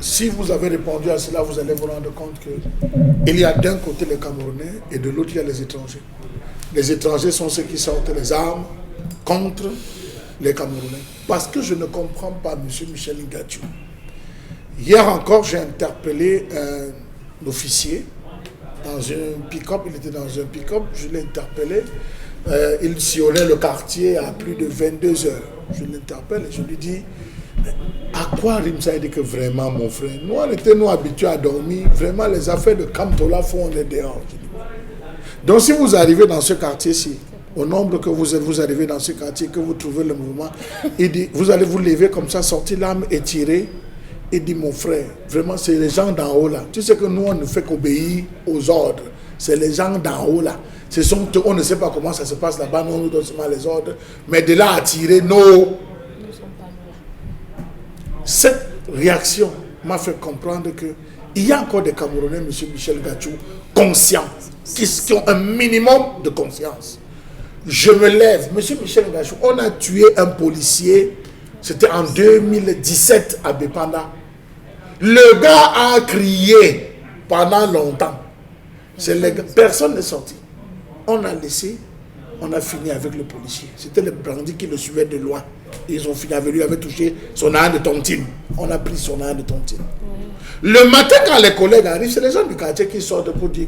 si vous avez répondu à cela, vous allez vous rendre compte qu'il y a d'un côté les Camerounais et de l'autre il y a les étrangers. Les étrangers sont ceux qui sortent les armes contre les Camerounais. Parce que je ne comprends pas M. Michel Ngattchou. Hier encore, j'ai interpellé un officier dans un pick-up. Il était dans un pick-up, je l'ai interpellé. Il sillonnait le quartier à plus de 22 heures. Je l'interpelle et je lui dis, à quoi Rimsa a dit que vraiment, mon frère, nous on était habitués à dormir, vraiment les affaires de Kamtola font on est dehors. Donc si vous arrivez dans ce quartier-ci, au nombre que vous arrivez dans ce quartier, que vous trouvez le mouvement, il dit, vous allez vous lever comme ça, sortir l'arme et tirer. Il dit, mon frère, vraiment c'est les gens d'en haut là. Tu sais que nous on ne fait qu'obéir aux ordres. C'est les gens d'en haut là. On ne sait pas comment ça se passe là-bas, nous donne seulement les ordres. Mais de là à tirer, non. Cette réaction m'a fait comprendre qu'il y a encore des Camerounais, M. Michel Ngattchou, conscients, qui ont un minimum de conscience. Je me lève, M. Michel Ngattchou, on a tué un policier, c'était en 2017 à Bepanda. Le gars a crié pendant longtemps. Personne n'est sorti. On a laissé, on a fini avec le policier. C'était le bandit qui le suivait de loin. Ils ont fini avec lui, avaient touché son arme de tontine. On a pris son arme de tontine. Le matin, quand les collègues arrivent, c'est les gens du quartier qui sortent pour dire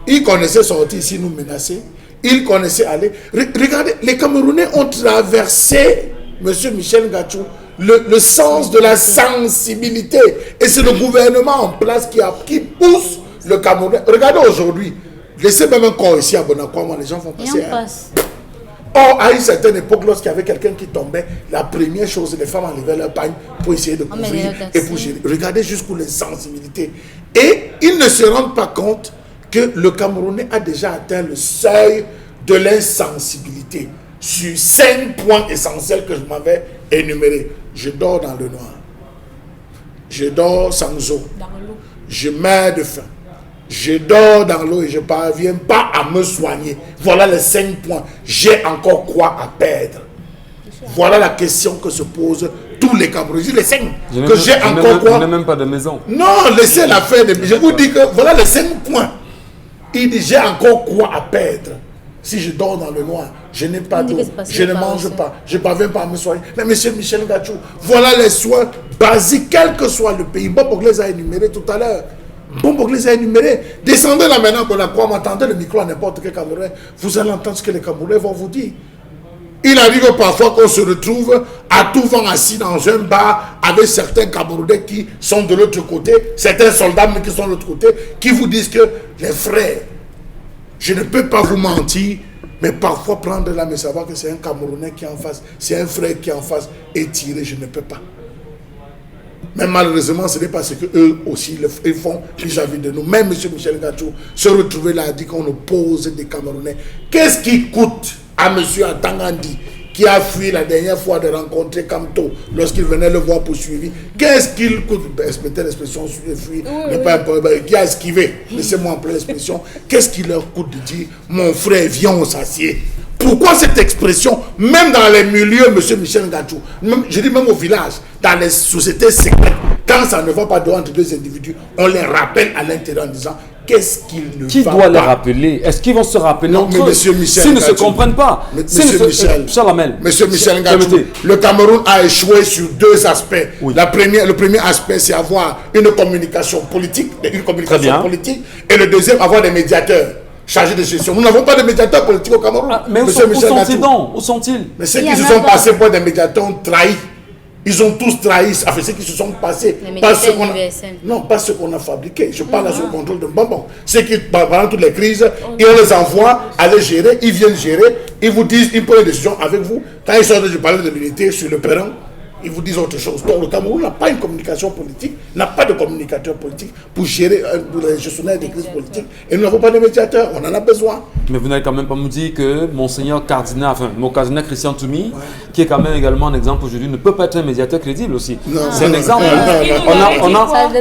qu'ils connaissaient sortir ici, nous menacer. Ils connaissaient aller. Regardez, les Camerounais ont traversé, M. Michel Ngattchou, le sens de la sensibilité. Et c'est le gouvernement en place qui pousse le Camerounais. Regardez aujourd'hui, laissez même un corps ici à Bonacqua, les gens vont passer. Or, à une certaine époque, lorsqu'il y avait quelqu'un qui tombait, la première chose, les femmes enlevaient leur pagne pour essayer de couvrir et pour gérer. Regardez jusqu'où les sensibilités. Et ils ne se rendent pas compte que le Camerounais a déjà atteint le seuil de l'insensibilité sur 5 points essentiels que je m'avais énumérés. Je dors dans le noir. Je dors sans eau. Je meurs de faim. Je dors dans l'eau et je ne parviens pas à me soigner. Voilà les 5 points. J'ai encore quoi à perdre? Voilà la question que se posent tous les Camerounais. Les 5 que j'ai encore quoi? Je n'ai même pas de maison. Non, laissez la faire. Je vous dis que voilà les 5 points. Il dit, j'ai encore quoi à perdre? Si je dors dans le noir, je n'ai pas d'eau, je ne mange pas, je ne parviens pas à me soigner. Mais monsieur Michel Ngattchou, voilà les soins basiques, quel que soit le pays. Bon, les a énumérés tout à l'heure. Bon, les a énumérés. Descendez là maintenant, m'attendez le micro à n'importe quel Camerounais. Vous allez entendre ce que les Camerounais vont vous dire. Il arrive parfois qu'on se retrouve à tout vent assis dans un bar avec certains Camerounais qui sont de l'autre côté, certains soldats qui sont de l'autre côté, qui vous disent que les frères, je ne peux pas vous mentir, mais parfois prendre là, mais savoir que c'est un Camerounais qui est en face, c'est un frère qui est en face et tirer, je ne peux pas. Mais malheureusement, ce n'est pas ce qu'eux aussi ils font vis-à-vis de nous. Même M. Michel Ngattchou se retrouver là, a dit qu'on oppose des Camerounais. Qu'est-ce qui coûte à M. Atangandi, qui a fui la dernière fois de rencontrer Kamto, lorsqu'il venait le voir poursuivi? Qu'est-ce qu'il coûte? Respectez l'expression fuir, qui a esquivé, laissez-moi employer l'expression. Qu'est-ce qui leur coûte de dire, mon frère, viens, on s'assied? Pourquoi cette expression, même dans les milieux, M. Michel Ngattchou, je dis même au village, dans les sociétés secrètes, quand ça ne va pas devant entre deux individus, on les rappelle à l'intérieur en disant qu'est-ce qu'ils ne va pas. Qui doit les rappeler? Est-ce qu'ils vont se rappeler? Non, mais M. Michel s'ils ne se comprennent pas. Monsieur Michel Ngattchou, le Cameroun a échoué sur 2 aspects. Oui. Le premier aspect, c'est avoir une communication politique, et le deuxième, avoir des médiateurs chargés de gestion. Nous n'avons pas de médiateurs politiques au Cameroun. Mais où sont-ils? Mais ceux qui se sont passés pour des médiateurs ont trahi. Ils ont tous trahi, enfin ceux qui se sont passés, pas ceux qu'on a fabriqués. Je parle sous le contrôle de Bonbon. Ceux qui, pendant toutes les crises, et on les envoie aller gérer, ils viennent gérer, ils vous disent, ils prennent des décisions avec vous. Quand ils sortent du palais de l'unité sur le perron, ils vous disent autre chose. Donc le Cameroun n'a pas une communication politique, n'a pas de communicateur politique pour gérer les gestionnaires des crises politiques. Et nous n'avons pas de médiateur, on en a besoin. Mais vous n'allez quand même pas me dire que Monseigneur Cardinal, enfin, mon cardinal Christian Toumi, qui est quand même également un exemple aujourd'hui, ne peut pas être un médiateur crédible aussi. C'est un exemple.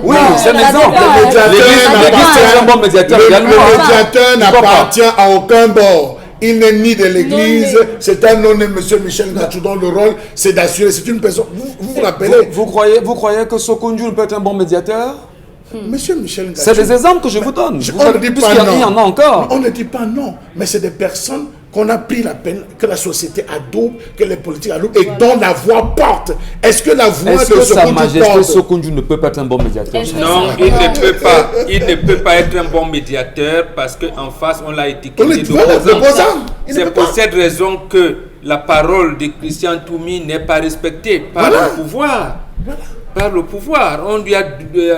Oui, c'est un exemple. Le médiateur n'appartient à aucun bord. Il n'est ni de l'église, c'est un nommé monsieur Michel Ngachou dont le rôle c'est d'assurer, c'est une personne. Vous rappelez. Vous croyez que Sokonju peut être un bon médiateur? Monsieur Michel Ngachou. C'est des exemples que je vous donne. On ne dit pas non. Il y en a encore. On ne dit pas non, mais c'est des personnes qu'on a pris la peine, que la société adoube, que les politiques adoubent et dont la voix porte. Est-ce que la voix de Sa Majesté Sokonju ne peut pas être un bon médiateur? Non, il ne peut pas. Il ne peut pas être un bon médiateur parce qu'en face, on l'a étiqueté d'opposant. C'est pour cette raison que la parole de Christian Toumi n'est pas respectée par le pouvoir. Par le pouvoir. On lui a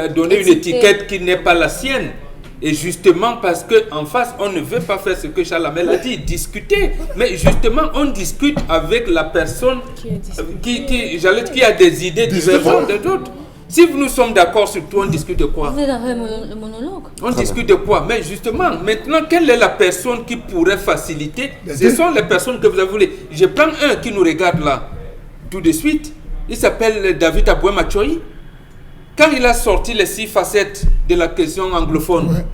donné une étiquette qui n'est pas la sienne. Et justement parce qu'en face, on ne veut pas faire ce que Chalamel a dit, discuter. Mais justement, on discute avec la personne qui a des idées différentes d'autres. Si nous sommes d'accord sur tout, on discute de quoi? Vous êtes dans le monologue. On discute de quoi? Mais justement, maintenant, quelle est la personne qui pourrait faciliter? Ce sont les personnes que vous avez voulu. Je prends un qui nous regarde là, tout de suite. Il s'appelle David Aboué-Machoyi. Quand il a sorti les 6 facettes de la question anglophone,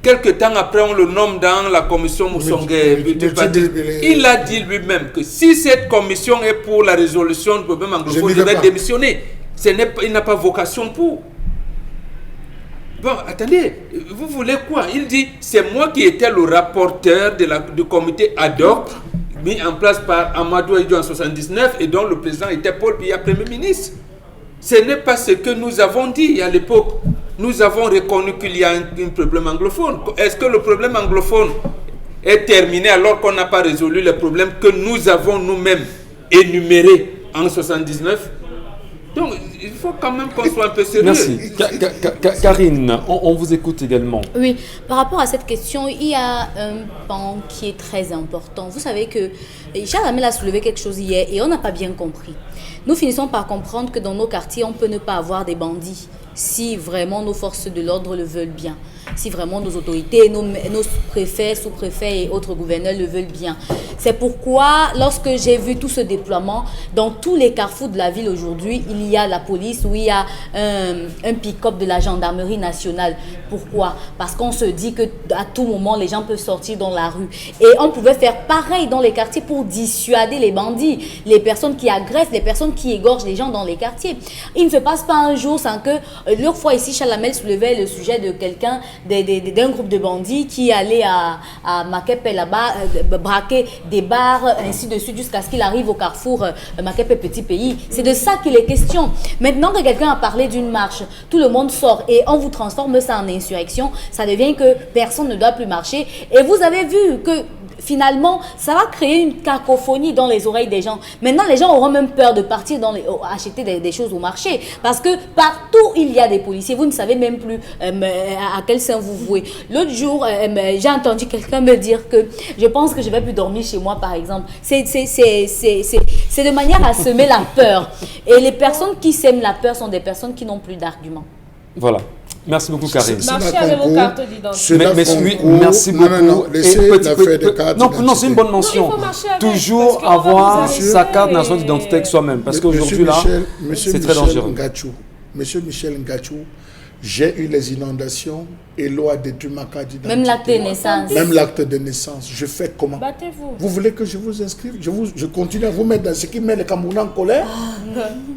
quelque temps après, on le nomme dans la commission Moussongué. Il a dit lui-même que si cette commission est pour la résolution du problème anglophone, il va démissionner. Il n'a pas vocation pour. Bon, attendez, vous voulez quoi? Il dit, c'est moi qui étais le rapporteur du comité ad hoc mis en place par Amadou Aïdjo en 1979 et dont le président était Paul Biya, Premier ministre. Ce n'est pas ce que nous avons dit à l'époque. Nous avons reconnu qu'il y a un problème anglophone. Est-ce que le problème anglophone est terminé alors qu'on n'a pas résolu les problèmes que nous avons nous-mêmes énumérés en 1979? Donc, il faut quand même qu'on soit un peu sérieux. Merci. Karine, on vous écoute également. Oui, par rapport à cette question, il y a un pan qui est très important. Vous savez que Chalamel a soulevé quelque chose hier et on n'a pas bien compris. Nous finissons par comprendre que dans nos quartiers, on peut ne pas avoir des bandits si vraiment nos forces de l'ordre le veulent bien. Si vraiment nos autorités, nos préfets, sous-préfets et autres gouverneurs le veulent bien. C'est pourquoi, lorsque j'ai vu tout ce déploiement, dans tous les carrefours de la ville aujourd'hui, il y a la police ou il y a un pick-up de la gendarmerie nationale. Pourquoi? Parce qu'on se dit qu'à tout moment, les gens peuvent sortir dans la rue. Et on pouvait faire pareil dans les quartiers pour dissuader les bandits, les personnes qui agressent, les personnes qui égorgent les gens dans les quartiers. Il ne se passe pas un jour sans que, l'autre fois ici, Chalamel soulevait le sujet de quelqu'un, d'un groupe de bandits qui allait à Makepe là-bas, braquer des bars, ainsi de suite, jusqu'à ce qu'il arrive au carrefour Makepe Petit Pays. C'est de ça qu'il est question. Maintenant que quelqu'un a parlé d'une marche, tout le monde sort et on vous transforme ça en insurrection, ça devient que personne ne doit plus marcher. Et vous avez vu que finalement, ça va créer une cacophonie dans les oreilles des gens. Maintenant, les gens auront même peur de partir acheter des choses au marché. Parce que partout, il y a des policiers. Vous ne savez même plus à quel sein vous vouez. L'autre jour, j'ai entendu quelqu'un me dire que je pense que je ne vais plus dormir chez moi, par exemple. C'est de manière à semer la peur. Et les personnes qui sèment la peur sont des personnes qui n'ont plus d'arguments. Voilà. Merci beaucoup, Karine. Marchez avec vos cartes d'identité. Merci beaucoup. Non, laissez l'affaire de carte d'identité. Non, c'est une bonne mention. Toujours avoir sa carte nationale d'identité avec soi-même. Parce qu'aujourd'hui, là, c'est très dangereux. Monsieur Michel Ngachou, j'ai eu les inondations et l'eau a détruit ma carte d'identité. Même l'acte de naissance. Même l'acte de naissance. Je fais comment? Battez-vous. Vous voulez que je vous inscrive? Je continue à vous mettre dans ce qui met les Camerounais en colère.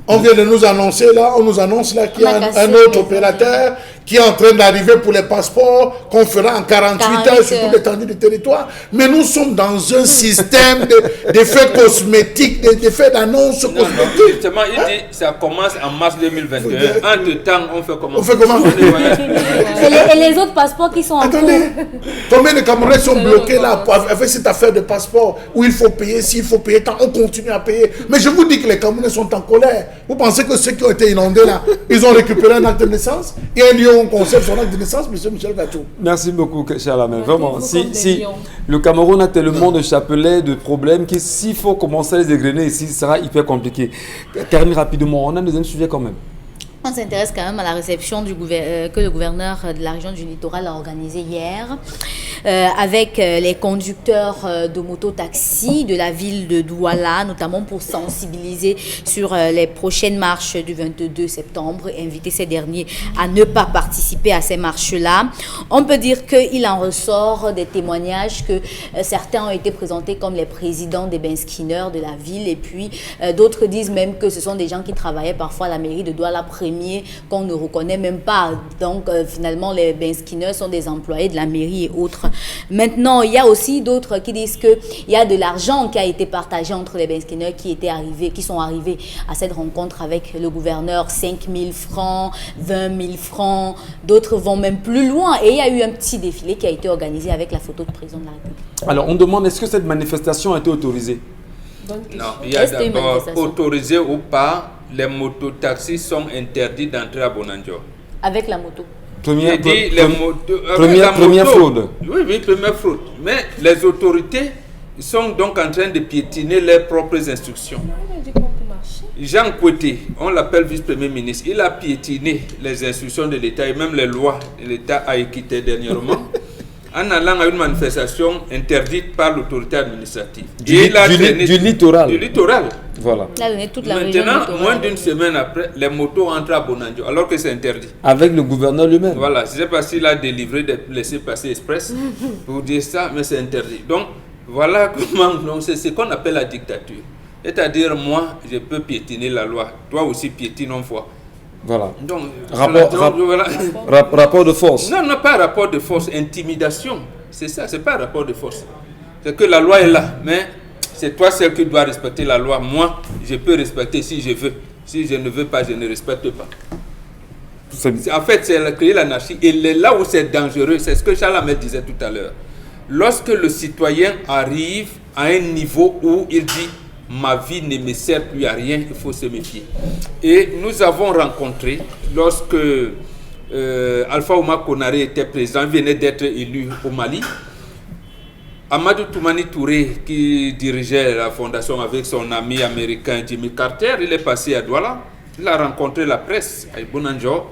On vient de nous annoncer là, on nous annonce là qu'il y a un autre opérateur qui est en train d'arriver pour les passeports qu'on fera en 48 heures sur toute l'étendue du territoire. Mais nous sommes dans un système d'effets cosmétiques, d'effets d'annonces cosmétiques. Justement, il dit que ça commence en mars 2021. Entre-temps, on fait comment? On fait comment? Et les autres passeports qui sont en cours. Combien de Camerounais sont bloqués là avec cette affaire de passeport où il faut payer, s'il faut payer tant, on continue à payer. Mais je vous dis que les Camerounais sont en colère. Vous pensez que ceux qui ont été inondés là, ils ont récupéré un acte de naissance? Il y a un lion, on conserve son acte de naissance, M. Michel Gatou. Merci beaucoup, Chalamel. Vraiment, si le Cameroun a tellement de chapelets, de problèmes, que s'il faut commencer à les égrener ici, ce sera hyper compliqué. Karine, rapidement, on a un deuxième sujet quand même. On s'intéresse quand même à la réception que le gouverneur de la région du littoral a organisée hier avec les conducteurs de moto-taxi de la ville de Douala, notamment pour sensibiliser sur les prochaines marches du 22 septembre et inviter ces derniers à ne pas participer à ces marches-là. On peut dire qu'il en ressort des témoignages que certains ont été présentés comme les présidents des benskinners de la ville et puis d'autres disent même que ce sont des gens qui travaillaient parfois à la mairie de Douala qu'on ne reconnaît même pas. Donc finalement les benskinners sont des employés de la mairie et autres. Maintenant il y a aussi d'autres qui disent qu'il y a de l'argent qui a été partagé entre les benskinners qui sont arrivés à cette rencontre avec le gouverneur, 5 000 francs, 20 000 francs, d'autres vont même plus loin et il y a eu un petit défilé qui a été organisé avec la photo de président de la République. Alors on demande, est-ce que cette manifestation a été autorisée? Non, il y a d'abord autorisé ou pas, les mototaxis sont interdits d'entrer à Bonanjo. Avec la moto. Première fraude. Oui, première fraude. Mais les autorités sont donc en train de piétiner leurs propres instructions. Jean Koueté, on l'appelle vice-premier ministre, il a piétiné les instructions de l'État et même les lois de l'État a équité dernièrement. En allant à une manifestation interdite par l'autorité administrative. Du littoral. Du littoral. Voilà. Maintenant, moins d'une semaine après, les motos entrent à Bonanjo, alors que c'est interdit. Avec le gouverneur lui-même. Voilà, je ne sais pas s'il a délivré des laissez-passer express pour dire ça, mais c'est interdit. Donc, voilà comment, c'est ce qu'on appelle la dictature. C'est-à-dire, moi, je peux piétiner la loi. Toi aussi, piétine une fois. Voilà. Donc, rapport de force. Non, pas rapport de force, intimidation. C'est ça, c'est pas rapport de force. C'est que la loi est là, mais c'est toi seul qui dois respecter la loi. Moi, je peux respecter si je veux. Si je ne veux pas, je ne respecte pas. En fait, c'est créer l'anarchie. Et là où c'est dangereux, c'est ce que Chalamel disait tout à l'heure. Lorsque le citoyen arrive à un niveau où il dit ma vie ne me sert plus à rien, il faut se méfier. Et nous avons rencontré, lorsque Alpha Oumar Konaré était président, il venait d'être élu au Mali, Amadou Toumani Touré, qui dirigeait la fondation avec son ami américain Jimmy Carter, il est passé à Douala, il a rencontré la presse à Bonanjo.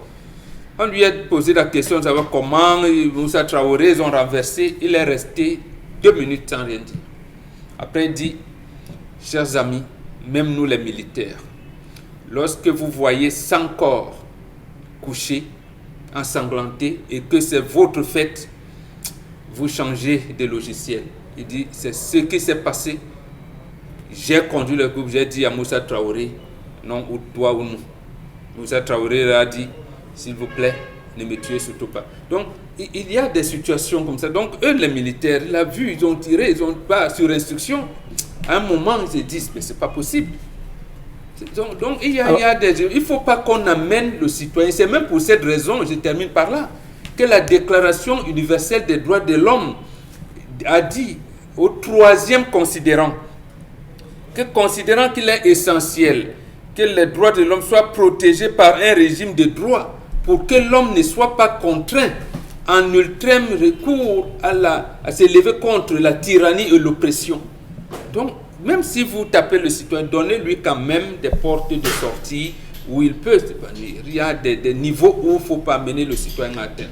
On lui a posé la question de savoir comment Moussa Traoré ils ont renversé. Il est resté 2 minutes sans rien dire. Après il dit, chers amis, même nous les militaires, lorsque vous voyez 100 corps couchés, ensanglantés, et que c'est votre fête, vous changez de logiciel. Il dit, c'est ce qui s'est passé. J'ai conduit le groupe, j'ai dit à Moussa Traoré, non, ou toi ou nous. Moussa Traoré a dit, s'il vous plaît, ne me tuez surtout pas. Donc, il y a des situations comme ça. Donc, eux, les militaires, ils l'ont vu, ils ont tiré, ils ont pas sur instruction. À un moment, ils se disent, mais c'est pas possible. Donc il y a il ne faut pas qu'on amène le citoyen. C'est même pour cette raison, je termine par là, que la Déclaration universelle des droits de l'homme a dit au 3e considérant, que considérant qu'il est essentiel que les droits de l'homme soient protégés par un régime de droit pour que l'homme ne soit pas contraint en ultime recours à s'élever contre la tyrannie et l'oppression. Donc, même si vous tapez le citoyen, donnez-lui quand même des portes de sortie où il peut s'épanouir. Il y a des niveaux où il ne faut pas amener le citoyen à atteindre.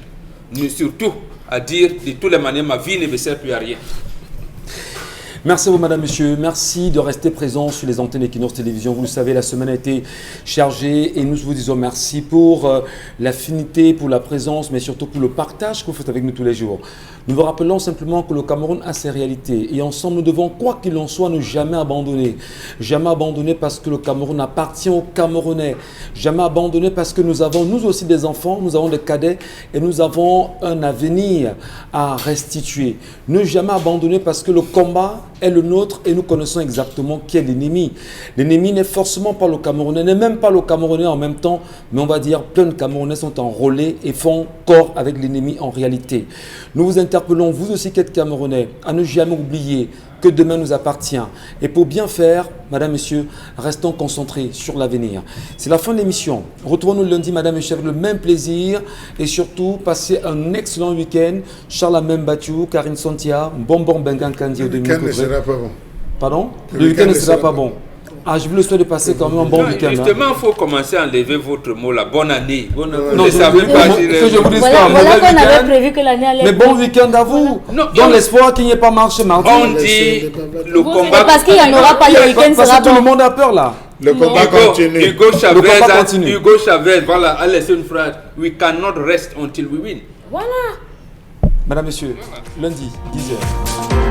Mais surtout, à dire de toutes les manières, ma vie ne me sert plus à rien. Merci à vous, madame, monsieur. Merci de rester présent sur les antennes Equinox Télévision. Vous le savez, la semaine a été chargée et nous vous disons merci pour l'affinité, pour la présence, mais surtout pour le partage que vous faites avec nous tous les jours. Nous vous rappelons simplement que le Cameroun a ses réalités et ensemble, nous devons, quoi qu'il en soit, ne jamais abandonner. Jamais abandonner parce que le Cameroun appartient aux Camerounais. Jamais abandonner parce que nous avons, nous aussi, des enfants, nous avons des cadets et nous avons un avenir à restituer. Ne jamais abandonner parce que le combat est le nôtre et nous connaissons exactement qui est l'ennemi. L'ennemi n'est forcément pas le Camerounais, n'est même pas le Camerounais en même temps, mais on va dire plein de Camerounais sont enrôlés et font corps avec l'ennemi en réalité. Nous vous interpellons, vous aussi qui êtes Camerounais, à ne jamais oublier que demain nous appartient. Et pour bien faire, madame, monsieur, restons concentrés sur l'avenir. C'est la fin de l'émission. Retrouvons-nous lundi, madame et chef, le même plaisir. Et surtout, passez un excellent week-end. Charles Amem Batiou, Karine Santia, Bonbon Bengan Kandi au demi. Le week-end ne sera pas bon. Pardon? Le week-end ne sera pas bon. Ah, je vous le souhaite de passer quand même un bon week-end. Justement, il faut commencer à enlever votre mot, la bonne année. Bonne année. Non, Je ne savais pas si que je vous dise Voilà, pas. voilà qu'on avait prévu que l'année allait. Mais bon week-end à vous. Voilà. Dans l'espoir qu'il n'y ait pas marché mardi. On dit le combat. Parce qu'il n'y en aura pas, le week-end Parce sera que tout le bon. monde a peur là. Le combat continue. Hugo Chavez, Le combat continue. Hugo Chavez, voilà, a laissé une phrase. We cannot rest until we win. Voilà. Madame, monsieur, lundi, 10h.